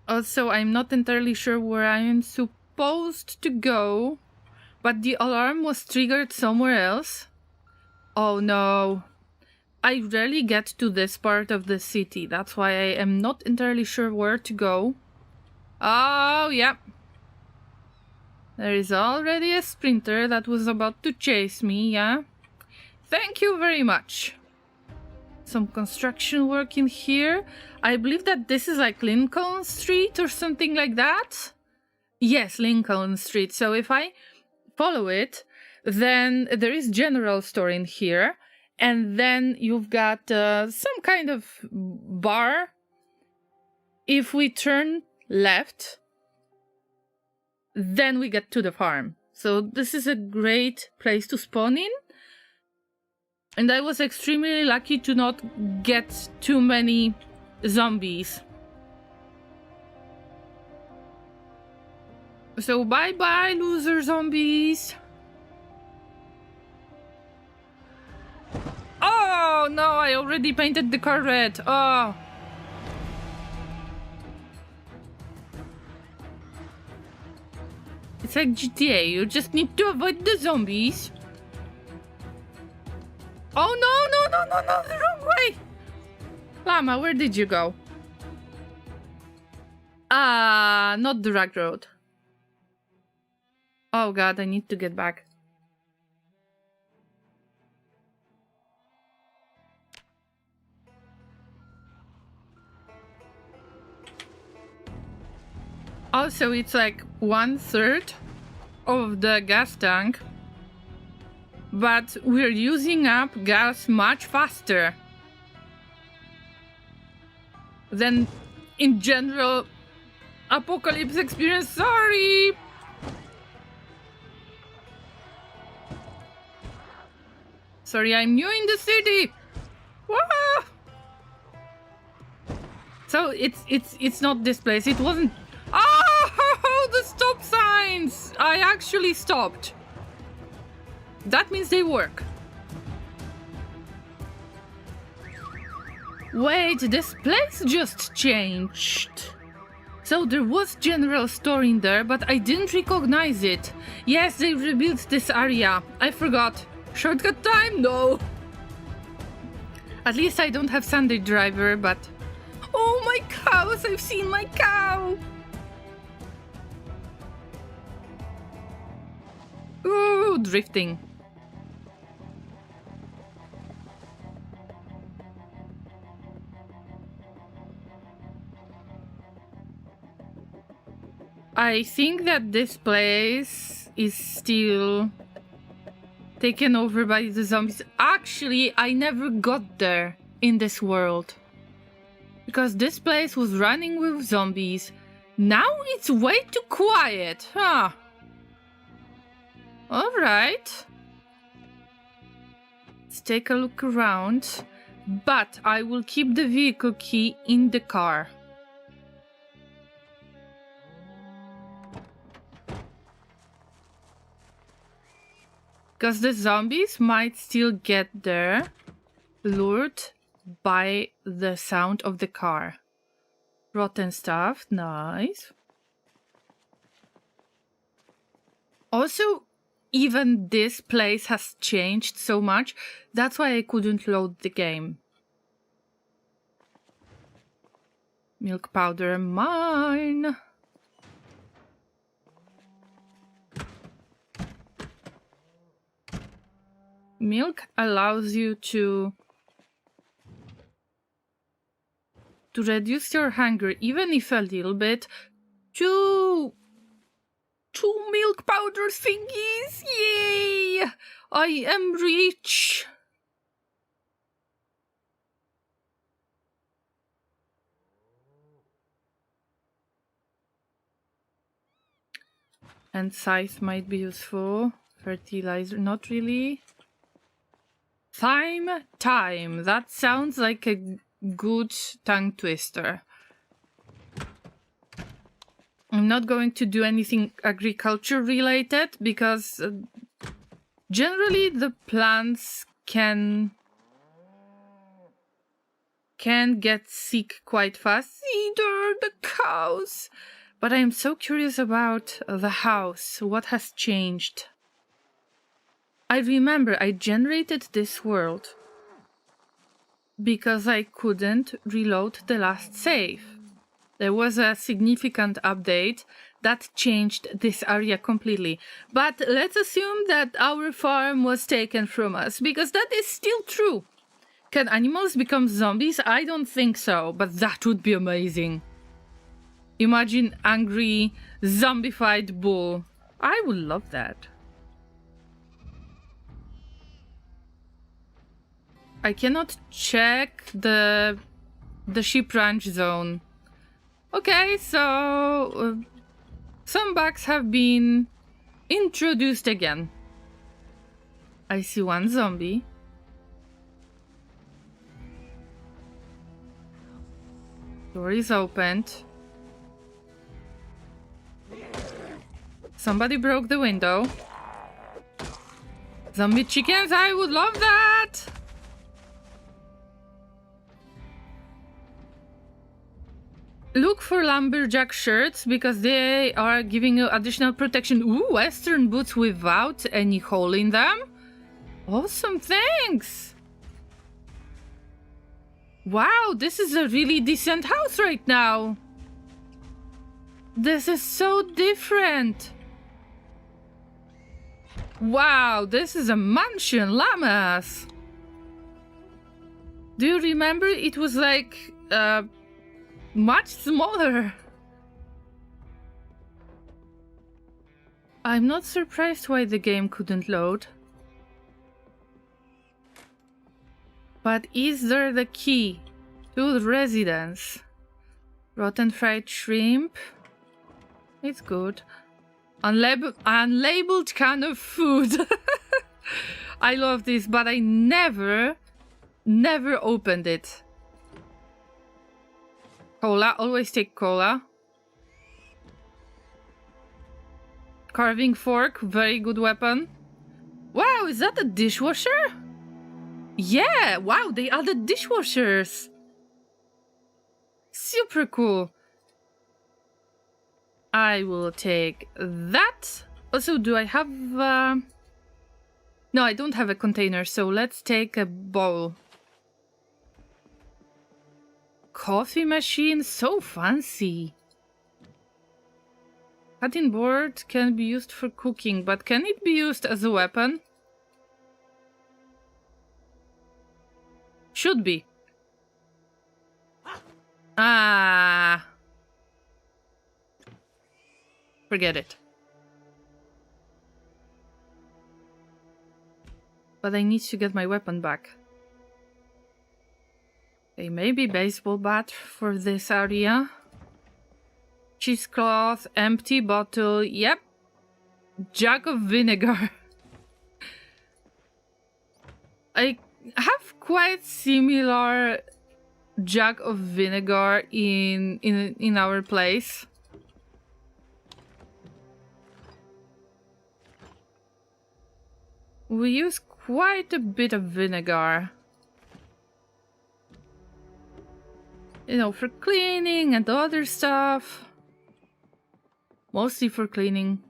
Also, I'm not entirely sure where I am supposed to go, but the alarm was triggered somewhere else. Oh no. I rarely get to this part of the city. That's why I am not entirely sure where to go. Oh, yeah. There is already a sprinter that was about to chase me, yeah? Thank you very much. Some construction work in here. I believe that this is like Lincoln Street or something like that. Yes, Lincoln Street. So if I follow it, then there is general store in here. And then you've got some kind of bar. If we turn left, then we get to the farm. So this is a great place to spawn in. And I was extremely lucky to not get too many zombies. So bye-bye, loser zombies. Oh no, I already painted the car red. Oh. It's like GTA, you just need to avoid the zombies. Oh no, the wrong way. Llama, where did you go? Ah, not the rag road. Oh god, I need to get back. Also, it's like 1/3 of the gas tank, but we're using up gas much faster than in general apocalypse experience. Sorry! Sorry, I'm new in the city! Wah! So it's not this place, it wasn't. Oh, the stop signs! I actually stopped. That means they work. Wait, this place just changed. So there was general store in there, but I didn't recognize it. Yes, they rebuilt this area. I forgot. Shortcut time? No. At least I don't have Sunday driver, but... Oh, my cows! I've seen my cow! Ooh, drifting. I think that this place is still taken over by the zombies. Actually, I never got there in this world. Because this place was running with zombies. Now it's way too quiet, huh? Alright. Let's take a look around. But I will keep the vehicle key in the car. Because the zombies might still get there, lured by the sound of the car. Rotten stuff, nice. Also, even this place has changed so much, that's why I couldn't load the game. Milk powder, mine. Milk allows you to reduce your hunger, even if a little bit. Two milk powder thingies! Yay! I am rich! And scythe might be useful. Fertilizer, not really. Time. That sounds like a good tongue twister. I'm not going to do anything agriculture related because generally the plants can get sick quite fast. Either the cows. But I am so curious about the house. What has changed? I remember I generated this world because I couldn't reload the last save. There was a significant update that changed this area completely. But let's assume that our farm was taken from us, because that is still true. Can animals become zombies? I don't think so, but that would be amazing. Imagine angry, zombified bull. I would love that. I cannot check the sheep ranch zone. Okay, so some bugs have been introduced again. I see one zombie. Door is opened. Somebody broke the window. Zombie chickens, I would love that! Look for lumberjack shirts because they are giving you additional protection. Ooh, western boots without any hole in them. Awesome, thanks. Wow, this is a really decent house right now. This is so different. Wow, this is a mansion, Llamas. Do you remember it was like much smaller? I'm not surprised why the game couldn't load. But is there the key to the residence? Rotten fried shrimp. It's good. Unlabeled can of food. I love this, but I never opened it. Cola, always take cola. Carving fork, very good weapon. Wow, is that a dishwasher? Yeah, wow, they added dishwashers. Super cool. I will take that. Also, do I have... No, I don't have a container, so let's take a bowl. Coffee machine, so fancy. Cutting board can be used for cooking, but can it be used as a weapon? Should be. Ah. Forget it. But I need to get my weapon back. Okay, maybe baseball bat for this area. Cheesecloth, empty bottle, yep. Jug of vinegar. I have quite similar jug of vinegar in our place. We use quite a bit of vinegar. You know, for cleaning and other stuff. Mostly for cleaning.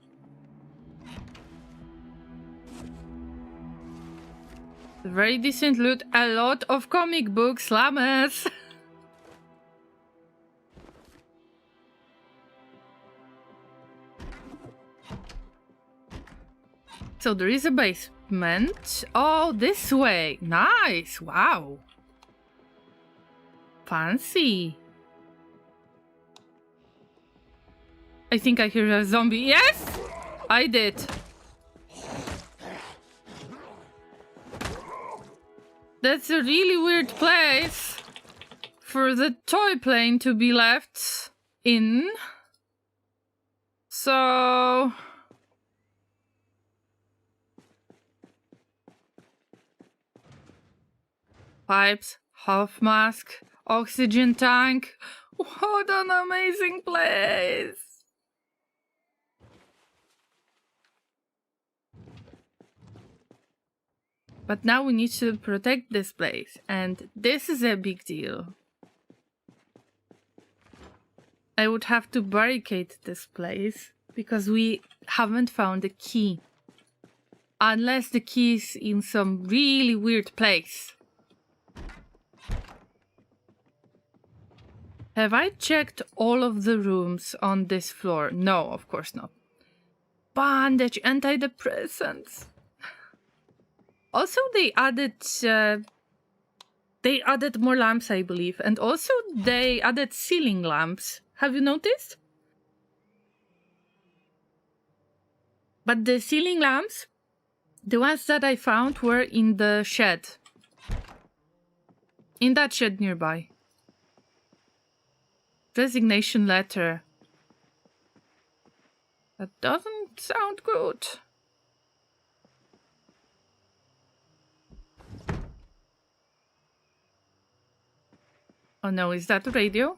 Very decent loot. A lot of comic books, Llamas. So there is a basement. Oh, this way. Nice. Wow. Fancy. I think I hear a zombie. Yes! I did. That's a really weird place for the toy plane to be left in. So... pipes, half mask, oxygen tank. What an amazing place! But now we need to protect this place, and this is a big deal. I would have to barricade this place because we haven't found the key. Unless the key is in some really weird place. Have I checked all of the rooms on this floor? No, of course not. Bandage, antidepressants. Also, they added more lamps, I believe, and also they added ceiling lamps. Have you noticed? But the ceiling lamps, the ones that I found, were in the shed. In that shed nearby. Resignation letter. That doesn't sound good. Oh no, is that the radio?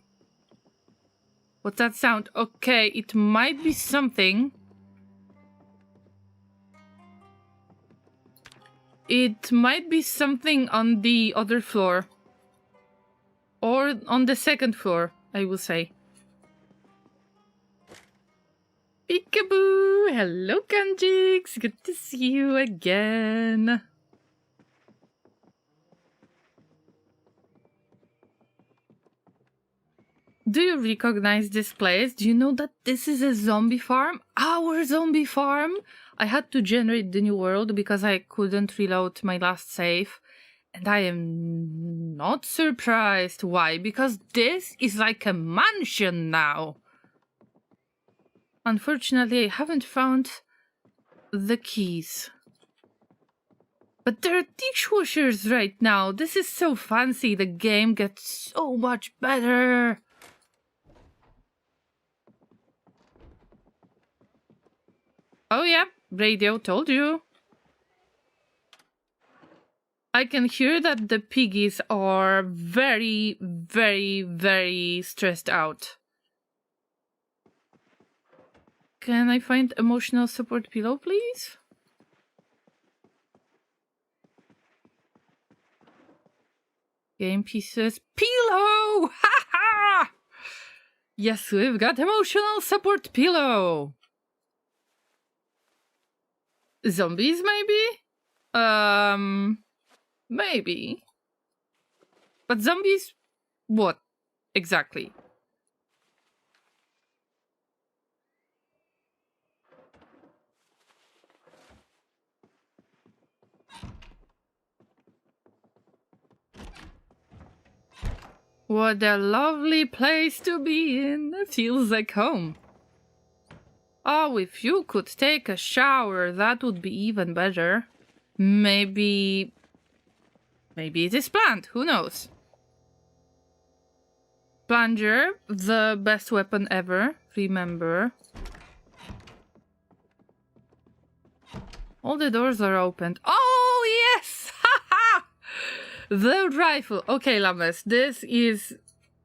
What's that sound? Okay, it might be something. It might be something on the other floor. Or on the second floor, I will say. Peekaboo! Hello, Kanjiks! Good to see you again. Do you recognize this place? Do you know that this is a zombie farm? Our zombie farm? I had to generate the new world because I couldn't reload my last save. And I am not surprised. Why? Because this is like a mansion now. Unfortunately, I haven't found the keys. But there are dishwashers right now. This is so fancy. The game gets so much better. Oh yeah, radio, told you. I can hear that the piggies are very, very, very stressed out. Can I find emotional support pillow, please? Game pieces. Pillow! Ha ha! Yes, we've got emotional support pillow. Zombies, maybe? Maybe. But zombies? What? Exactly. What a lovely place to be in. It feels like home. Oh, if you could take a shower, that would be even better. Maybe it is planned, who knows? Plunger, the best weapon ever, remember. All the doors are opened. Oh, yes! Ha ha! The rifle. Okay, Llamas, this is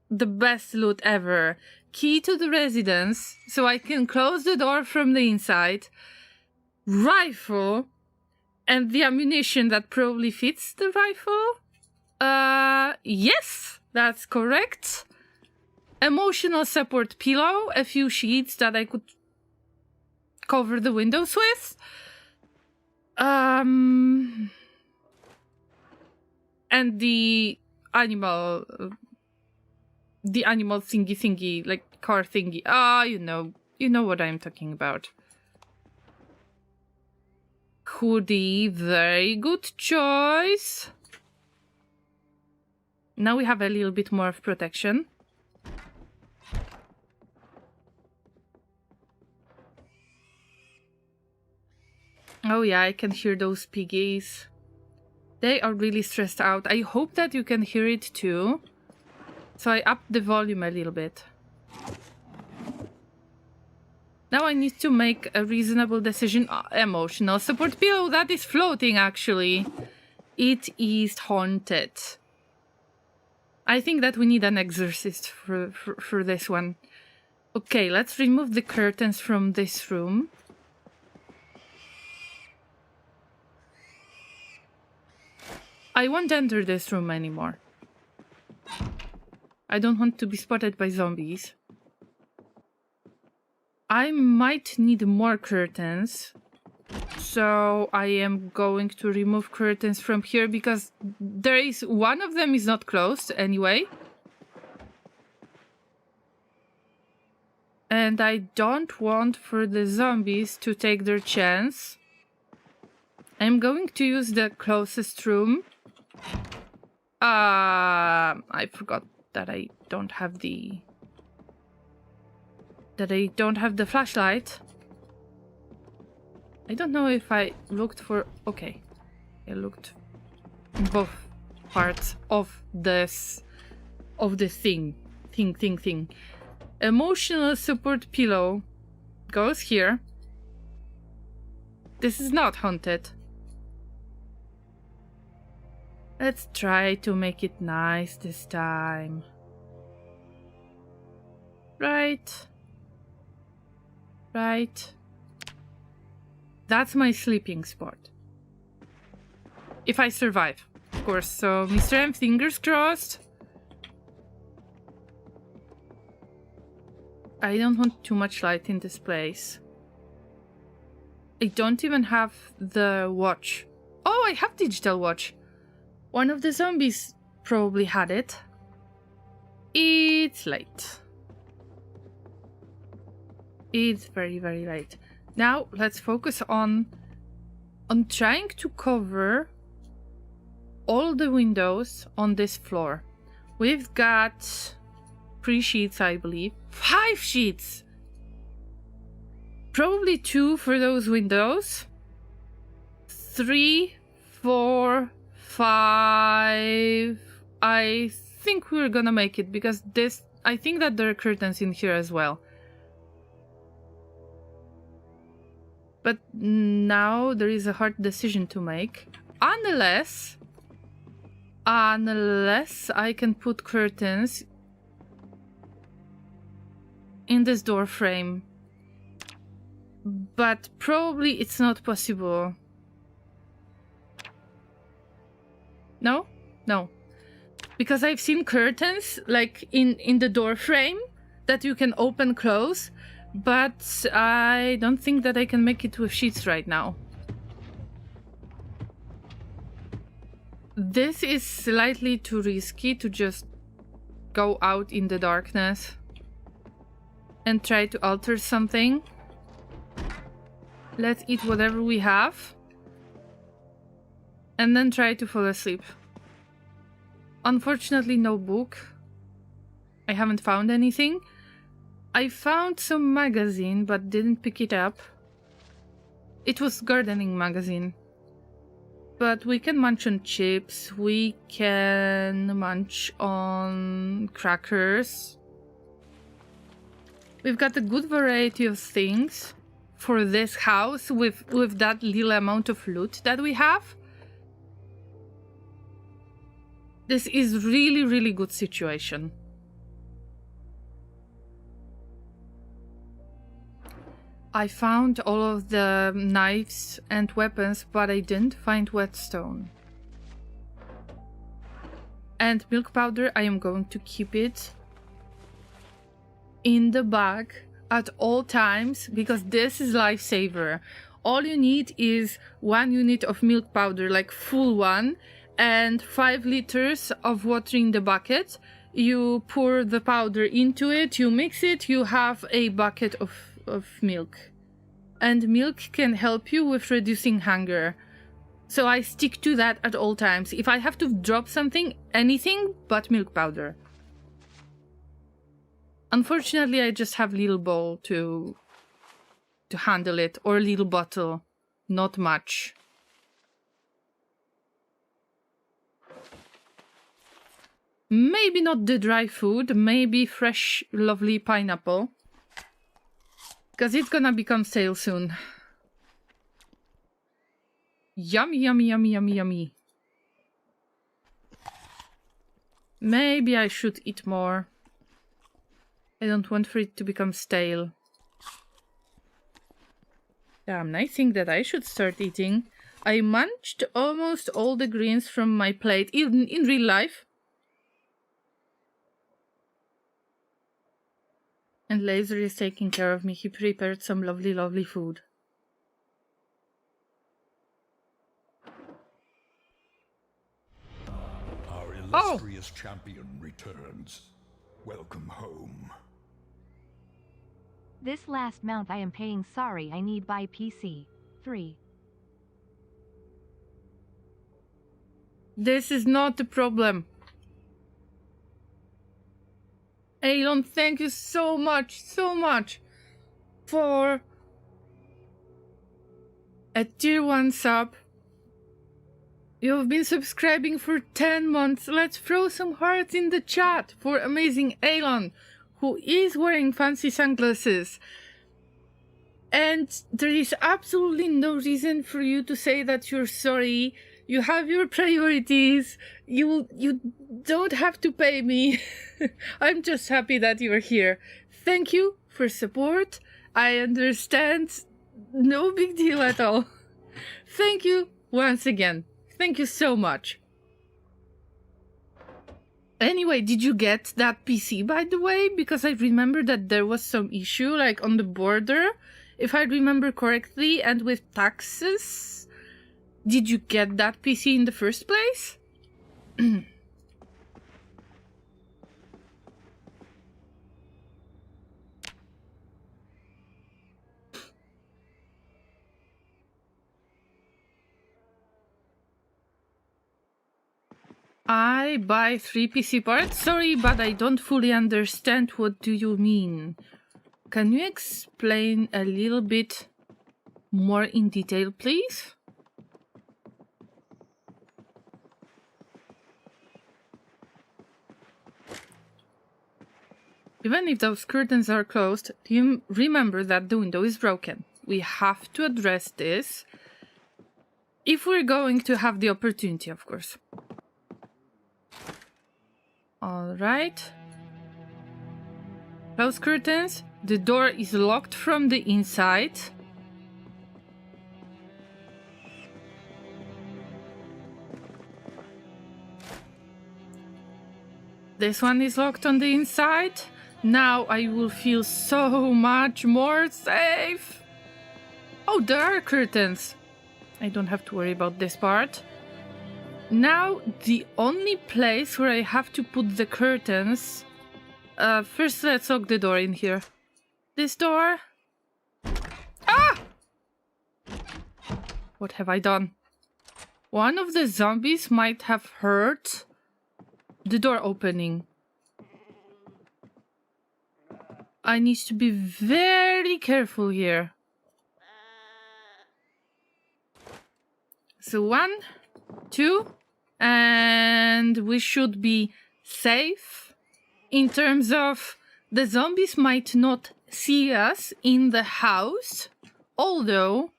the best loot ever. Key to the residence, so I can close the door from the inside. Rifle. And the ammunition that probably fits the rifle. Yes, that's correct. Emotional support pillow. A few sheets that I could cover the windows with. And the animal thingy, like car thingy. You know what I'm talking about. Hoodie, very good choice. Now we have a little bit more of protection. Oh yeah, I can hear those piggies. They are really stressed out. I hope that you can hear it too. So I upped the volume a little bit. Now I need to make a reasonable decision. Emotional support pillow, that is floating actually. It is haunted. I think that we need an exorcist for this one. Okay, let's remove the curtains from this room. I won't enter this room anymore. I don't want to be spotted by zombies. I might need more curtains. So I am going to remove curtains from here because one of them is not closed anyway. And I don't want for the zombies to take their chance. I'm going to use the closest room. I forgot that I don't have the flashlight. I don't know if I looked for... Okay. I looked in both parts of this... of the thing. Thing. Emotional support pillow goes here. This is not haunted. Let's try to make it nice this time. Right. That's my sleeping spot. If I survive, of course. So, Mr. M, fingers crossed. I don't want too much light in this place. I don't even have the watch. Oh, I have digital watch. One of the zombies probably had it. It's late. It's very, very late. Now, let's focus on trying to cover all the windows on this floor. We've got 3 sheets, I believe. 5 sheets! Probably 2 for those windows. 3, 4, 5... I think we're gonna make it because this... I think that there are curtains in here as well. But now there is a hard decision to make. Unless I can put curtains in this door frame. But probably it's not possible. No? No. Because I've seen curtains like in the door frame that you can open close. But I don't think that I can make it with sheets right now. This is slightly too risky to just go out in the darkness and try to alter something. Let's eat whatever we have and then try to fall asleep. Unfortunately, no book. I haven't found anything. I found some magazine but didn't pick it up. It was gardening magazine. But we can munch on chips, we can munch on crackers. We've got a good variety of things for this house with that little amount of loot that we have. This is really, really good situation. I found all of the knives and weapons, but I didn't find whetstone. And milk powder, I am going to keep it in the bag at all times because this is lifesaver. All you need is 1 unit of milk powder, like full one, and 5 liters of water in the bucket. You pour the powder into it, you mix it, you have a bucket of milk. And milk can help you with reducing hunger. So I stick to that at all times. If I have to drop something, anything but milk powder. Unfortunately, I just have little bowl to handle it, or little bottle. Not much. Maybe not the dry food, maybe fresh, lovely pineapple. Because it's gonna become stale soon. Yummy, yummy, yummy, yummy, yummy. Maybe I should eat more. I don't want for it to become stale. Damn, I think that I should start eating. I munched almost all the greens from my plate, even in real life. And Laser is taking care of me. He prepared some lovely, lovely food. Our illustrious champion returns. Welcome home. This last mount I am paying, sorry, I need buy PC. 3. This is not the problem. Elon, thank you so much for a tier 1 sub. You've been subscribing for 10 months. Let's throw some hearts in the chat for amazing Elon, who is wearing fancy sunglasses. And there is absolutely no reason for you to say that you're sorry. You have your priorities. You don't have to pay me. I'm just happy that you're here. Thank you for support. I understand. No big deal at all. Thank you once again. Thank you so much. Anyway, did you get that PC, by the way? Because I remember that there was some issue, like on the border, if I remember correctly, and with taxes. Did you get that PC in the first place? I buy 3 PC parts? Sorry, but I don't fully understand. What do you mean? Can you explain a little bit more in detail, please? Even if those curtains are closed, you remember that the window is broken. We have to address this if we're going to have the opportunity, of course. Alright. Close curtains. The door is locked from the inside. This one is locked on the inside. Now I will feel so much more safe. Oh, there are curtains. I don't have to worry about this part. Now, the only place where I have to put the curtains... first, let's lock the door in here. This door... Ah! What have I done? One of the zombies might have heard the door opening. I need to be very careful here. So 1, 2, and we should be safe in terms of the zombies might not see us in the house, although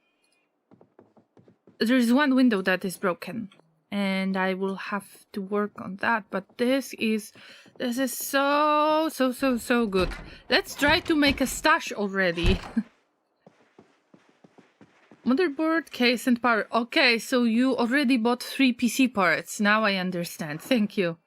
there is one window that is broken. And I will have to work on that, but this is so good. Let's try to make a stash already. Motherboard, case, and power. Okay, so you already bought 3 PC parts. Now I understand. Thank you.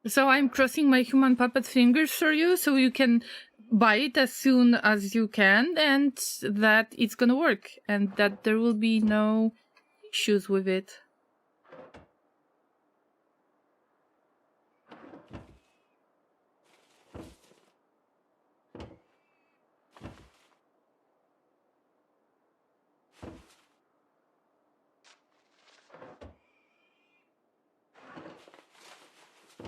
So I'm crossing my human puppet fingers for you so you can buy it as soon as you can and that it's gonna work and that there will be no issues with it.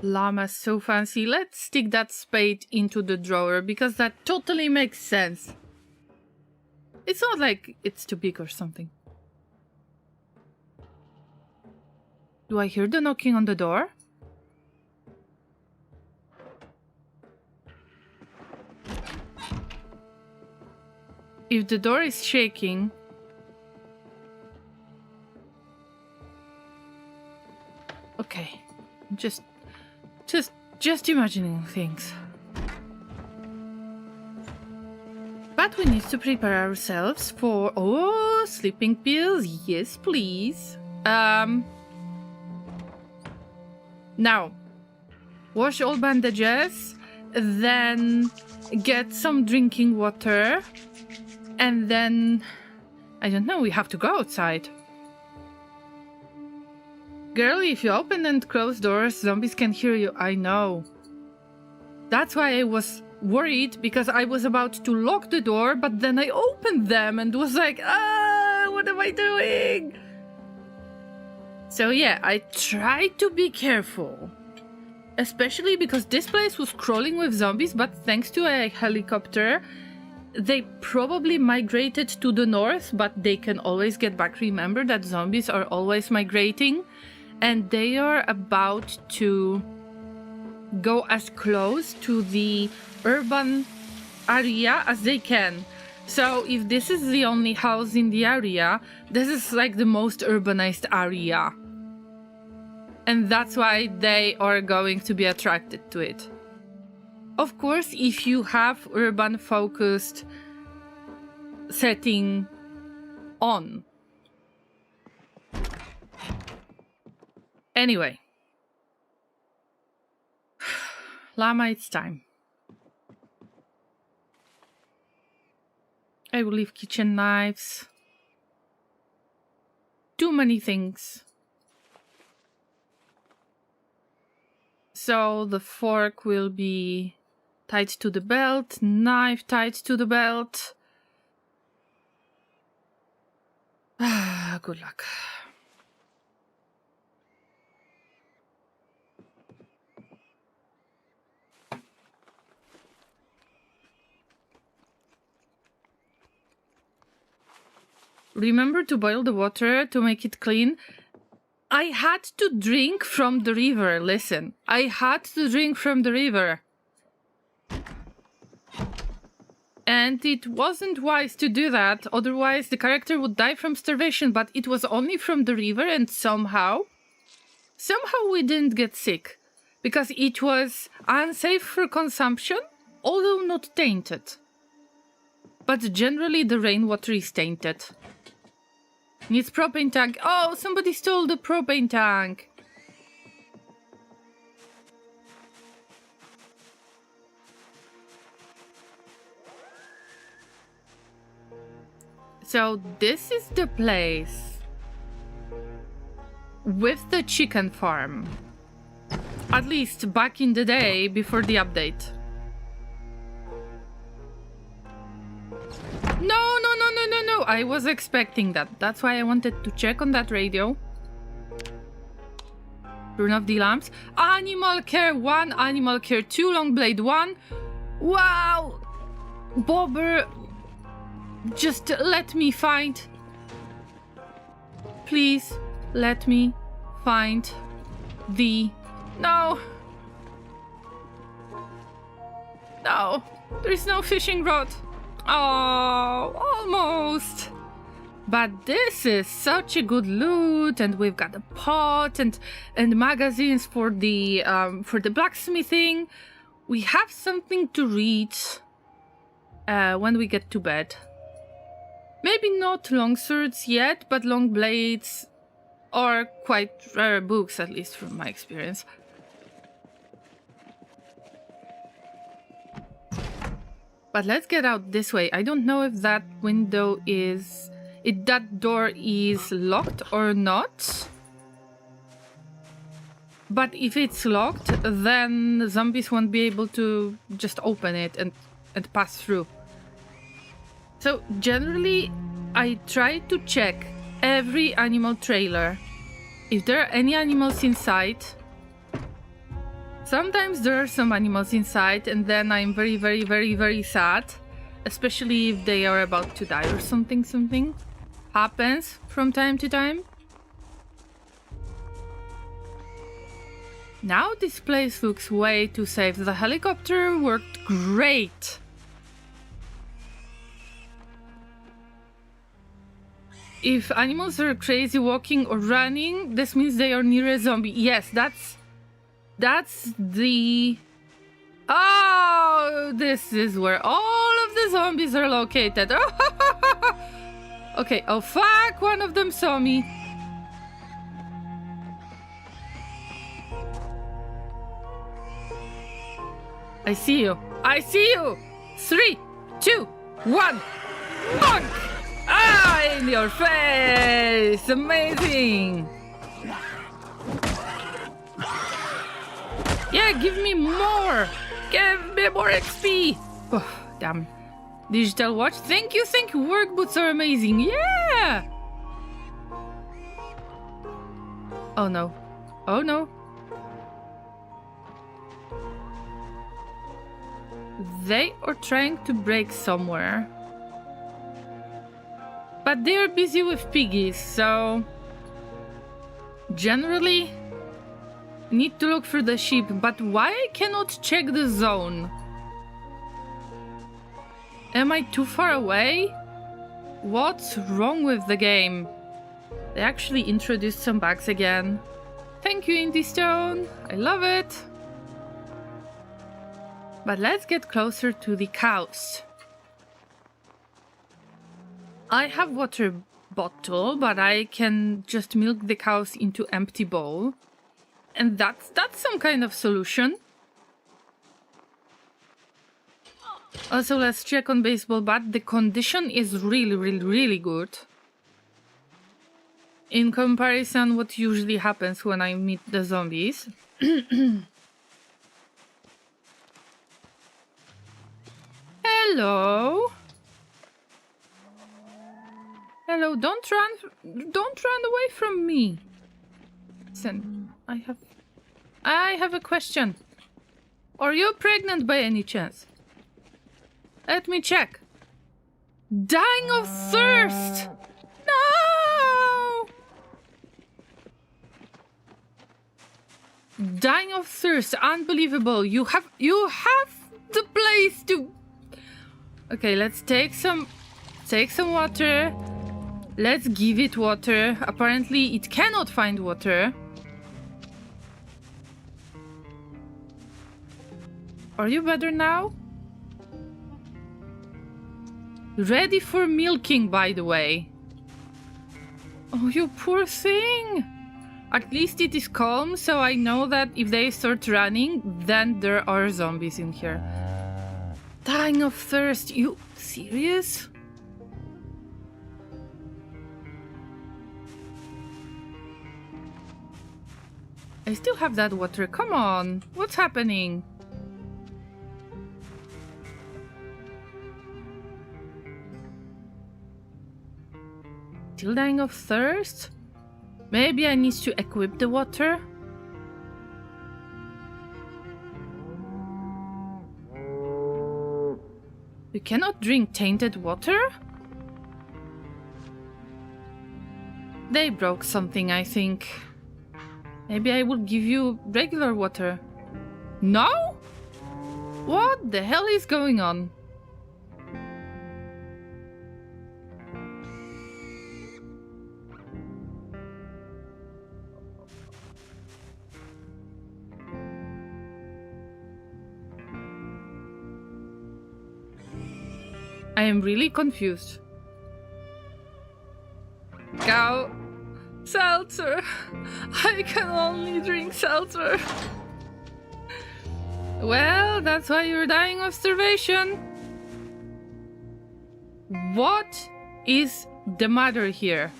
Llama's so fancy. Let's stick that spade into the drawer because that totally makes sense. It's not like it's too big or something. Do I hear the knocking on the door? If the door is shaking... Okay, just imagining things. But we need to prepare ourselves for... Oh, sleeping pills. Yes, please. Now, wash all bandages, then get some drinking water, and then... I don't know, we have to go outside. Girl, if you open and close doors, zombies can hear you. I know. That's why I was worried, because I was about to lock the door, but then I opened them and was like, what am I doing? So yeah, I tried to be careful. Especially because this place was crawling with zombies, but thanks to a helicopter, they probably migrated to the north, but they can always get back. Remember that zombies are always migrating. And they are about to go as close to the urban area as they can. So if this is the only house in the area, this is like the most urbanized area. And that's why they are going to be attracted to it. Of course, if you have urban focused setting on. Anyway. Llama, it's time. I will leave kitchen knives. Too many things. So the fork will be tied to the belt, knife tied to the belt. Good luck. Remember to boil the water to make it clean. I had to drink from the river. Listen, I had to drink from the river. And it wasn't wise to do that, otherwise the character would die from starvation, but it was only from the river and somehow we didn't get sick. Because it was unsafe for consumption, although not tainted. But generally the rainwater is tainted. Needs propane tank. Oh, somebody stole the propane tank. So this is the place with the chicken farm. At least back in the day before the update. No, I was expecting that. That's why I wanted to check on that radio. Turn off the lamps. Animal care 1, animal care 2, long blade 1. Wow! Bobber, just let me find... Please, let me find the... No! No, there is no fishing rod. Oh, almost. But this is such a good loot, and we've got a pot and magazines for the blacksmithing. We have something to read when we get to bed. Maybe not long swords yet, but long blades are quite rare books, at least from my experience. But let's get out this way. I don't know if that window is... if that door is locked or not. But if it's locked, then zombies won't be able to just open it and pass through. So generally, I try to check every animal trailer. If there are any animals inside. Sometimes there are some animals inside, and then I'm very, very, very, very sad. Especially if they are about to die or something happens from time to time. Now this place looks way too safe. The helicopter worked great. If animals are crazy walking or running, this means they are near a zombie. Yes, that's the... Oh, this is where all of the zombies are located. Okay, oh fuck, one of them saw me. I see you. I see you. 3, 2, 1. Bonk! Ah, in your face! Amazing! Yeah, give me more! Give me more XP! Oh, damn. Digital watch. Thank you, thank you. Work boots are amazing. Yeah! Oh no. Oh no. They are trying to break somewhere. But they're busy with piggies, so... Generally... Need to look for the sheep, but why I cannot check the zone? Am I too far away? What's wrong with the game? They actually introduced some bugs again. Thank you, Indie Stone. I love it. But let's get closer to the cows. I have water bottle, but I can just milk the cows into empty bowl. And that's some kind of solution. Also, let's check on baseball bat. The condition is really, really, really good. In comparison, what usually happens when I meet the zombies. Hello. Hello, don't run away from me. Listen, I have a question. Are you pregnant by any chance? Let me check. Dying of thirst! No! Dying of thirst, unbelievable. You have the place to... Okay, let's take some water. Let's give it water. Apparently it cannot find water. Are you better now? Ready for milking, by the way. Oh, you poor thing. At least it is calm, so I know that if they start running, then there are zombies in here. Dying of thirst. You serious? I still have that water. Come on. What's happening? Still dying of thirst? Maybe I need to equip the water? You cannot drink tainted water? They broke something, I think. Maybe I will give you regular water. No? What the hell is going on? I am really confused. Cow. Seltzer. I can only drink seltzer. Well, that's why you're dying of starvation. What is the matter here?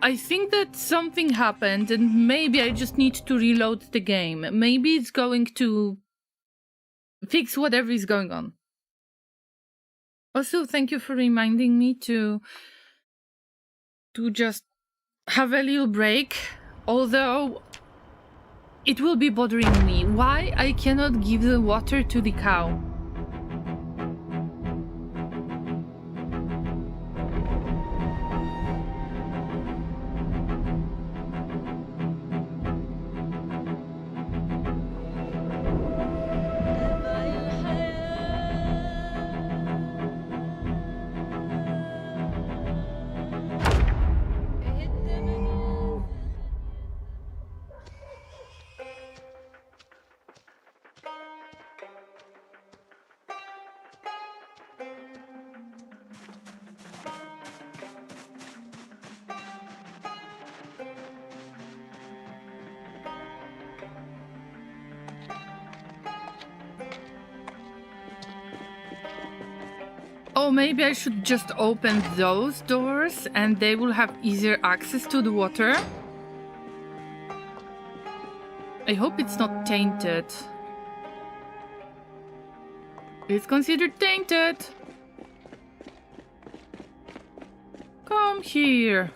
I think that something happened and maybe I just need to reload the game. Maybe it's going to fix whatever is going on. Also, thank you for reminding me to just have a little break. Although it will be bothering me. Why I cannot give the water to the cow? Oh, maybe I should just open those doors and they will have easier access to the water. I hope it's not tainted. It's considered tainted. Come here.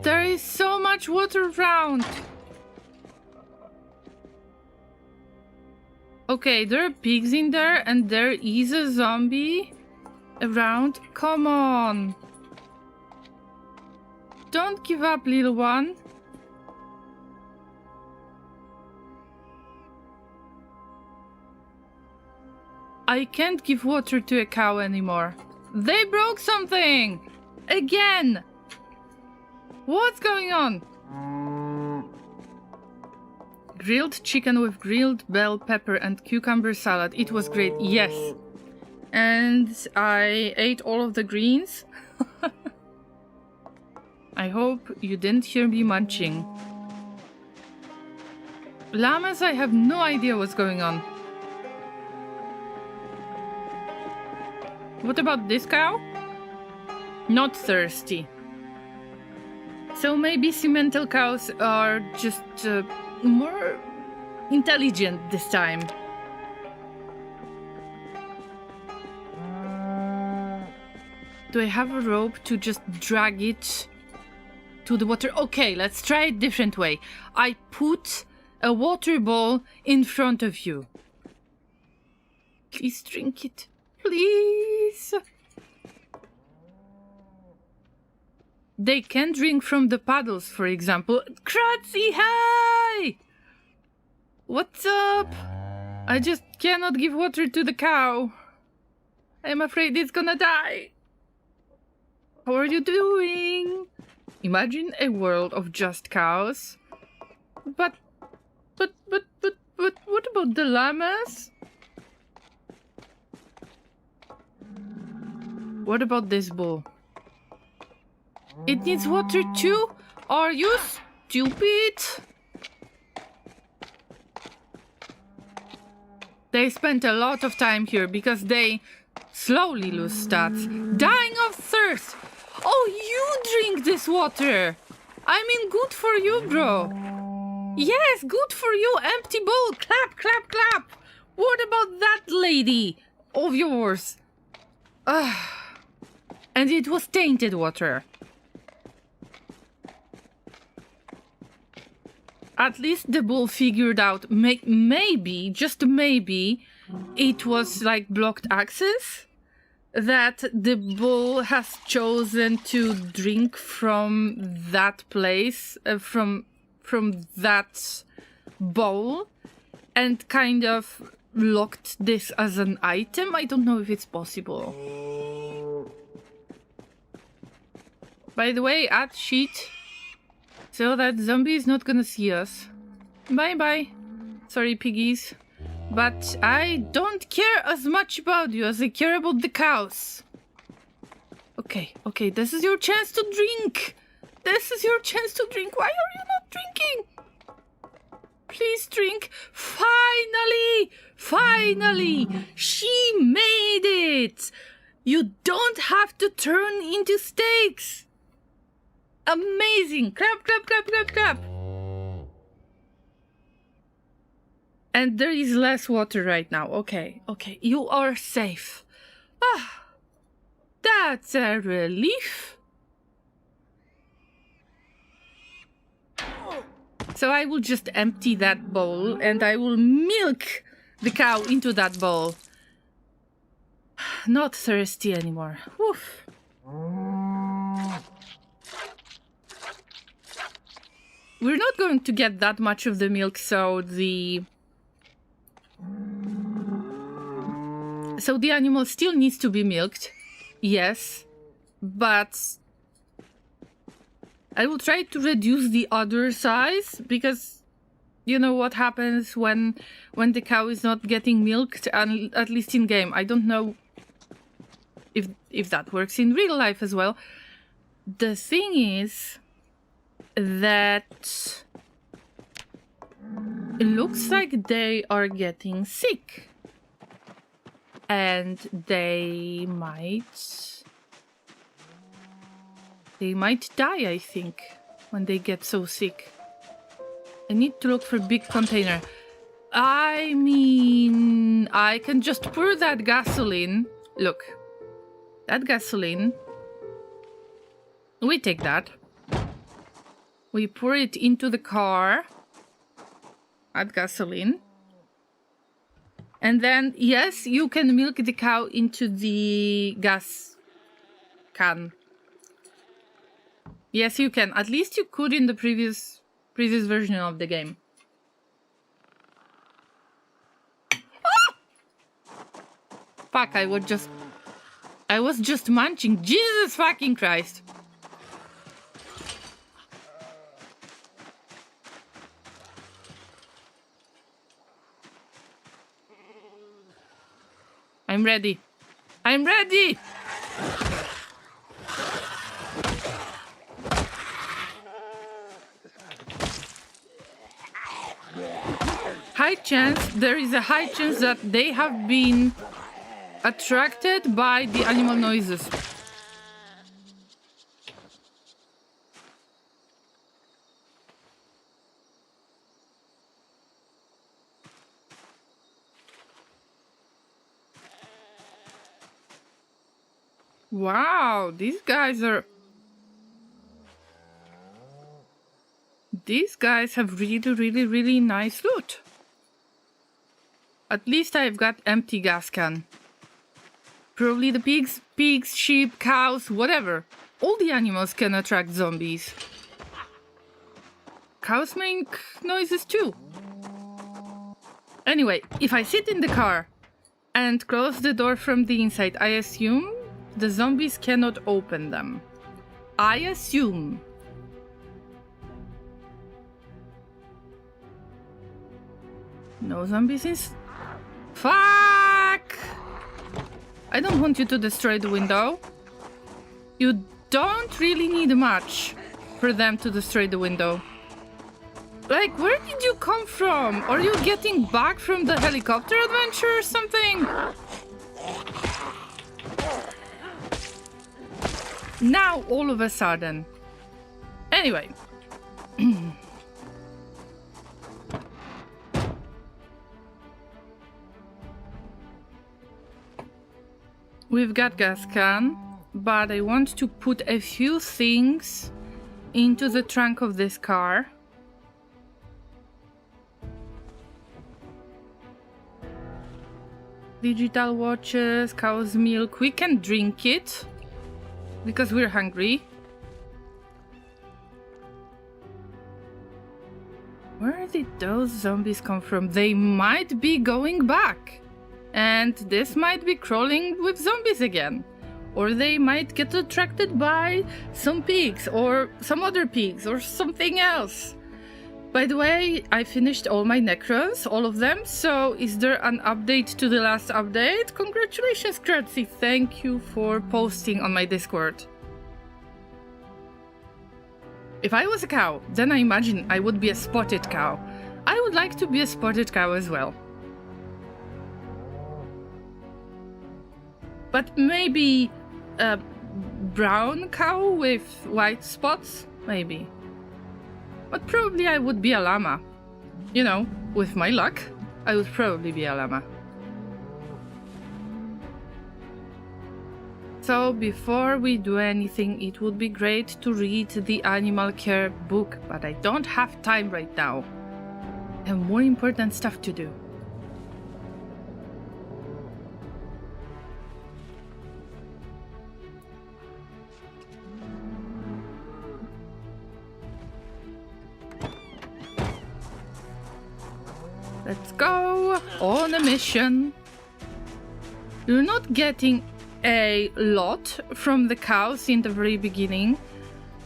There is so much water around. Okay, there are pigs in there and there is a zombie around. Come on. Don't give up, little one. I can't give water to a cow anymore. They broke something! Again! What's going on? Grilled chicken with grilled bell pepper and cucumber salad. It was great, yes. And I ate all of the greens. I hope you didn't hear me munching. Llamas, I have no idea what's going on. What about this cow? Not thirsty. So maybe cemental cows are just more intelligent this time. Do I have a rope to just drag it to the water? Okay, let's try it a different way. I put a water ball in front of you. Please drink it. Please. They can drink from the paddles, for example. Kratzy, hi! What's up? I just cannot give water to the cow. I'm afraid it's gonna die. How are you doing? Imagine a world of just cows. But what about the llamas? What about this bull? It needs water too? Are you stupid? They spent a lot of time here because they slowly lose stats. Dying of thirst! Oh, you drink this water! I mean, good for you, bro. Yes, good for you, empty bowl. Clap, clap, clap. What about that lady of yours? And it was tainted water. At least the bull figured out, maybe, just maybe, it was like blocked access. That the bull has chosen to drink from that place, from that bowl, and kind of locked this as an item. I don't know if it's possible. By the way, add sheet. So that zombie is not gonna see us. Bye bye. Sorry, piggies. But I don't care as much about you as I care about the cows. Okay, okay, this is your chance to drink. This is your chance to drink. Why are you not drinking? Please drink. Finally! Finally! She made it! You don't have to turn into steaks. Amazing! Clap, clap, clap, clap, clap. And there is less water right now. Okay, okay, you are safe. Ah, that's a relief. So I will just empty that bowl and I will milk the cow into that bowl. Not thirsty anymore. Woof. We're not going to get that much of the milk, so the animal still needs to be milked. Yes, but I will try to reduce the other size, because you know what happens when the cow is not getting milked, and at least in game. I don't know if that works in real life as well. The thing is that it looks like they are getting sick, and they might die, I think, when they get so sick. I need to look for big container. I mean, I can just pour that gasoline. Look, that gasoline. We take that. We pour it into the car. Add gasoline. And then, yes, you can milk the cow into the gas can. Yes, you can. At least you could in the previous version of the game. Ah! Fuck, I was just munching. Jesus fucking Christ. I'm ready. I'm ready! There is a high chance that they have been attracted by the animal noises. Wow, these guys have really nice loot. At least I've got empty gas can. Probably the pigs, sheep, cows, whatever. All the animals can attract zombies. Cows make noises too. Anyway, if I sit in the car and close the door from the inside, I assume the zombies cannot open them. I assume. No zombies in... Fuck! I don't want you to destroy the window. You don't really need much for them to destroy the window. Like, where did you come from? Are you getting back from the helicopter adventure or something? Now, all of a sudden. Anyway. We've got gas can, but I want to put a few things into the trunk of this car. Digital watches, cow's milk. We can drink it because we're hungry. Where did those zombies come from? They might be going back. And this might be crawling with zombies again. Or they might get attracted by some pigs or some other pigs or something else. By the way, I finished all my Necrons, all of them, so is there an update to the last update? Congratulations, Kratzy, thank you for posting on my Discord. If I was a cow, then I imagine I would be a spotted cow. I would like to be a spotted cow as well. But maybe a brown cow with white spots? Maybe. But probably I would be a llama. You know, with my luck, I would probably be a llama. So before we do anything, it would be great to read the animal care book, but I don't have time right now. I have more important stuff to do. Let's go on a mission. You're not getting a lot from the cows in the very beginning,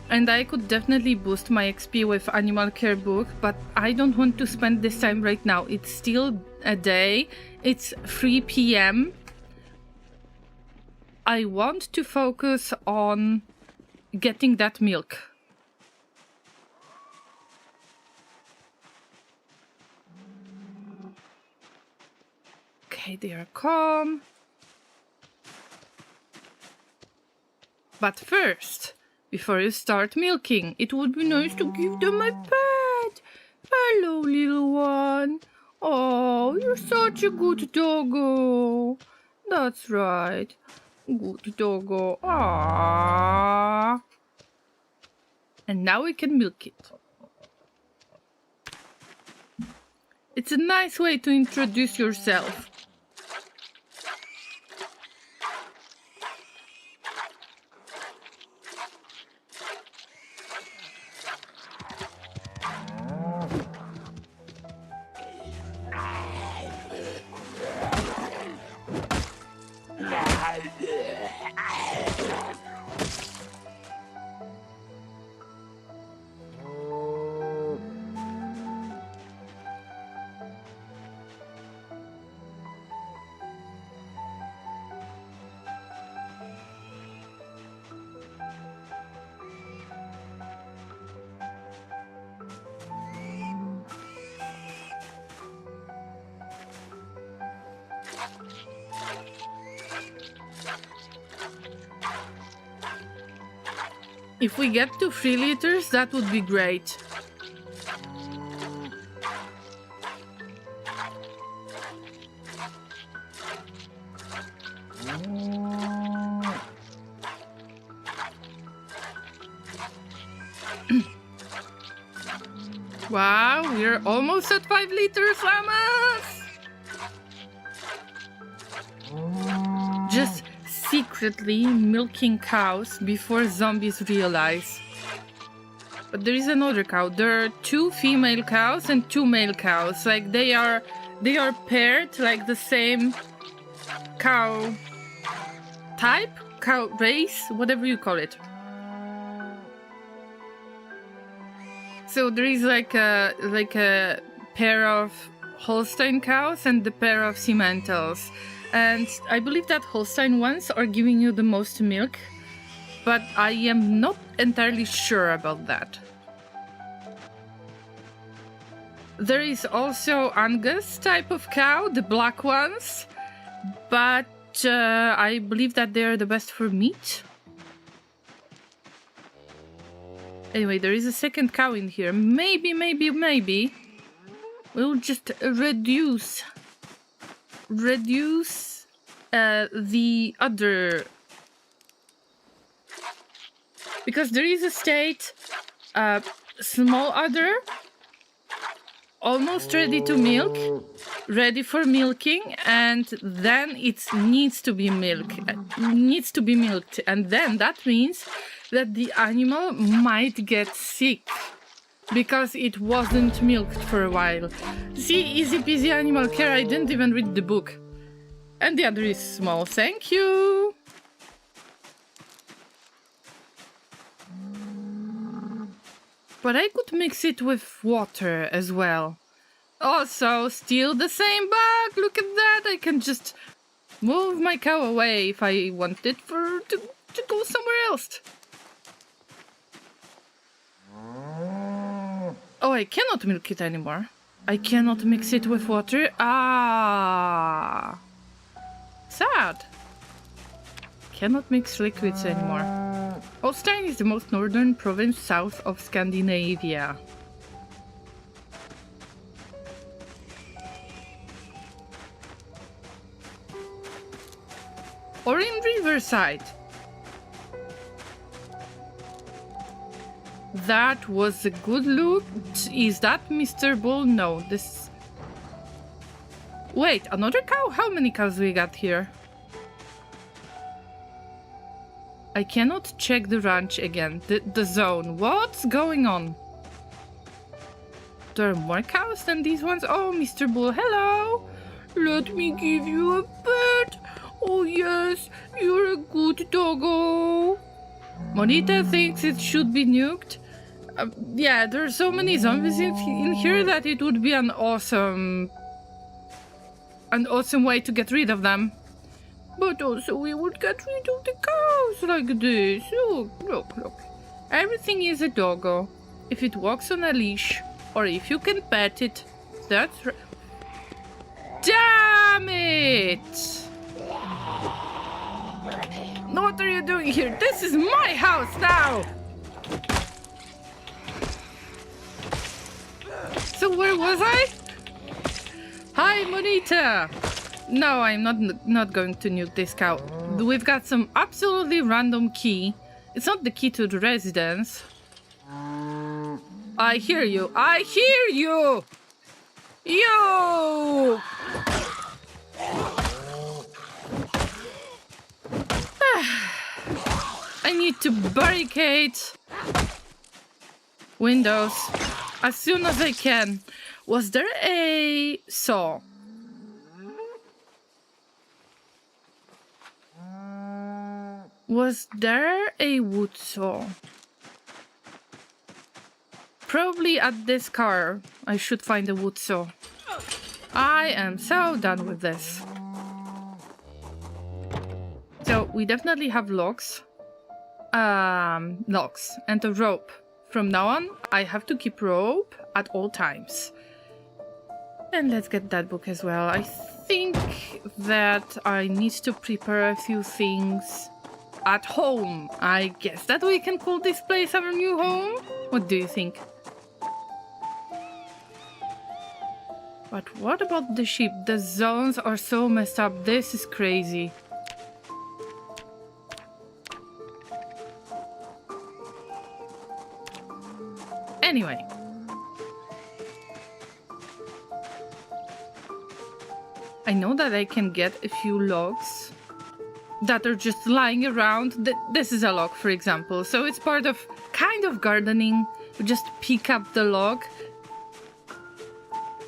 and I could definitely boost my XP with animal care book, but I don't want to spend this time right now. It's still a day. It's 3 p.m. I want to focus on getting that milk. Okay, they are calm. But first, before you start milking, it would be nice to give them a pet. Hello, little one. Oh, you're such a good doggo. That's right. Good doggo. Aww. And now we can milk it. It's a nice way to introduce yourself. If we get to 3 liters, that would be great. Wow, we're almost at 5 liters, Llamas! Just secretly milking cows before zombies realize. But there is another cow. There are 2 female cows and 2 male cows. Like they are paired, like the same cow type, cow race, whatever you call it. So there is like a pair of Holstein cows and the pair of Simmentals. And I believe that Holstein ones are giving you the most milk, but I am not entirely sure about that. There is also Angus type of cow, the black ones, but I believe that they are the best for meat. Anyway, there is a second cow in here. Maybe we'll just reduce the other, because there is a state small udder almost ready to milk, ready for milking, and then it needs to be milked, and then that means that the animal might get sick because it wasn't milked for a while. See, easy peasy animal care, I didn't even read the book. And the other is small, thank you! But I could mix it with water as well. Also, still the same bug. Look at that. I can just move my cow away if I want it to go somewhere else. Oh, I cannot milk it anymore. I cannot mix it with water. Ah. Sad. Cannot mix liquids anymore. Holstein is the most northern province south of Scandinavia. Or in Riverside. That was a good loot. Is that Mr. Bull? No, this... Wait, another cow? How many cows we got here? I cannot check the ranch again. The zone. What's going on? There are more cows than these ones? Oh, Mr. Bull, hello! Let me give you a pet! Oh yes, you're a good doggo! Monita thinks it should be nuked. Yeah, there are so many zombies in here that it would be an awesome way to get rid of them. But also we would get rid of the cows like this. Look. Everything is a doggo. If it walks on a leash, or if you can pet it, that's right. Damn it! What are you doing here? This is my house now! So where was I? Hi, Monita! No, I'm not going to nuke this cow. We've got some absolutely random key. It's not the key to the residence. I hear you. I hear you! Yo! I need to barricade windows as soon as I can. Was there a saw? Was there a wood saw? Probably at this car. I should find a wood saw. I am so done with this. So we definitely have logs. Logs and a rope. From now on, I have to keep rope at all times. And let's get that book as well. I think that I need to prepare a few things at home. I guess that we can call this place our new home. What do you think? But what about the sheep? The zones are so messed up. This is crazy. Anyway. I know that I can get a few logs that are just lying around. This is a log, for example. So it's part of kind of gardening. You just pick up the log.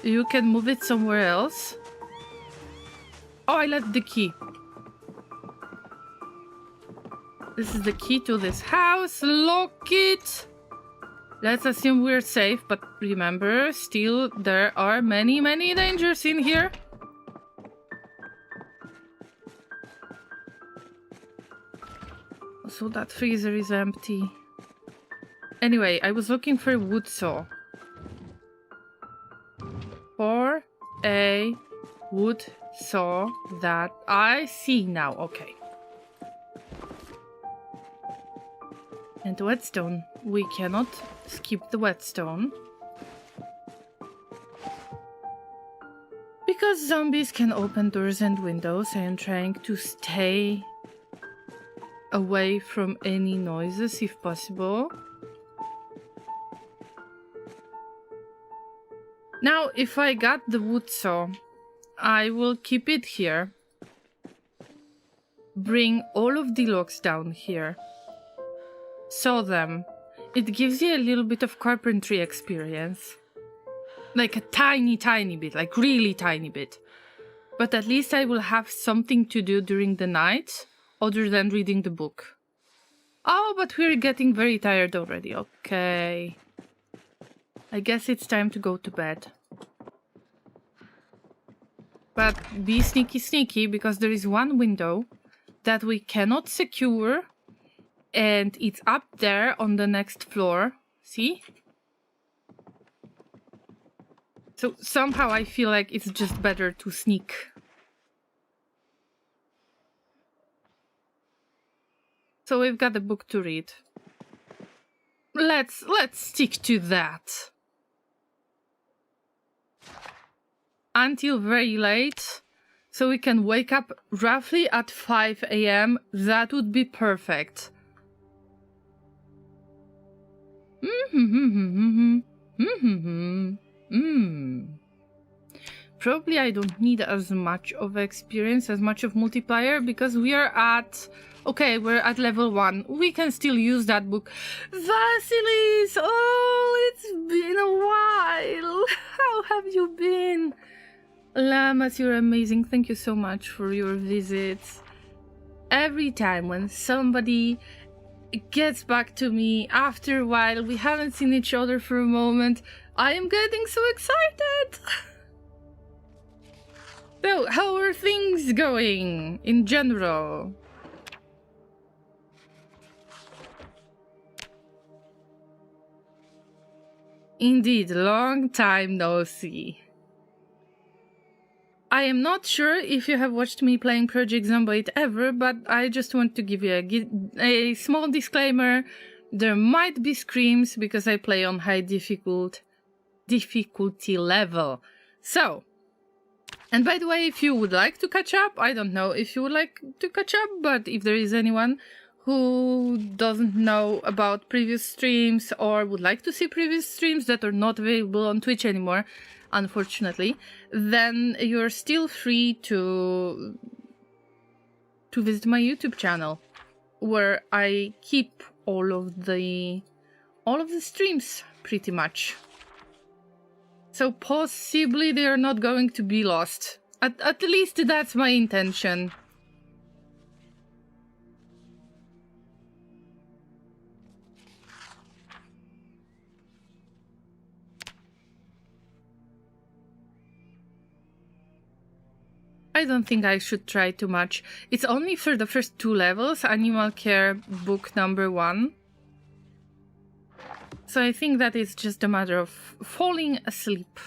You can move it somewhere else. Oh, I left the key. This is the key to this house. Lock it. Let's assume we're safe, but remember, still there are many, many dangers in here. So that freezer is empty. Anyway, I was looking for a wood saw. For a wood saw that I see now. Okay. And whetstone. We cannot skip the whetstone. Because zombies can open doors and windows, I am trying to stay away from any noises if possible. Now, if I got the wood saw, I will keep it here. Bring all of the logs down here. Saw them. It gives you a little bit of carpentry experience. Like a tiny, tiny bit. Like really tiny bit. But at least I will have something to do during the night other than reading the book. Oh, but we're getting very tired already. Okay. I guess it's time to go to bed. But be sneaky sneaky, because there is one window that we cannot secure, and it's up there on the next floor. See? So somehow I feel like it's just better to sneak. So we've got a book to read. Let's stick to that. Until very late, so we can wake up roughly at 5 a.m. That would be perfect. Probably I don't need as much of experience, as much of multiplayer, because we are at... Okay, we're at level 1. We can still use that book. Vasilis! Oh, it's been a while. How have you been? Llamas, you're amazing. Thank you so much for your visits. Every time when somebody gets back to me after a while, we haven't seen each other for a moment, I am getting so excited. So, how are things going in general? Indeed, long time no see. I am not sure if you have watched me playing Project Zomboid ever, but I just want to give you a small disclaimer. There might be screams because I play on high difficulty level. So, and by the way, if you would like to catch up, I don't know if you would like to catch up, but if there is anyone who doesn't know about previous streams or would like to see previous streams that are not available on Twitch anymore, unfortunately, then you're still free to visit my YouTube channel, where I keep all of the streams pretty much. So possibly they are not going to be lost. At least that's my intention. I don't think I should try too much. It's only for the first 2 levels, Animal Care book number 1. So I think that it's just a matter of falling asleep.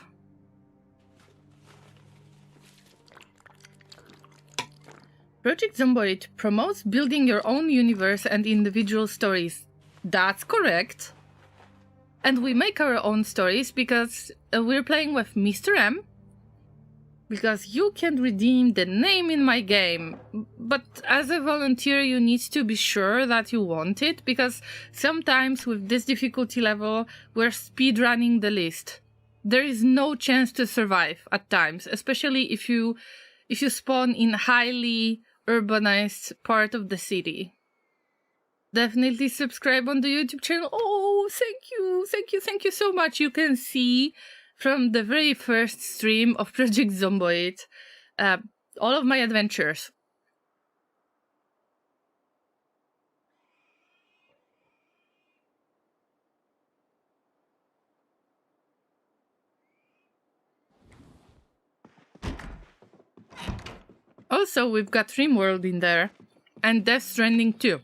Project Zomboid promotes building your own universe and individual stories. That's correct. And we make our own stories because we're playing with Mr. M. Because you can redeem the name in my game, but as a volunteer you need to be sure that you want it, because sometimes with this difficulty level we're speedrunning the list. There is no chance to survive at times, especially if you spawn in highly urbanized part of the city. Definitely subscribe on the YouTube channel. Oh, thank you so much. You can see from the very first stream of Project Zomboid, all of my adventures. Also, we've got RimWorld in there, and Death Stranding too.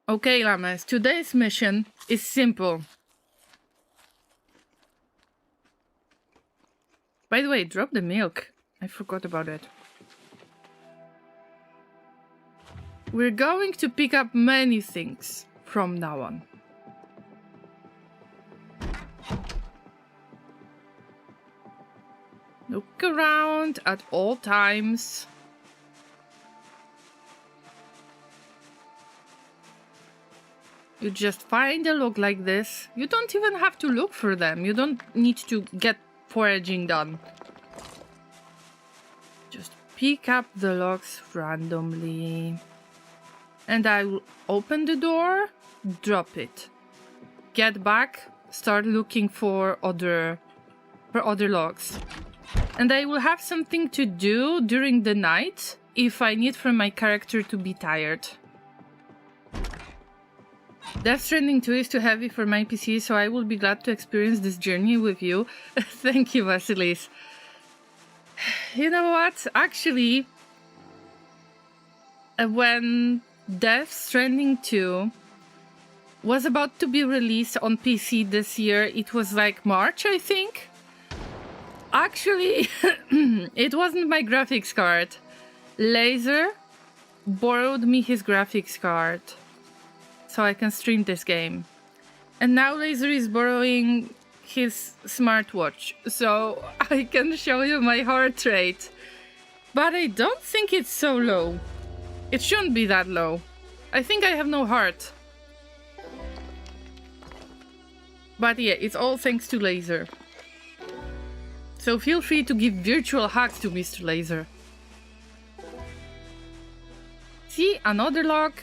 Okay, Llamas, today's mission is simple. By the way, drop the milk. I forgot about it. We're going to pick up many things from now on. Look around at all times. You just find a log like this. You don't even have to look for them. You don't need to get foraging done. Just pick up the logs randomly. And I will open the door, drop it. Get back, start looking for other logs. And I will have something to do during the night if I need for my character to be tired. Death Stranding 2 is too heavy for my PC, so I will be glad to experience this journey with you. Thank you, Vasilis. You know what? Actually, when Death Stranding 2 was about to be released on PC this year, it was like March, I think. Actually, it wasn't my graphics card. Laser borrowed me his graphics card so I can stream this game. And now Laser is borrowing his smartwatch so I can show you my heart rate. But I don't think it's so low. It shouldn't be that low. I think I have no heart. But yeah, it's all thanks to Laser. So feel free to give virtual hugs to Mr. Laser. See, another lock.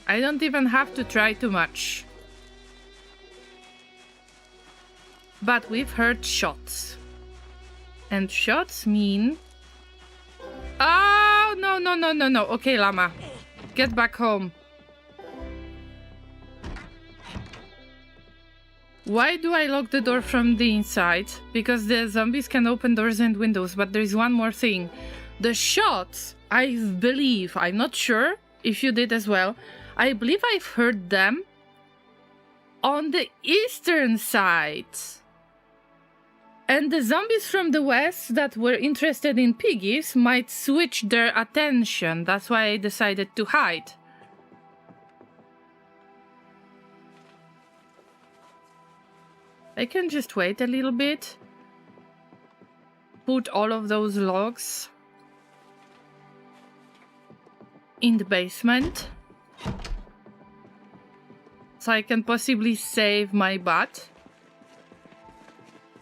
I don't even have to try too much. But we've heard shots. And shots mean... Oh, no, no, no, no, no. Okay, Llama. Get back home. Why do I lock the door from the inside? Because the zombies can open doors and windows, but there is one more thing. The shots, I believe, I'm not sure if you did as well, I believe I've heard them on the eastern side. And the zombies from the west that were interested in piggies might switch their attention. That's why I decided to hide. I can just wait a little bit. Put all of those logs in the basement. So I can possibly save my butt.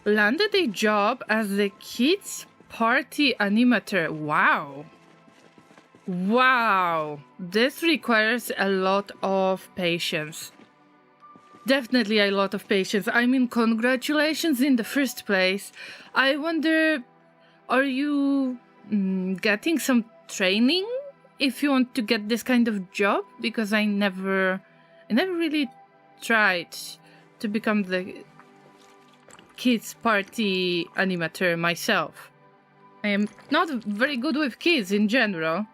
Landed a job as the kids' party animator. Wow. Wow. This requires a lot of patience. Definitely a lot of patience. I mean, congratulations in the first place. I wonder, are you getting some training if you want to get this kind of job? Because I never really tried to become the kids party animator myself. I am not very good with kids in general.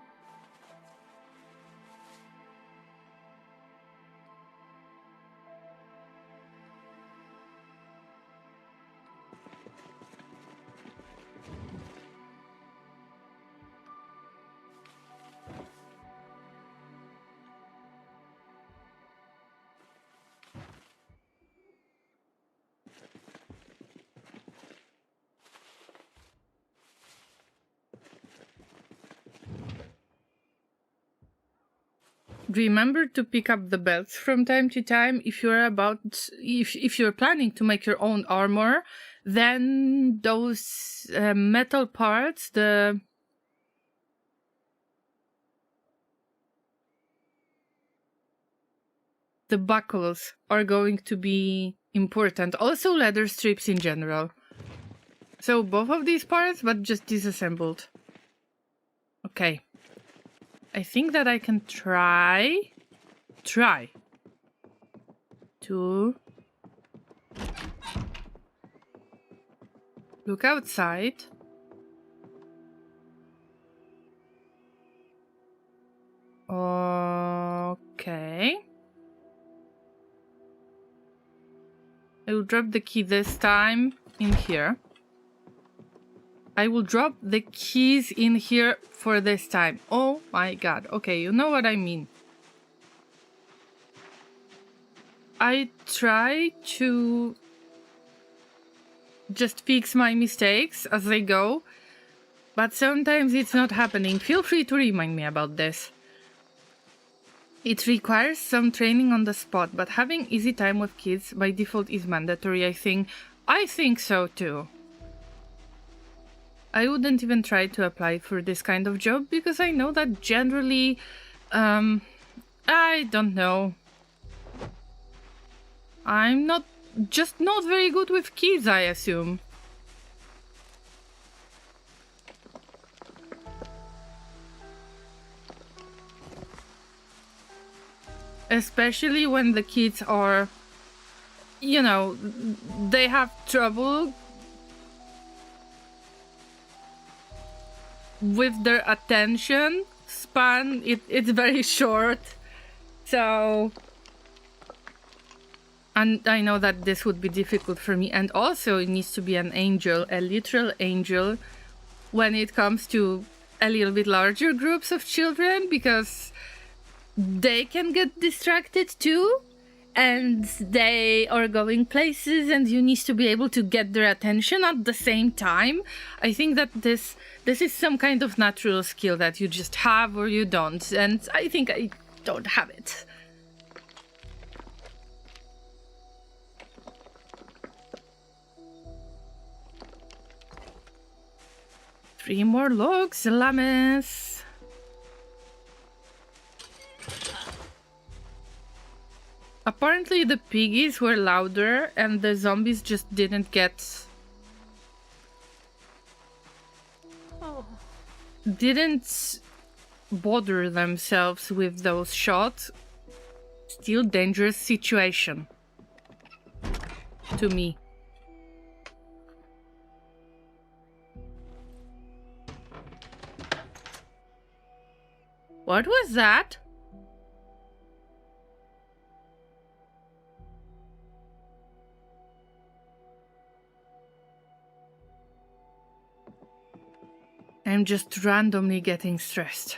Remember to pick up the belts from time to time if you're planning to make your own armor. Then those metal parts, the buckles are going to be important. Also leather strips in general. So both of these parts, but just disassembled. Okay. I think that I can try to look outside. Okay. I will drop the key this time in here. I will drop the keys in here for this time. Oh my god. Okay, you know what I mean. I try to just fix my mistakes as I go, but sometimes it's not happening. Feel free to remind me about this. It requires some training on the spot, but having easy time with kids by default is mandatory, I think. I think so too. I wouldn't even try to apply for this kind of job because I know that generally, I don't know. I'm not very good with kids, I assume. Especially when the kids are, you know, they have trouble with their attention span. It's very short. So, and I know that this would be difficult for me. And also it needs to be an angel, a literal angel, when it comes to a little bit larger groups of children, because they can get distracted too, and they are going places, and you need to be able to get their attention at the same time. I think that this is some kind of natural skill that you just have or you don't, and I think I don't have it. Three more logs, Llamas. Apparently the piggies were louder and the zombies just didn't didn't bother themselves with those shots. Still dangerous situation to me. What was that? I'm just randomly getting stressed.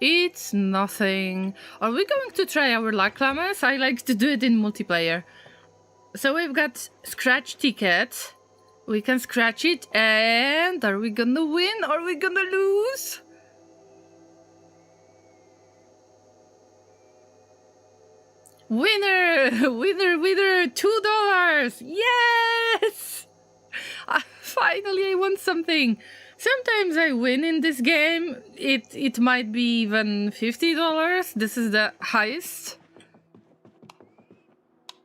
It's nothing. Are we going to try our luck, Llamas? I like to do it in multiplayer. So we've got scratch ticket. We can scratch it, and are we gonna win? Are we gonna lose? Winner! Winner, winner! $2! Yes! Finally, I won something. Sometimes I win in this game. It might be even $50. This is the highest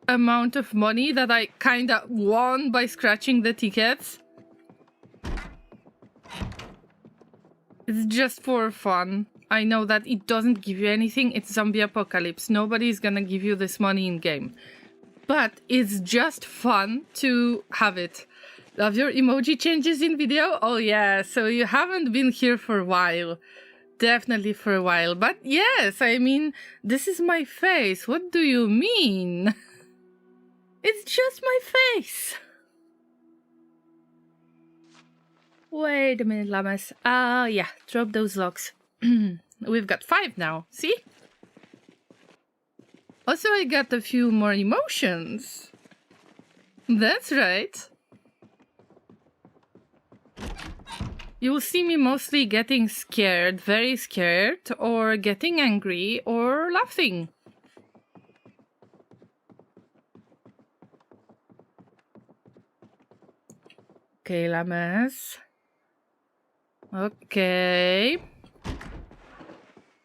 amount of money that I kinda won by scratching the tickets. It's just for fun. I know that it doesn't give you anything. It's zombie apocalypse. Nobody's gonna give you this money in game. But it's just fun to have it. Love your emoji changes in video? Oh yeah, so you haven't been here for a while. Definitely for a while. But yes, I mean, this is my face. What do you mean? It's just my face. Wait a minute, Llamas. Yeah, drop those logs. We've got 5 now, see? Also, I got a few more emotions. That's right. You'll see me mostly getting scared, very scared, or getting angry, or laughing. Okay, Llamas. Okay.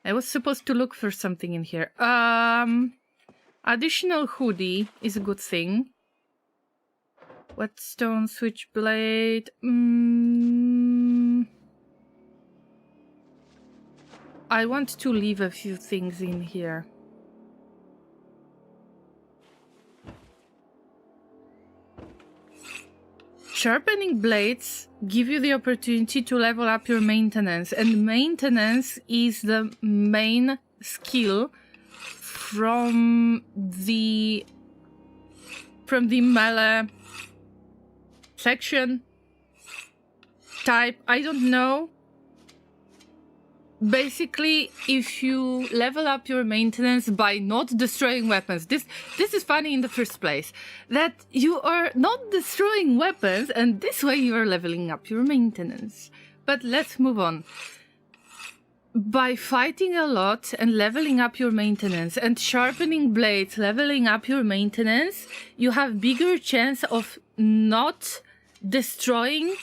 I was supposed to look for something in here. Additional hoodie is a good thing. Whetstone, switchblade. I want to leave a few things in here. Sharpening blades give you the opportunity to level up your maintenance, and maintenance is the main skill from the melee section type. I don't know. Basically, if you level up your maintenance by not destroying weapons, this is funny in the first place, that you are not destroying weapons, and this way you are leveling up your maintenance. But let's move on. By fighting a lot and leveling up your maintenance, and sharpening blades, leveling up your maintenance, you have bigger chance of not destroying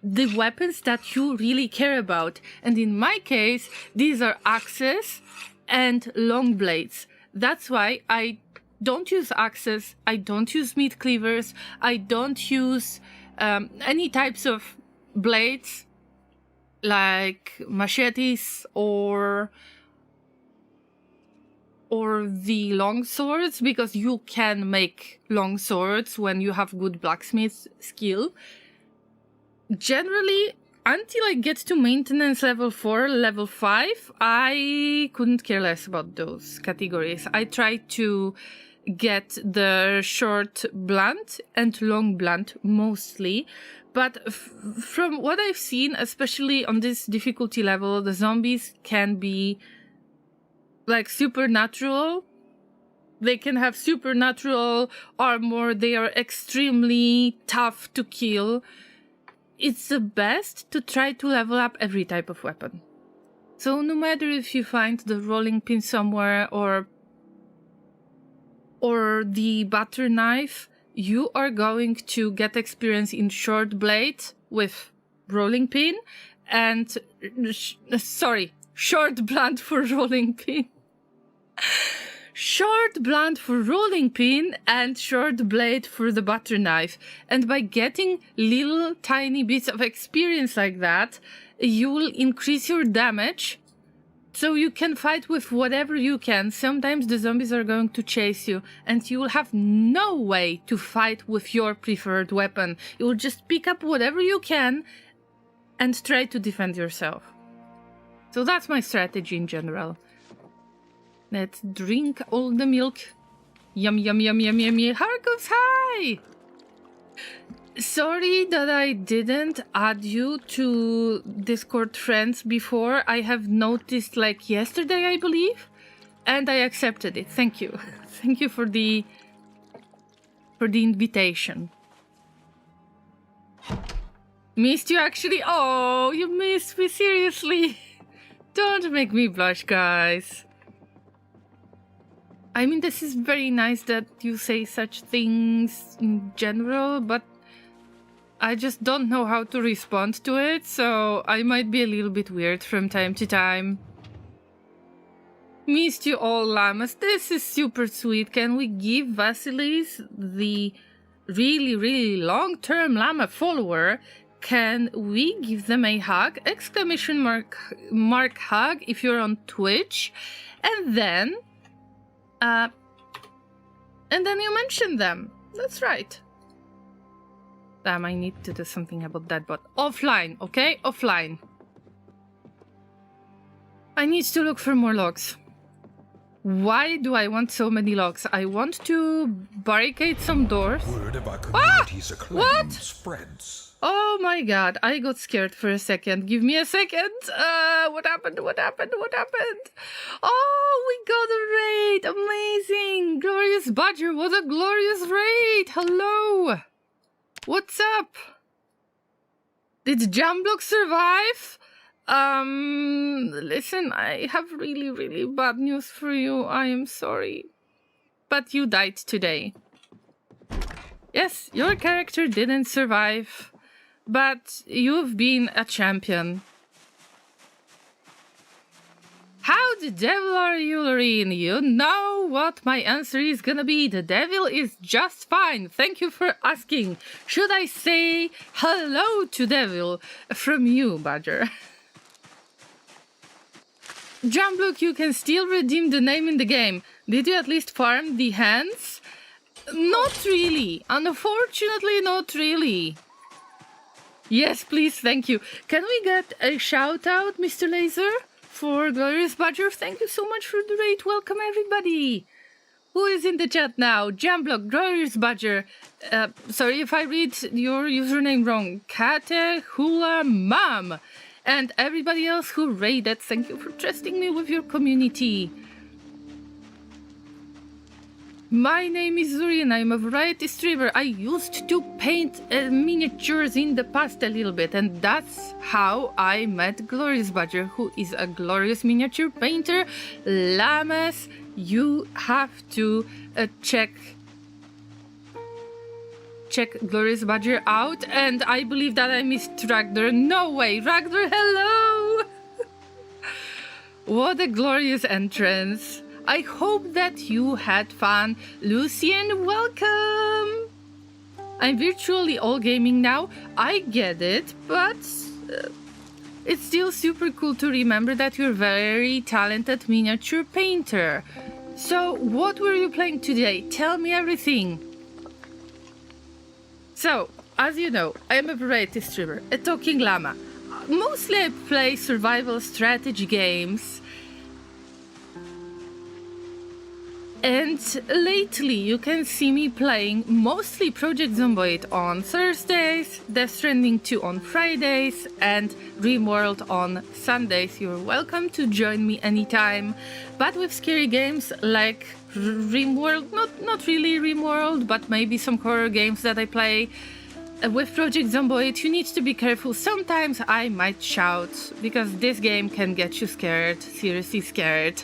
the weapons that you really care about. And in my case, these are axes and long blades. That's why I don't use axes, I don't use meat cleavers, I don't use any types of blades like machetes or or the long swords, because you can make long swords when you have good blacksmith skill. Generally, until I get to maintenance level 4, level 5, I couldn't care less about those categories. I tried to get the short blunt and long blunt mostly, but from what I've seen, especially on this difficulty level, the zombies can be like supernatural. They can have supernatural armor. They are extremely tough to kill. It's the best to try to level up every type of weapon. So no matter if you find the rolling pin somewhere or the butter knife, you are going to get experience in short blade with rolling pin and short blunt for rolling pin. Short blunt for rolling pin and short blade for the butter knife. And by getting little tiny bits of experience like that, you will increase your damage. So you can fight with whatever you can. Sometimes the zombies are going to chase you and you will have no way to fight with your preferred weapon. You will just pick up whatever you can and try to defend yourself. So that's my strategy in general. Let's drink all the milk. Yum, yum, yum, yum, yum, yum. Harkos, hi! Sorry that I didn't add you to Discord friends before. I have noticed like yesterday, I believe, and I accepted it. Thank you. Thank you for the invitation. Missed you actually? Oh, you missed me, seriously. Don't make me blush, guys. I mean, this is very nice that you say such things in general, but I just don't know how to respond to it, so I might be a little bit weird from time to time. Missed you all, Llamas. This is super sweet. Can we give Vasilis, the really, really long-term Llama follower, can we give them a hug? Exclamation mark hug if you're on Twitch. And then you mention them. That's right. Damn, I need to do something about that, but offline, okay? Offline. I need to look for more logs. Why do I want so many logs? I want to barricade some doors. Word of our community's acclaim What? spreads. Oh my god, I got scared for a second. Give me a second. What happened? What happened? What happened? Oh, we got a raid. Amazing. Glorious Badger, what a glorious raid. Hello. What's up? Did Jamblock survive? Listen, I have really, really bad news for you. I am sorry. But you died today. Yes, your character didn't survive, but you've been a champion. How the devil are you, Loreen? You know what my answer is gonna be. The devil is just fine. Thank you for asking. Should I say hello to devil from you, Badger? Jamblook, you can still redeem the name in the game. Did you at least farm the hands? Not really. Unfortunately, not really. Yes, please, thank you. Can we get a shout out, Mr. Laser? For Glorious Badger, thank you so much for the raid. Welcome, everybody. Who is in the chat now? Jamblock, Glorious Badger. Sorry if I read your username wrong. Kate Hula Mom. And everybody else who raided, thank you for trusting me with your community. My name is Zuri and I'm a variety streamer. I used to paint miniatures in the past a little bit, and that's how I met Glorious Badger, who is a glorious miniature painter. Llamas, you have to check Glorious Badger out, and I believe that I missed Ragnar. No way, Ragnar, hello! What a glorious entrance. I hope that you had fun. Lucien, welcome! I'm virtually all gaming now. I get it, but it's still super cool to remember that you're a very talented miniature painter. So, what were you playing today? Tell me everything. So, as you know, I am a variety streamer, a talking llama. Mostly I play survival strategy games. And lately you can see me playing mostly Project Zomboid on Thursdays, Death Stranding 2 on Fridays, and RimWorld on Sundays. You're welcome to join me anytime. But with scary games like RimWorld, not really RimWorld, but maybe some horror games that I play. With Project Zomboid, you need to be careful. Sometimes I might shout, because this game can get you scared, seriously scared.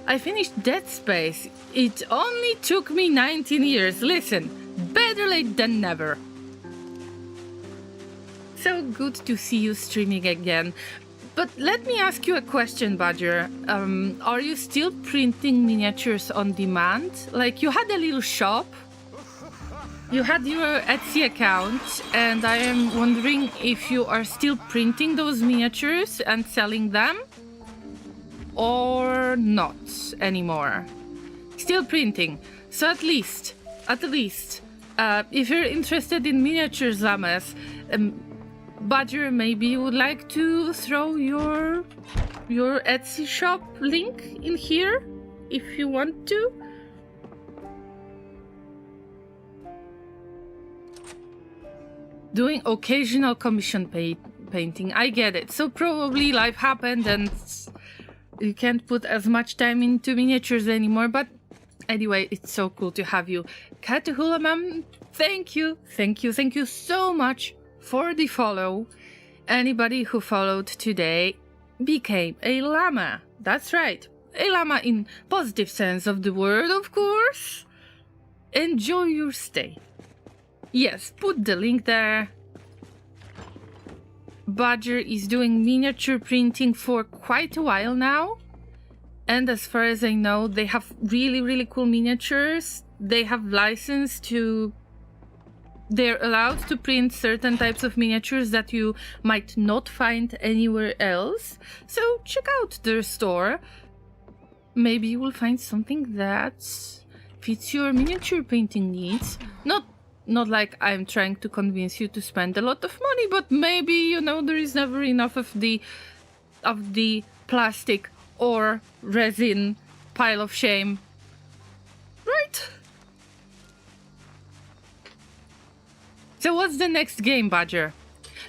I finished Dead Space. It only took me 19 years. Listen, better late than never. So good to see you streaming again. But let me ask you a question, Badger. Are you still printing miniatures on demand? Like, you had a little shop. You had your Etsy account, and I am wondering if you are still printing those miniatures and selling them? Or not anymore. Still printing. So at least, if you're interested in miniatures, Llamas, Badger, maybe you would like to throw your Etsy shop link in here, if you want to. Doing occasional commission painting, I get it. So probably life happened and you can't put as much time into miniatures anymore, but anyway, it's so cool to have you. Katuhulamam, thank you so much for the follow. Anybody who followed today became a llama. That's right, a llama in positive sense of the word, of course. Enjoy your stay. Yes, put the link there. Badger is doing miniature printing for quite a while now. And as far as I know, they have really cool miniatures. They have license to... They're allowed to print certain types of miniatures that you might not find anywhere else. So check out their store. Maybe you will find something that fits your miniature painting needs. Not like I'm trying to convince you to spend a lot of money, but maybe, you know, there is never enough of the plastic or resin pile of shame. Right? So what's the next game, Badger?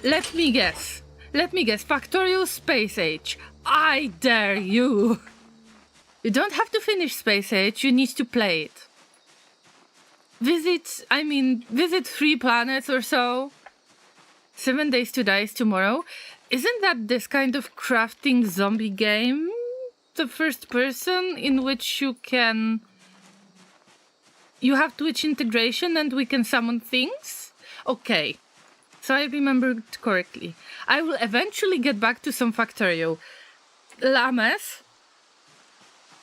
Let me guess. Factorio Space Age. I dare you. You don't have to finish Space Age, you need to play it. Visit 3 planets or so. 7 Days to Die is tomorrow. Isn't that this kind of crafting zombie game? The first person in which you have Twitch integration and we can summon things? Okay, so I remembered correctly. I will eventually get back to some Factorio. Llamas,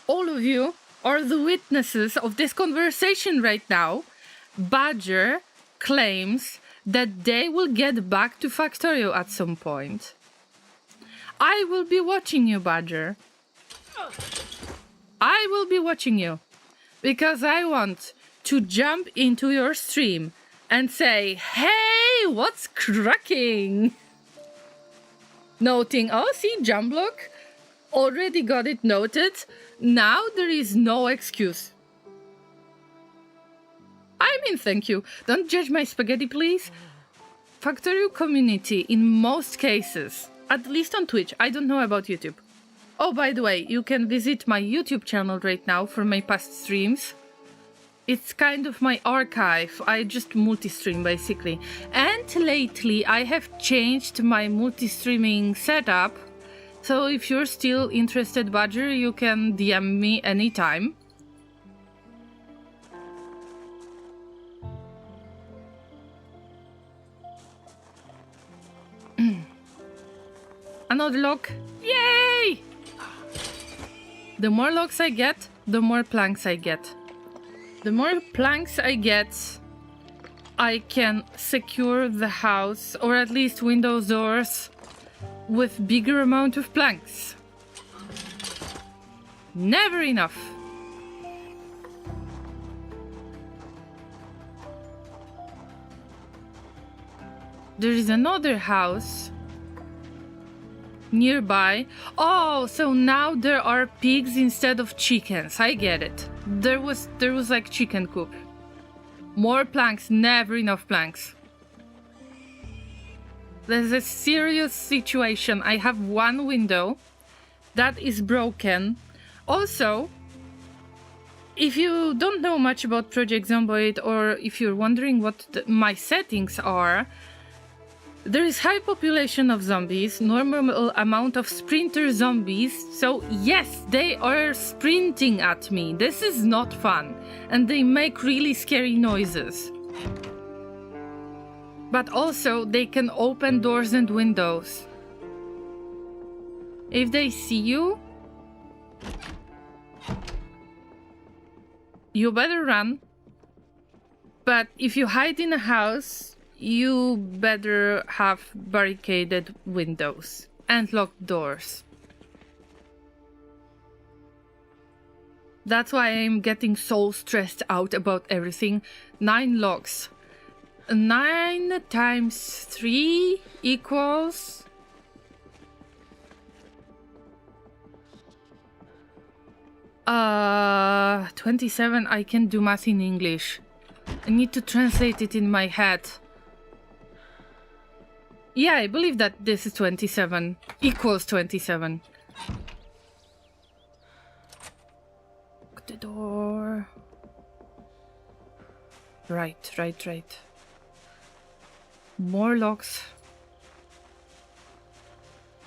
all of you are the witnesses of this conversation right now. Badger claims that they will get back to Factorio at some point. I will be watching you, Badger. I will be watching you. Because I want to jump into your stream and say, hey, what's cracking? Noting, oh, see, jump block. Already got it noted. Now there is no excuse. I mean, thank you. Don't judge my spaghetti, please. Factorio community, in most cases, at least on Twitch, I don't know about YouTube. Oh, by the way, you can visit my YouTube channel right now for my past streams. It's kind of my archive. I just multi-stream, basically. And lately, I have changed my multi-streaming setup. So if you're still interested, Badger, you can DM me anytime. Another lock. Yay! The more locks I get, the more planks I get. The more planks I get, I can secure the house, or at least windows, doors, with bigger amount of planks. Never enough. There is another house nearby. Oh, so now there are pigs instead of chickens. I get it. There was like chicken coop. More planks, never enough planks. There's a serious situation. I have one window that is broken. Also, if you don't know much about Project Zomboid, or if you're wondering what my settings are, there is high population of zombies, normal amount of sprinter zombies, so yes, they are sprinting at me. This is not fun, and they make really scary noises. But also, they can open doors and windows. If they see you, you better run. But if you hide in a house, you better have barricaded windows and locked doors. That's why I'm getting so stressed out about everything. 9 locks. 9 times 3 equals... Uh, 27. I can do math in English. I need to translate it in my head. Yeah, I believe that this is 27. Equals 27. Lock the door. Right. More locks.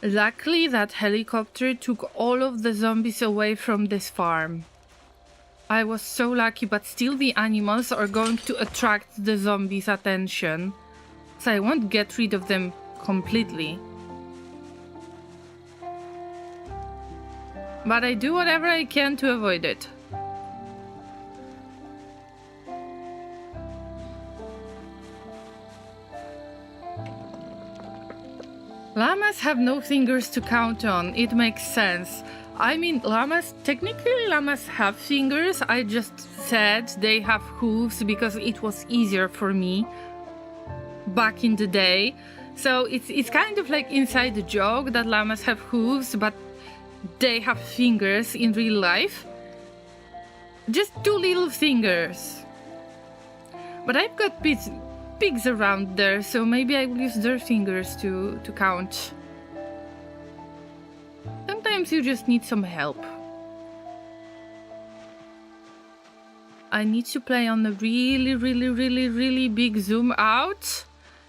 Luckily, that helicopter took all of the zombies away from this farm. I was so lucky, but still the animals are going to attract the zombies' attention. So I won't get rid of them completely. But I do whatever I can to avoid it. Llamas have no fingers to count on. It makes sense. I mean, technically llamas have fingers. I just said they have hooves because it was easier for me back in the day. So it's kind of like inside the joke that llamas have hooves, but they have fingers in real life. Just 2 little fingers. But I've got pigs around there, so maybe I will use their fingers to count. Sometimes you just need some help. I need to play on a really big zoom out,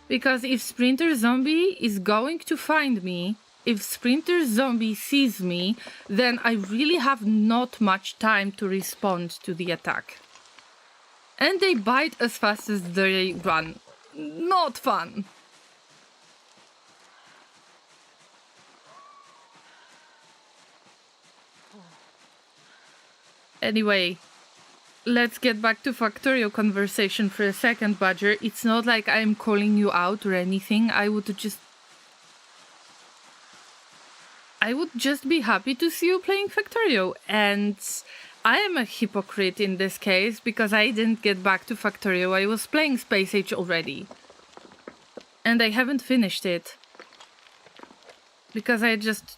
because if Sprinter Zombie is going to find me, if Sprinter Zombie sees me, then I really have not much time to respond to the attack. And they bite as fast as they run. Not fun. Anyway, let's get back to Factorio conversation for a second, Badger. It's not like I'm calling you out or anything. I would just be happy to see you playing Factorio. And I am a hypocrite in this case because I didn't get back to Factorio. I was playing Space Age already. And I haven't finished it. Because I just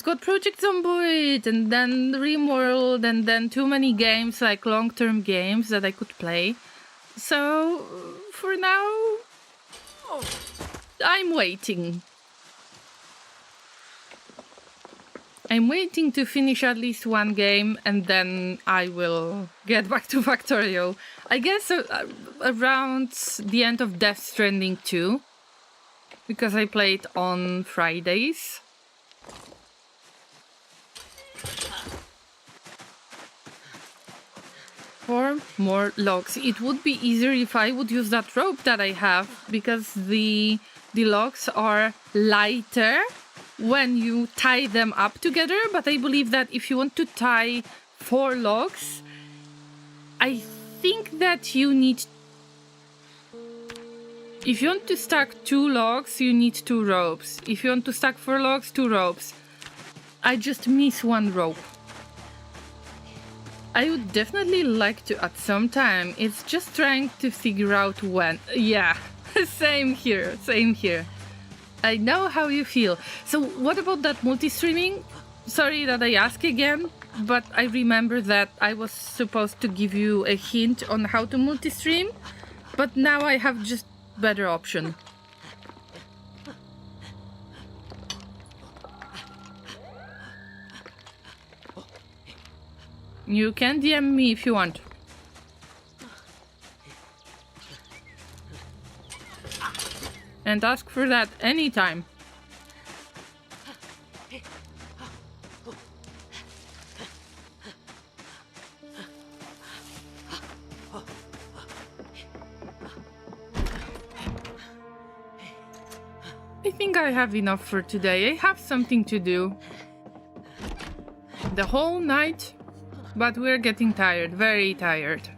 got Project Zomboid and then RimWorld and then too many games, like long-term games that I could play. So, for now, I'm waiting. I'm waiting to finish at least one game and then I will get back to Factorio. I guess around the end of Death Stranding 2. Because I played on Fridays. 4 more logs. It would be easier if I would use that rope that I have, because the logs are lighter when you tie them up together, but I believe that if you want to tie 4 logs, I think that you need... If you want to stack 2 logs, you need 2 ropes. If you want to stack 4 logs, 2 ropes. I just miss 1 rope. I would definitely like to at some time. It's just trying to figure out when. Yeah, Same here, same here. I know how you feel. So what about that multi-streaming? Sorry that I ask again, but I remember that I was supposed to give you a hint on how to multi-stream, but now I have just better option. You can DM me if you want. And ask for that anytime. I think I have enough for today. I have something to do. The whole night, but we're getting tired, very tired.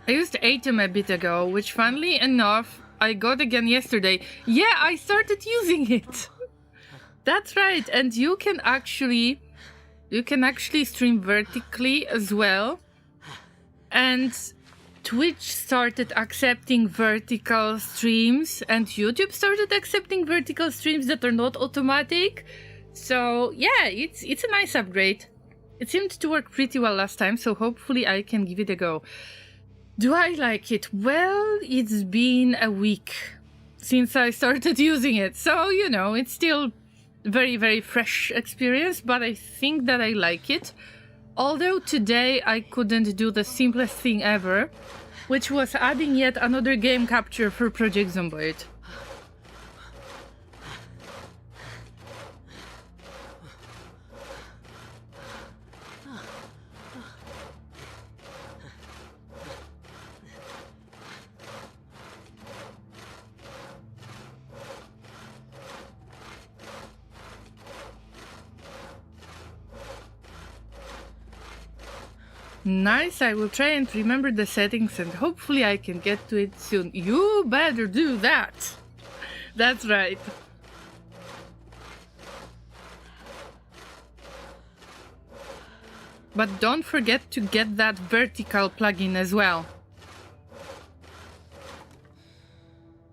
I used Atom a bit ago, which funnily enough, I got again yesterday. Yeah, I started using it. That's right, and you can actually stream vertically as well. And Twitch started accepting vertical streams, and YouTube started accepting vertical streams that are not automatic. So yeah, it's a nice upgrade. It seemed to work pretty well last time, so hopefully I can give it a go. Do I like it? Well, it's been a week since I started using it, so, you know, it's still very, very fresh experience, but I think that I like it. Although today I couldn't do the simplest thing ever, which was adding yet another game capture for Project Zomboid. Nice, I will try and remember the settings and hopefully I can get to it soon. You better do that. That's right. But don't forget to get that vertical plugin as well.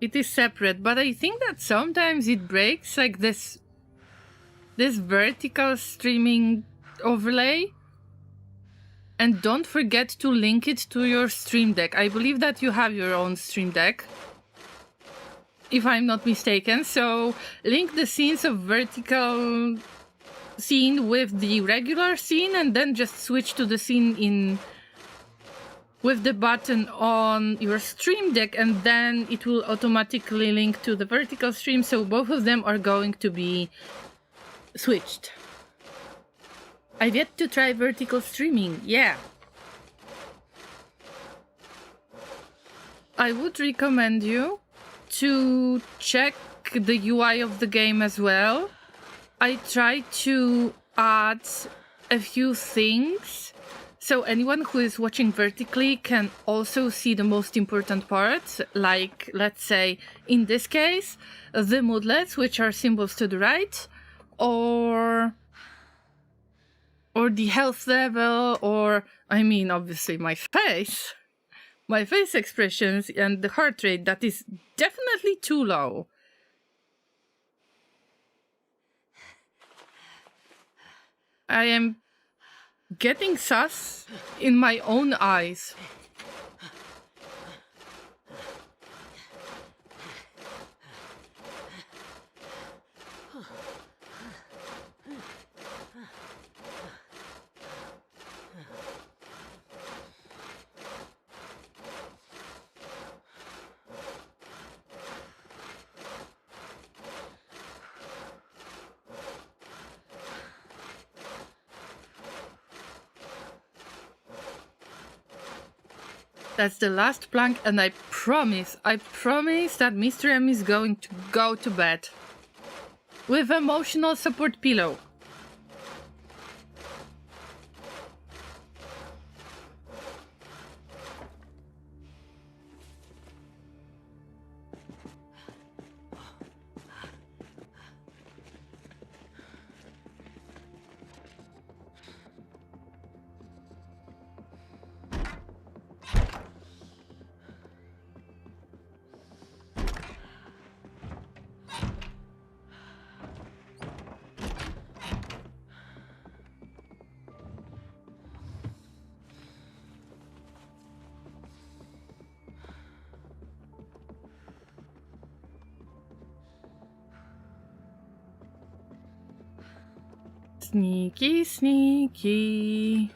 It is separate, but I think that sometimes it breaks, like this vertical streaming overlay. And don't forget to link it to your Stream Deck. I believe that you have your own Stream Deck, if I'm not mistaken. So link the scenes of vertical scene with the regular scene, and then just switch to the scene in with the button on your Stream Deck, and then it will automatically link to the vertical stream. So both of them are going to be switched. I've yet to try vertical streaming, yeah. I would recommend you to check the UI of the game as well. I tried to add a few things, so anyone who is watching vertically can also see the most important parts, like, let's say, in this case, the moodlets, which are symbols to the right, or the health level, or, I mean, obviously my face expressions and the heart rate that is definitely too low. I am getting sus in my own eyes. That's the last plank, and I promise that Mr. M is going to go to bed with emotional support pillow. Sneaky, sneaky.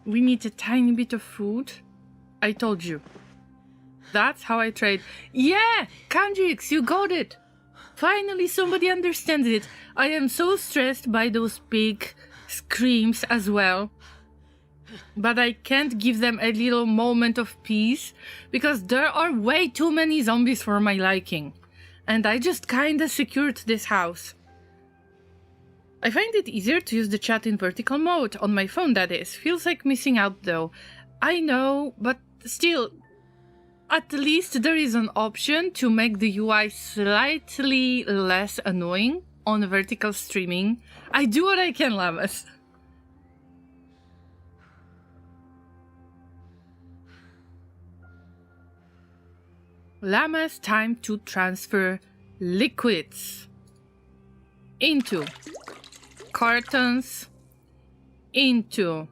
We need a tiny bit of food. I told you. That's how I trade. Yeah! Kanjix, you got it! Finally somebody understands it. I am so stressed by those big screams as well. But I can't give them a little moment of peace because there are way too many zombies for my liking. And I just kinda secured this house. I find it easier to use the chat in vertical mode, on my phone that is. Feels like missing out though. I know, but still, at least there is an option to make the UI slightly less annoying on vertical streaming. I do what I can, Llamas. Llamas, time to transfer liquids into cartons, into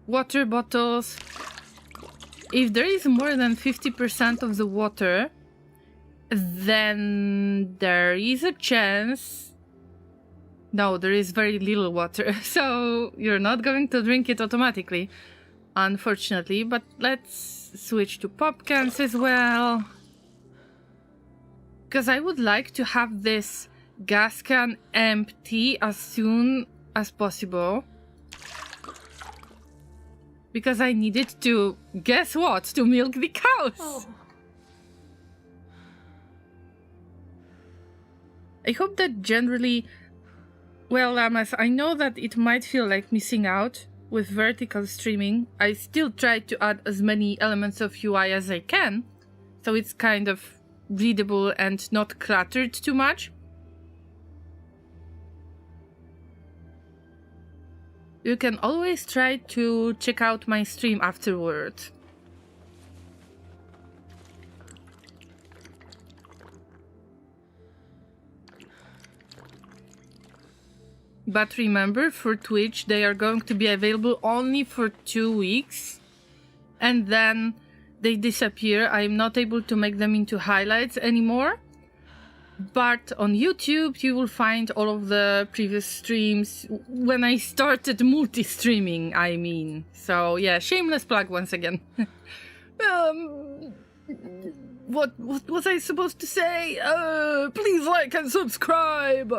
water bottles. If there is more than 50% of the water, then there is a chance. No, there is very little water, so you're not going to drink it automatically, unfortunately. But let's switch to pop cans as well, because I would like to have this gas can empty as soon as possible, because I needed to, guess what, to milk the cows. Oh. I hope that generally, well, Llamas, I know that it might feel like missing out with vertical streaming. I still try to add as many elements of UI as I can, so it's kind of readable and not cluttered too much. You can always try to check out my stream afterward. But remember, for Twitch, they are going to be available only for 2 weeks. And then they disappear. I'm not able to make them into highlights anymore. But on YouTube, you will find all of the previous streams when I started multi-streaming, I mean. So yeah, shameless plug once again. What was I supposed to say? Please like and subscribe!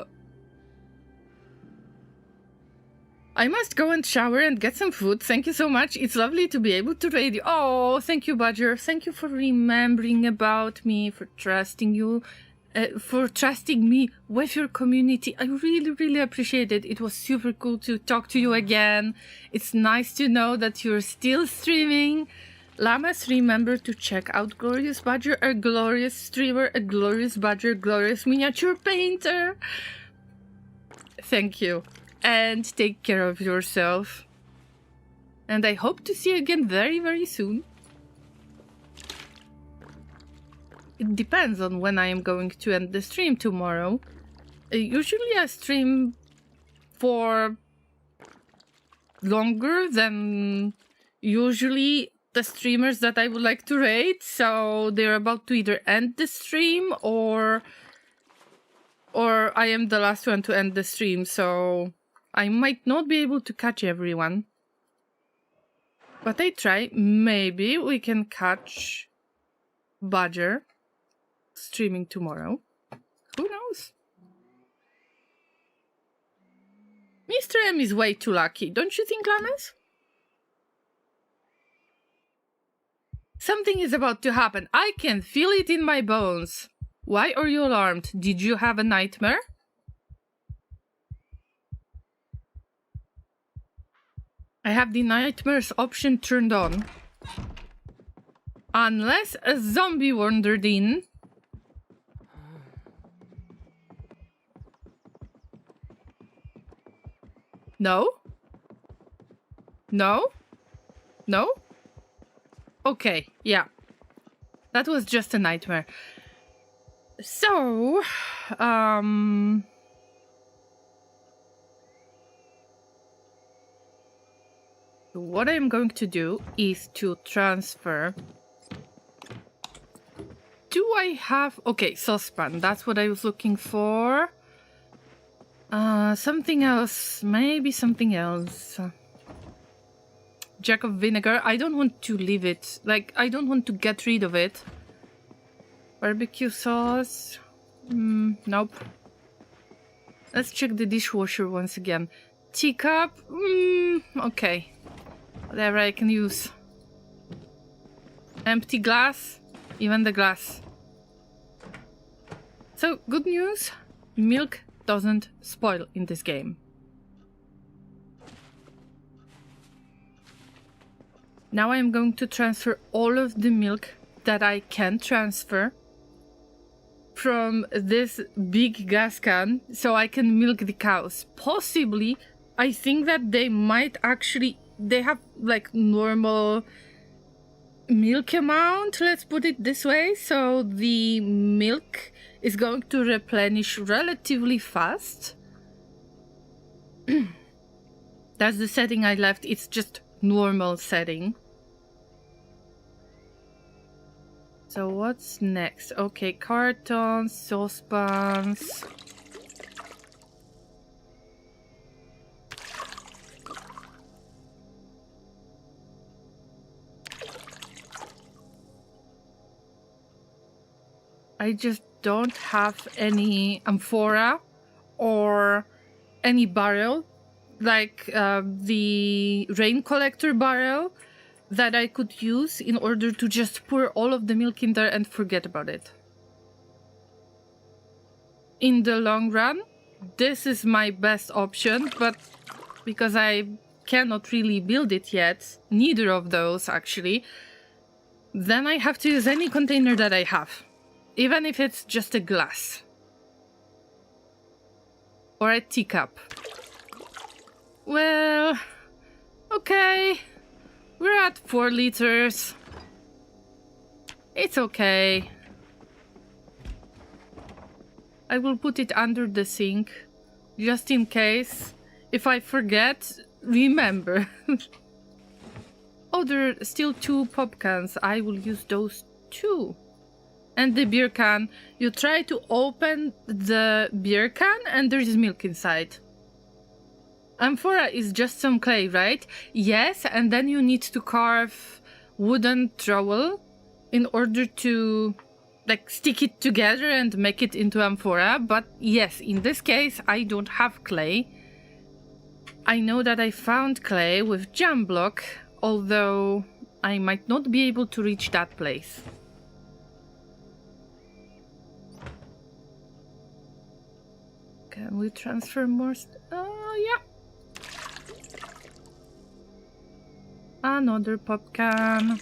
I must go and shower and get some food. Thank you so much. It's lovely to be able to raid you. Oh, thank you, Badger. Thank you for remembering about me, for trusting you. For trusting me with your community. I really, really appreciate it. It was super cool to talk to you again. It's nice to know that you're still streaming. Llamas, remember to check out Glorious Badger, a glorious streamer, a glorious badger, glorious miniature painter. Thank you. And take care of yourself. And I hope to see you again very, very soon. It depends on when I am going to end the stream tomorrow. Usually I stream for longer than usually the streamers that I would like to raid, so they're about to either end the stream or I am the last one to end the stream, so I might not be able to catch everyone. But I try. Maybe we can catch Badger streaming tomorrow. Who knows? Mr. M is way too lucky, don't you think, Llamas? Something is about to happen. I can feel it in my bones. Why are you alarmed? Did you have a nightmare? I have the nightmares option turned on. Unless a zombie wandered in. No? No? No? Okay, yeah. That was just a nightmare. So, what I'm going to do is to transfer. Do I have... Okay, saucepan. That's what I was looking for. Something else. Maybe something else. Jack of vinegar. I don't want to leave it. Like, I don't want to get rid of it. Barbecue sauce. Nope. Let's check the dishwasher once again. Teacup. Okay. Whatever I can use. Empty glass. Even the glass. So, good news. Milk doesn't spoil in this game. Now I'm going to transfer all of the milk that I can transfer from this big gas can so I can milk the cows. Possibly, I think that they might actually, they have like normal milk amount, let's put it this way, so the milk is going to replenish relatively fast. That's the setting I left. It's just normal setting. So what's next? Okay, cartons, saucepans. I just don't have any amphora or any barrel, like the rain collector barrel that I could use in order to just pour all of the milk in there and forget about it. In the long run, this is my best option, but because I cannot really build it yet, neither of those actually, then I have to use any container that I have. Even if it's just a glass. Or a teacup. Well, okay. We're at 4 liters. It's okay. I will put it under the sink. Just in case. If I forget, remember. Oh, there are still 2 pop cans. I will use those too. And the beer can, you try to open the beer can and there is milk inside. Amphora is just some clay, right? Yes, and then you need to carve wooden trowel in order to like stick it together and make it into amphora. But yes, in this case, I don't have clay. I know that I found clay with jam block, although I might not be able to reach that place. Can we transfer more? Yeah. Another pop can.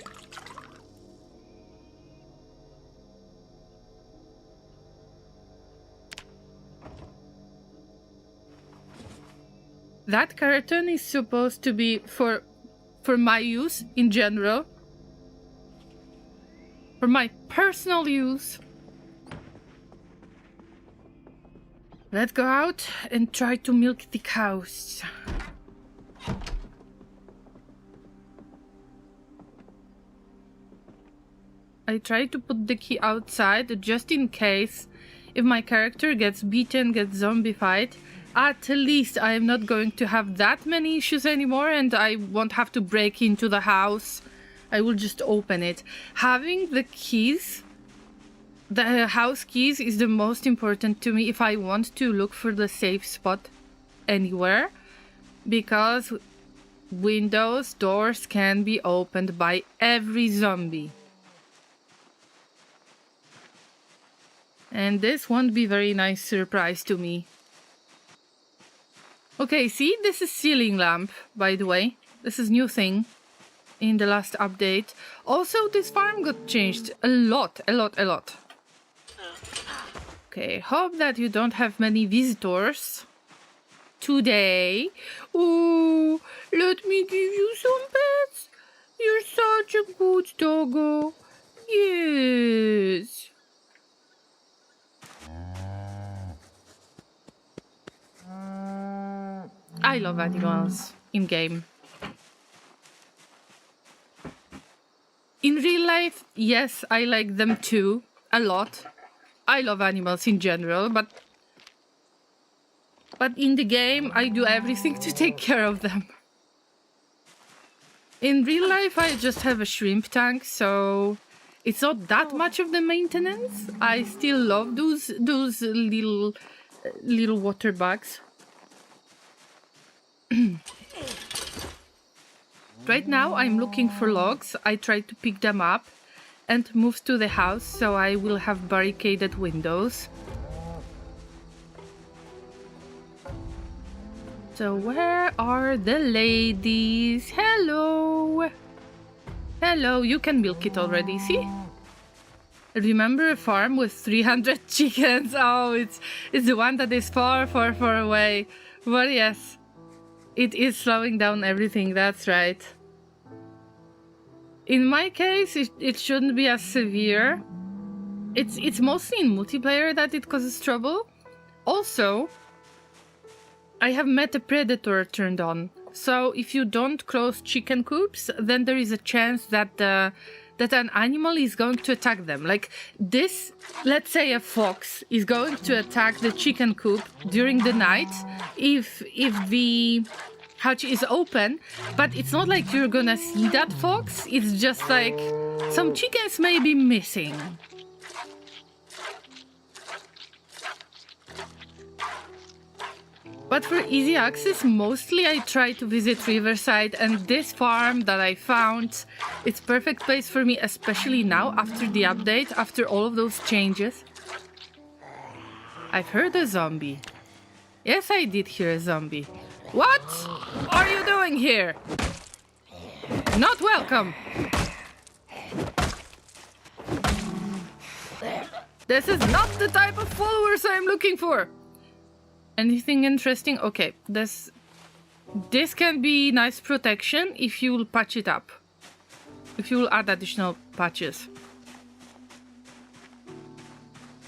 That carton is supposed to be for my use in general. For my personal use. Let's go out and try to milk the cows. I try to put the key outside just in case if my character gets beaten, gets zombified. At least I am not going to have that many issues anymore and I won't have to break into the house. I will just open it. Having the keys, the house keys, is the most important to me if I want to look for the safe spot anywhere, because windows, doors can be opened by every zombie. And this won't be a very nice surprise to me. Okay, see, this is ceiling lamp, by the way. This is new thing in the last update. Also, this farm got changed a lot. Okay, hope that you don't have many visitors today. Oh, let me give you some pets. You're such a good doggo. Yes. I love animals in game. In real life, yes, I like them too, a lot. I love animals in general, but But in the game, I do everything to take care of them. In real life, I just have a shrimp tank, so it's not that much of the maintenance. I still love those little water bugs. Right now, I'm looking for logs. I try to pick them up and move to the house, so I will have barricaded windows. So where are the ladies? Hello! Hello, you can milk it already, see? Remember a farm with 300 chickens? Oh, it's the one that is far, far, far away. But yes, it is slowing down everything, that's right. In my case, it shouldn't be as severe. It's mostly in multiplayer that it causes trouble. Also, I have Meta Predator turned on. So if you don't close chicken coops, then there is a chance that that an animal is going to attack them. Like this, let's say a fox is going to attack the chicken coop during the night if the hatch is open, but it's not like you're gonna see that fox. It's just like some chickens may be missing. But for easy access, mostly I try to visit Riverside, and this farm that I found, it's perfect place for me, especially now after the update, after all of those changes. I've heard a zombie. Yes, I did hear a zombie. What are you doing here? Not welcome. This is not the type of followers I'm looking for. Anything interesting? Okay, this can be nice protection if you will patch it up. If you will add additional patches.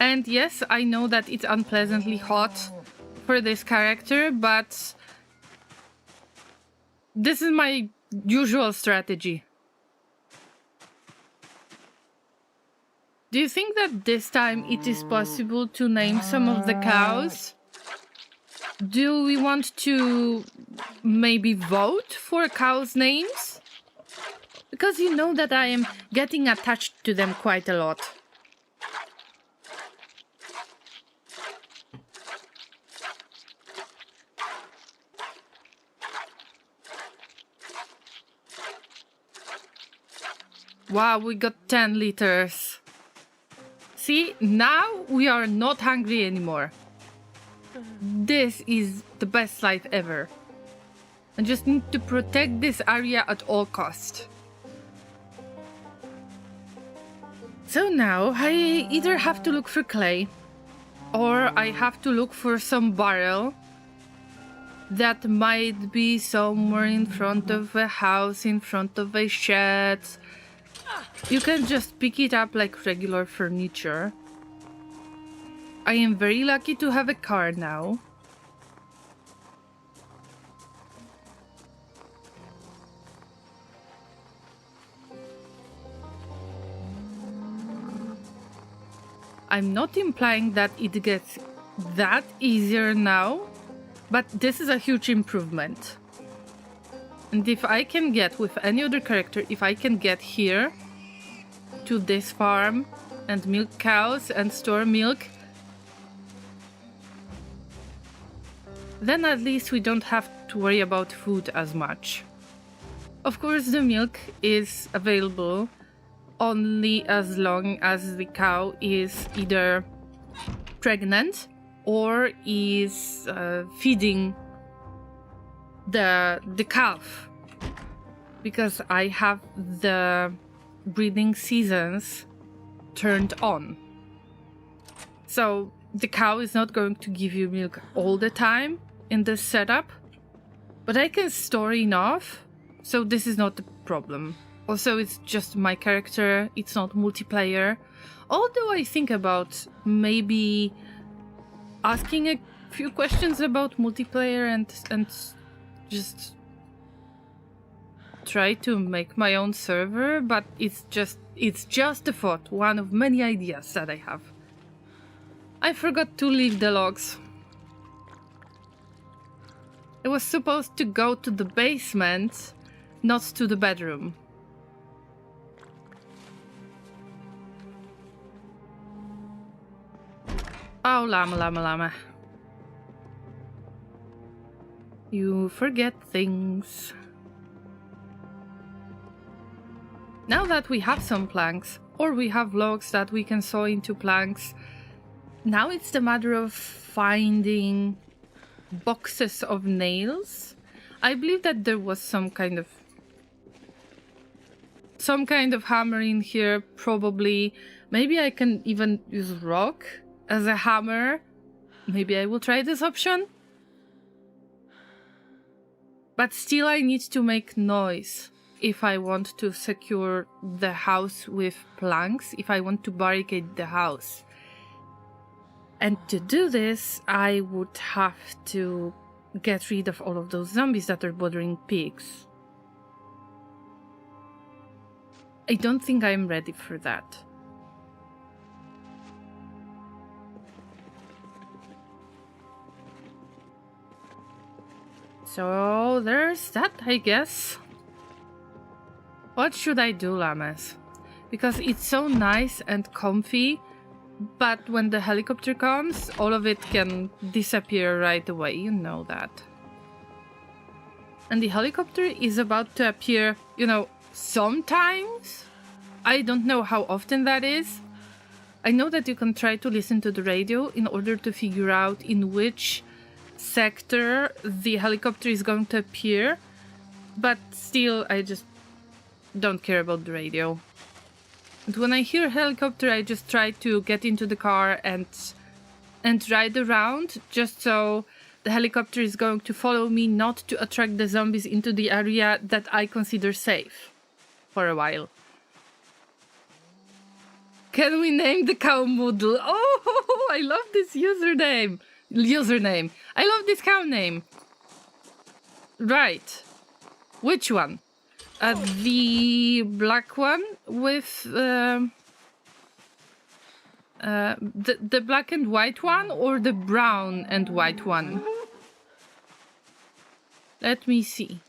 And yes, I know that it's unpleasantly hot for this character, but this is my usual strategy. Do you think that this time it is possible to name some of the cows? Do we want to maybe vote for cows' names? Because you know that I am getting attached to them quite a lot. Wow, we got 10 liters. See, now we are not hungry anymore. This is the best life ever. I just need to protect this area at all costs. So now I either have to look for clay or I have to look for some barrel that might be somewhere in front of a house, in front of a shed. You can just pick it up like regular furniture. I am very lucky to have a car now. I'm not implying that it gets that easier now, but this is a huge improvement. And if I can get with any other character, if I can get here to this farm and milk cows and store milk, then at least we don't have to worry about food as much. Of course, the milk is available only as long as the cow is either pregnant or is feeding the calf, because I have the breeding seasons turned on. So the cow is not going to give you milk all the time in this setup, but I can store enough, so this is not the problem. Also, it's just my character, it's not multiplayer. Although I think about maybe asking a few questions about multiplayer and just try to make my own server, but it's just a thought, one of many ideas that I have. I forgot to leave the logs. It was supposed to go to the basement, not to the bedroom. Oh, llama, llama, llama. You forget things. Now that we have some planks, or we have logs that we can saw into planks, now it's the matter of finding boxes of nails. I believe that there was some kind of hammer in here, probably. Maybe I can even use rock as a hammer. Maybe I will try this option. But still I need to make noise if I want to secure the house with planks, if I want to barricade the house. And to do this, I would have to get rid of all of those zombies that are bothering pigs. I don't think I'm ready for that. So there's that, I guess. What should I do, Llamas? Because it's so nice and comfy, but when the helicopter comes, all of it can disappear right away, you know that. And the helicopter is about to appear, you know, sometimes. I don't know how often that is. I know that you can try to listen to the radio in order to figure out in which sector the helicopter is going to appear, but still I just don't care about the radio. And when I hear helicopter, I just try to get into the car and ride around, just so the helicopter is going to follow me, not to attract the zombies into the area that I consider safe for a while. Can we name the cow Moodle? Oh, I love this username. I love this cow name. Right. Which one? The black one with the black and white one, or the brown and white one? Let me see.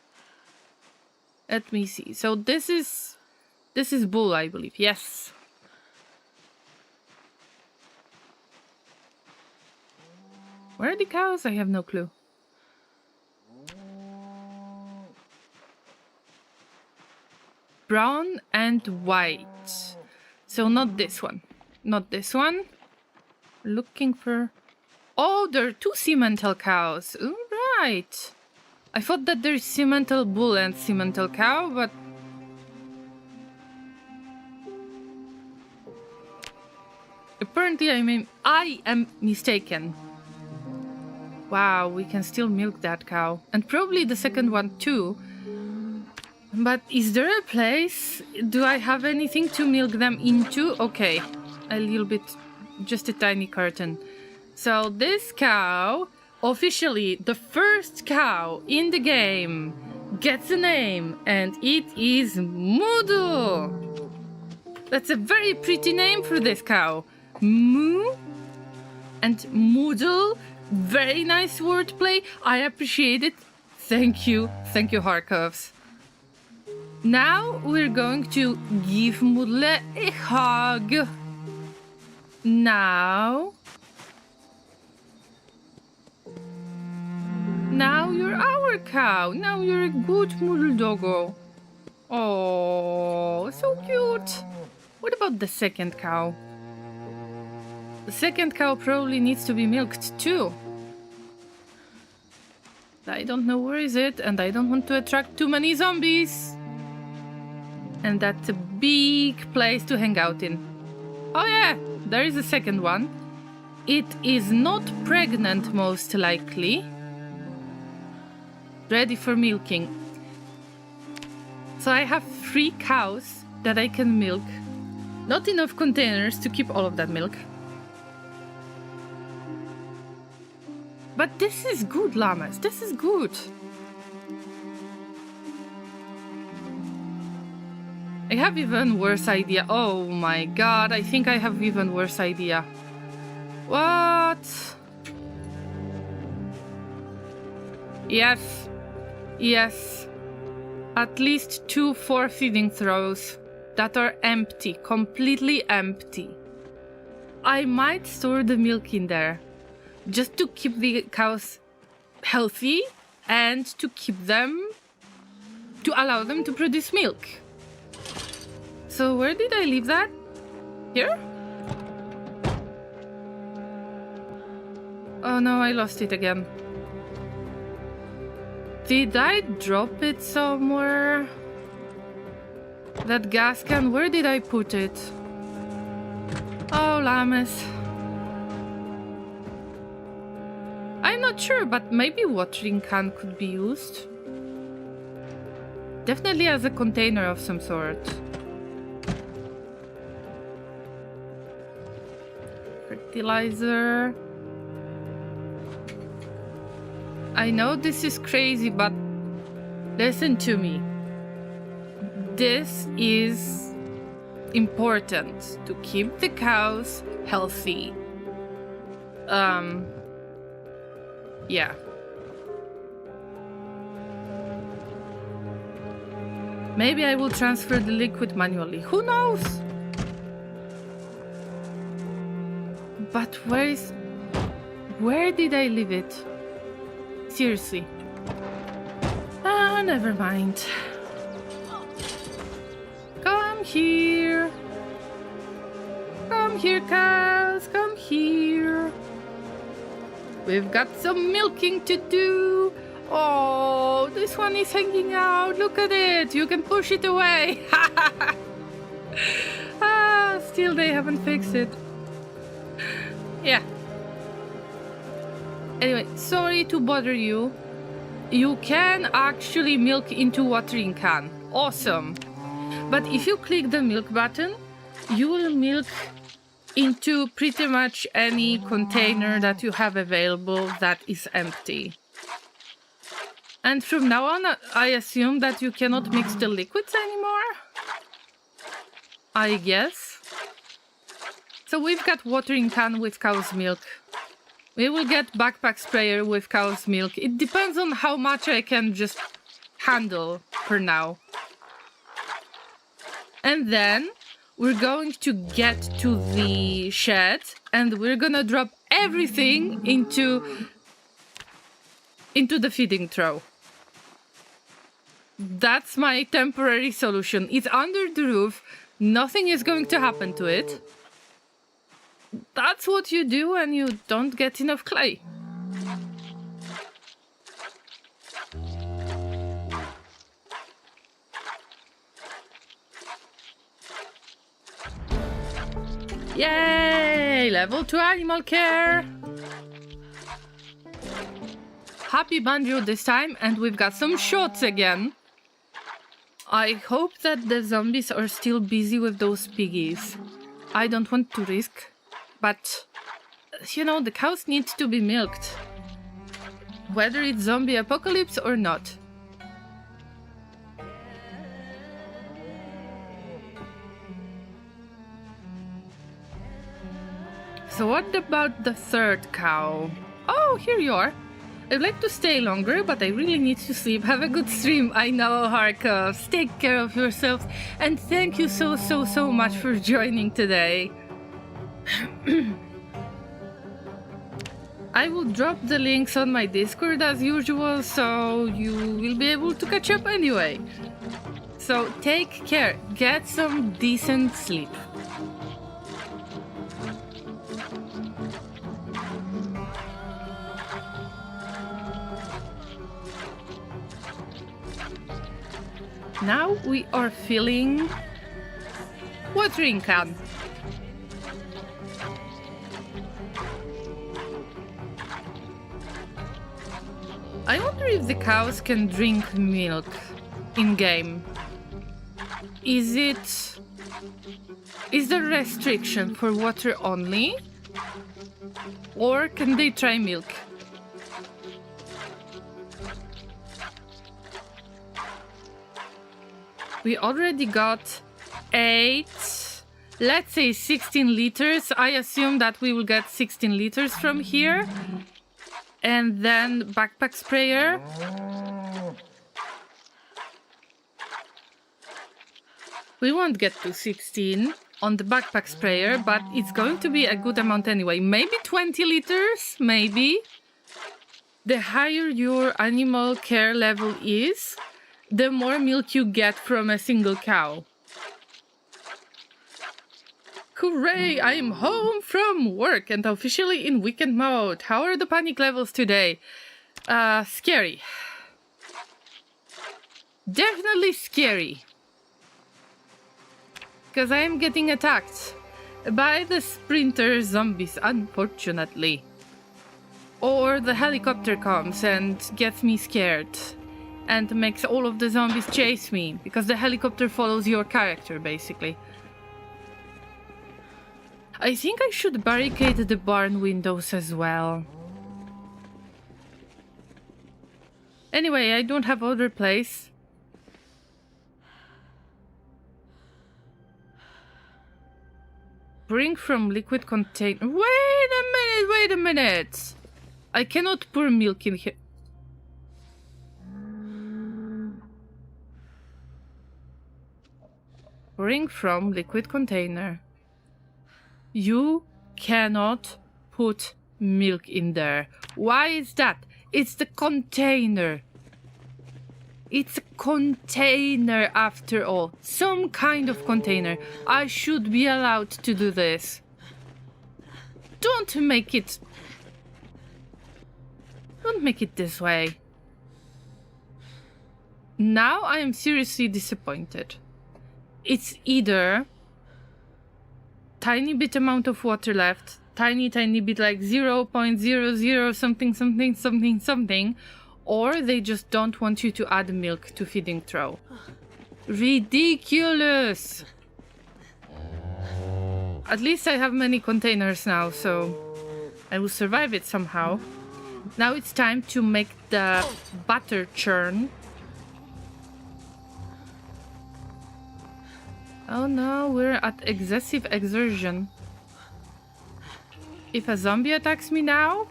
So this is bull, I believe. Yes. Where are the cows? I have no clue. Brown and white. So not this one. Not this one. Looking for... Oh, there are two cemental cows. All right. I thought that there's cemental bull and cemental cow, but... Apparently I am mistaken. Wow, we can still milk that cow. And probably the second one too. But is there a place? Do I have anything to milk them into? Okay, a little bit, just a tiny curtain. So this cow, officially the first cow in the game, gets a name, and it is Moodle. That's a very pretty name for this cow. Moo and Moodle. Very nice wordplay. I appreciate it. Thank you, Harkovs. Now we're going to give Moodle a hug. Now you're our cow. Now you're a good Moodle doggo. Oh, so cute. What about the second cow? The second cow probably needs to be milked too. I don't know where is it, and I don't want to attract too many zombies. And that's a big place to hang out in. Oh yeah, there is a second one. It is not pregnant, most likely. Ready for milking. So I have 3 cows that I can milk. Not enough containers to keep all of that milk. But this is good, Llamas. This is good. I have even worse idea. Oh my god, I think I have even worse idea. What? Yes. Yes. At least 2 4 feeding throws that are empty, completely empty. I might store the milk in there just to keep the cows healthy and to allow them to produce milk. So where did I leave that? Here? Oh no, I lost it again. Did I drop it somewhere? That gas can, where did I put it? Oh, Llamas. I'm not sure, but maybe watering can could be used. Definitely as a container of some sort. Fertilizer. I know this is crazy, but listen to me. This is important to keep the cows healthy. Yeah. Maybe I will transfer the liquid manually. Who knows? But where did I leave it? Seriously. Ah, never mind. Come here. Come here, cows. Come here. We've got some milking to do. Oh, this one is hanging out. Look at it. You can push it away. Ah, still they haven't fixed it. Yeah. Anyway, sorry to bother you. You can actually milk into watering can. Awesome. But if you click the milk button, you will milk into pretty much any container that you have available that is empty. And from now on, I assume that you cannot mix the liquids anymore? I guess. So we've got watering can with cow's milk. We will get backpack sprayer with cow's milk. It depends on how much I can just handle for now. And then we're going to get to the shed and we're gonna drop everything into the feeding trough. That's my temporary solution. It's under the roof. Nothing is going to happen to it. That's what you do when you don't get enough clay. Yay! Level 2 animal care! Happy banjo this time, and we've got some shots again. I hope that the zombies are still busy with those piggies. I don't want to risk, but you know, the cows need to be milked. Whether it's zombie apocalypse or not. So what about the third cow? Oh, here you are. I'd like to stay longer, but I really need to sleep. Have a good stream. I know, Harkovs. Take care of yourselves. And thank you so much for joining today. I will drop the links on my Discord as usual, so you will be able to catch up anyway. So take care. Get some decent sleep. Now we are filling watering can. I wonder if the cows can drink milk in game. Is there a restriction for water only? Or can they try milk? We already got 8, let's say 16 liters. I assume that we will get 16 liters from here. And then backpack sprayer. We won't get to 16 on the backpack sprayer, but it's going to be a good amount anyway. Maybe 20 liters, maybe. The higher your animal care level is, the more milk you get from a single cow. Hooray! I am home from work and officially in weekend mode. How are the panic levels today? Scary. Definitely scary. Because I am getting attacked by the sprinter zombies, unfortunately. Or the helicopter comes and gets me scared and makes all of the zombies chase me, because the helicopter follows your character, basically. I think I should barricade the barn windows as well. Anyway, I don't have other place. Bring from liquid container. Wait a minute! I cannot pour milk in here. Bring from liquid container. You cannot put milk in there. Why is that? It's the container. It's a container after all. Some kind of container. I should be allowed to do this. Don't make it this way. Now I am seriously disappointed. It's either tiny bit amount of water left, tiny bit, like 0.00 something, or they just don't want you to add milk to feeding trough. Ridiculous! At least I have many containers now, so I will survive it somehow. Now it's time to make the butter churn. Oh no, we're at excessive exertion. If a zombie attacks me now,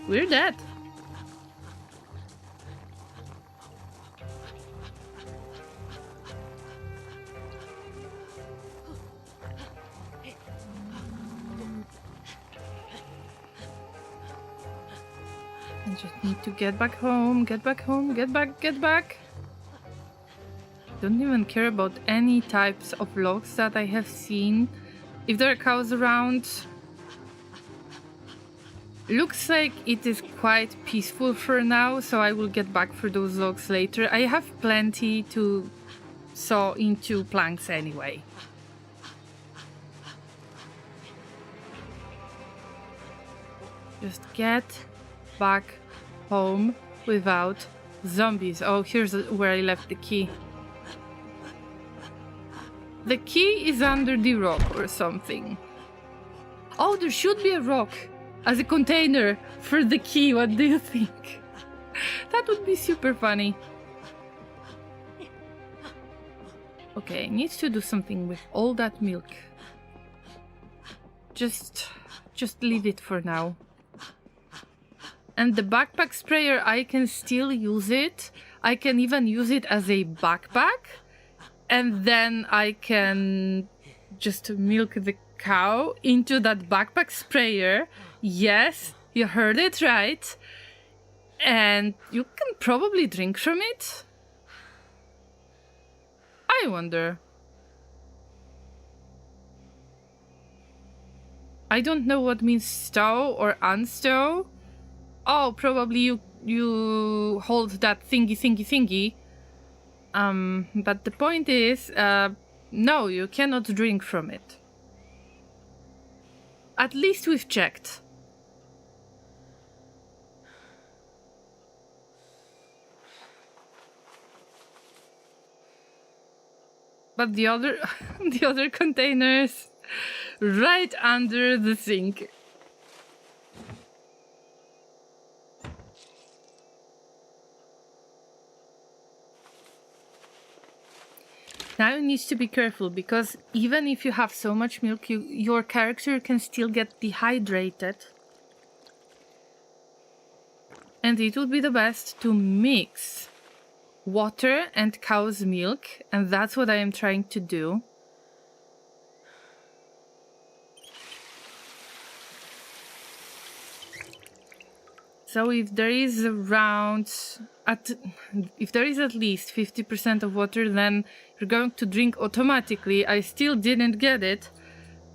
we're dead. I just need to get back home, get back. Don't even care about any types of logs that I have seen. If there are cows around, looks like it is quite peaceful for now, so I will get back for those logs later. I have plenty to saw into planks anyway. Just get back home without zombies. Oh, here's where I left the key. The key is under the rock or something. Oh, there should be a rock as a container for the key. What do you think? That would be super funny. Okay, I need to do something with all that milk. Just leave it for now. And the backpack sprayer, I can still use it. I can even use it as a backpack. And then I can just milk the cow into that backpack sprayer. Yes, you heard it right. And you can probably drink from it. I wonder. I don't know what means stow or unstow. Oh, probably you hold that thingy. But the point is, no, you cannot drink from it. At least we've checked. But the other containers, right under the sink. Now you need to be careful, because even if you have so much milk, your character can still get dehydrated. and it would be the best to mix water and cow's milk, and that's what I am trying to do. So if there is at least 50% of water, then you're going to drink automatically. I still didn't get it,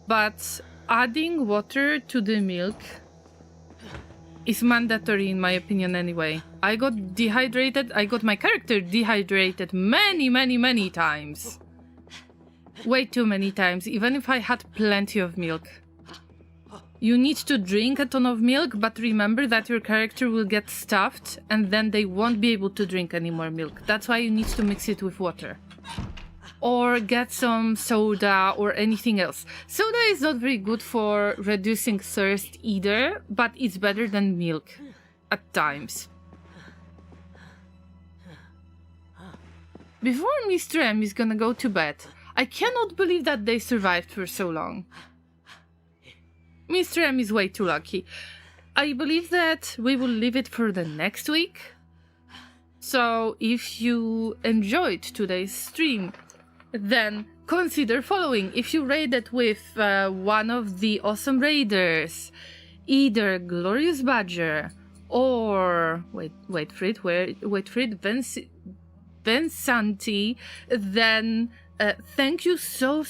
but adding water to the milk is mandatory in my opinion anyway. I got dehydrated, I got my character dehydrated many times. Way too many times, even if I had plenty of milk. You need to drink a ton of milk, but remember that your character will get stuffed and then they won't be able to drink any more milk. That's why you need to mix it with water. Or get some soda or anything else. Soda is not very good for reducing thirst either, but it's better than milk at times. Before Mr. M is gonna go to bed, I cannot believe that they survived for so long. Mr. M is way too lucky. I believe that we will leave it for the next week. So if you enjoyed today's stream, then consider following. If you raided with one of the awesome raiders, either Glorious Badger or wait for it, Vensanti, then thank you so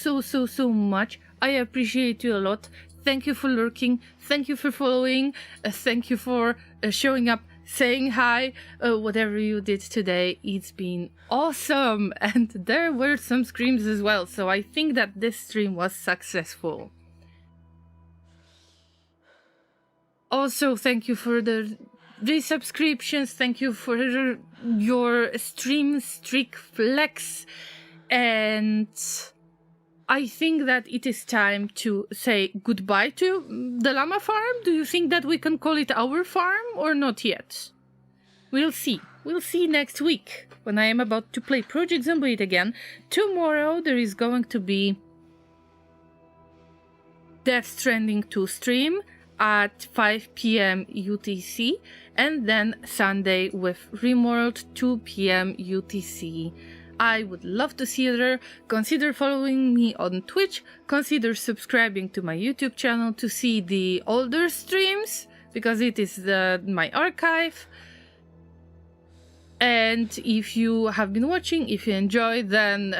much. I appreciate you a lot. Thank you for lurking, thank you for following, thank you for showing up, saying hi, whatever you did today. It's been awesome, and there were some screams as well, so I think that this stream was successful. Also, thank you for the resubscriptions, thank you for your stream streak flex, and I think that it is time to say goodbye to the llama farm. Do you think that we can call it our farm or not yet? We'll see. We'll see next week when I am about to play Project Zomboid again. Tomorrow there is going to be Death Stranding 2 stream at 5 p.m. UTC, and then Sunday with Rimworld 2 p.m. UTC. I would love to see you there. Consider following me on Twitch. Consider subscribing to my YouTube channel to see the older streams, because it is my archive. And if you have been watching, if you enjoyed, then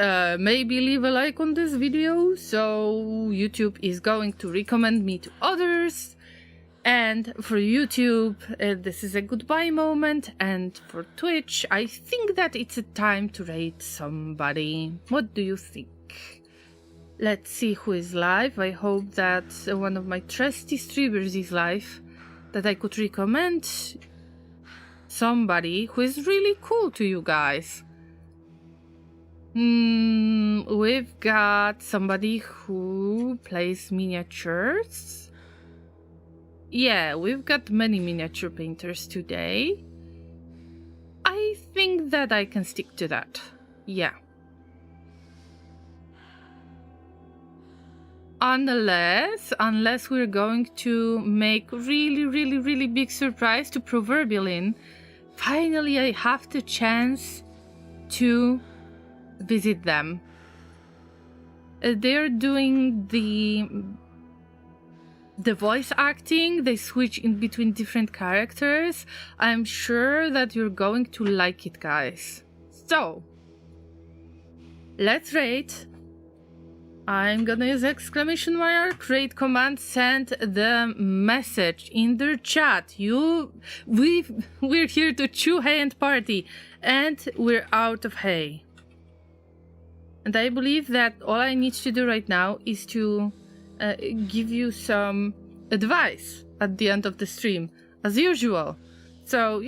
maybe leave a like on this video, so YouTube is going to recommend me to others. And for YouTube, this is a goodbye moment, and for Twitch, I think that it's a time to raid somebody. What do you think? Let's see who is live. I hope that one of my trusty streamers is live, that I could recommend somebody who is really cool to you guys. We've got somebody who plays miniatures. Yeah, we've got many miniature painters today. I think that I can stick to that. Yeah. Unless we're going to make really big surprise to Proverbialin. Finally, I have the chance to visit them. They're doing the voice acting, they switch in between different characters. I'm sure that you're going to like it, guys. So, let's raid. I'm gonna use exclamation mark, raid command, send the message in their chat. We're here to chew hay and party, and we're out of hay. And I believe that all I need to do right now is to give you some advice at the end of the stream, as usual. So,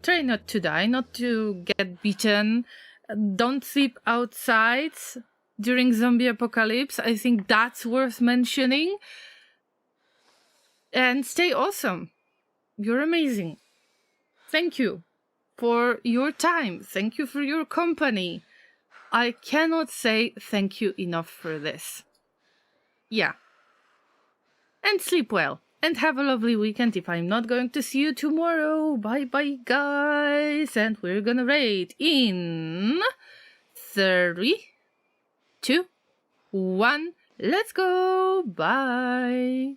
try not to die, not to get beaten, don't sleep outside during zombie apocalypse. I think that's worth mentioning. And stay awesome. You're amazing. Thank you for your time. Thank you for your company. I cannot say thank you enough for this. Yeah. And sleep well. and have a lovely weekend if I'm not going to see you tomorrow. Bye bye, guys. And we're gonna rate in 3, 2, 1. Let's go. Bye.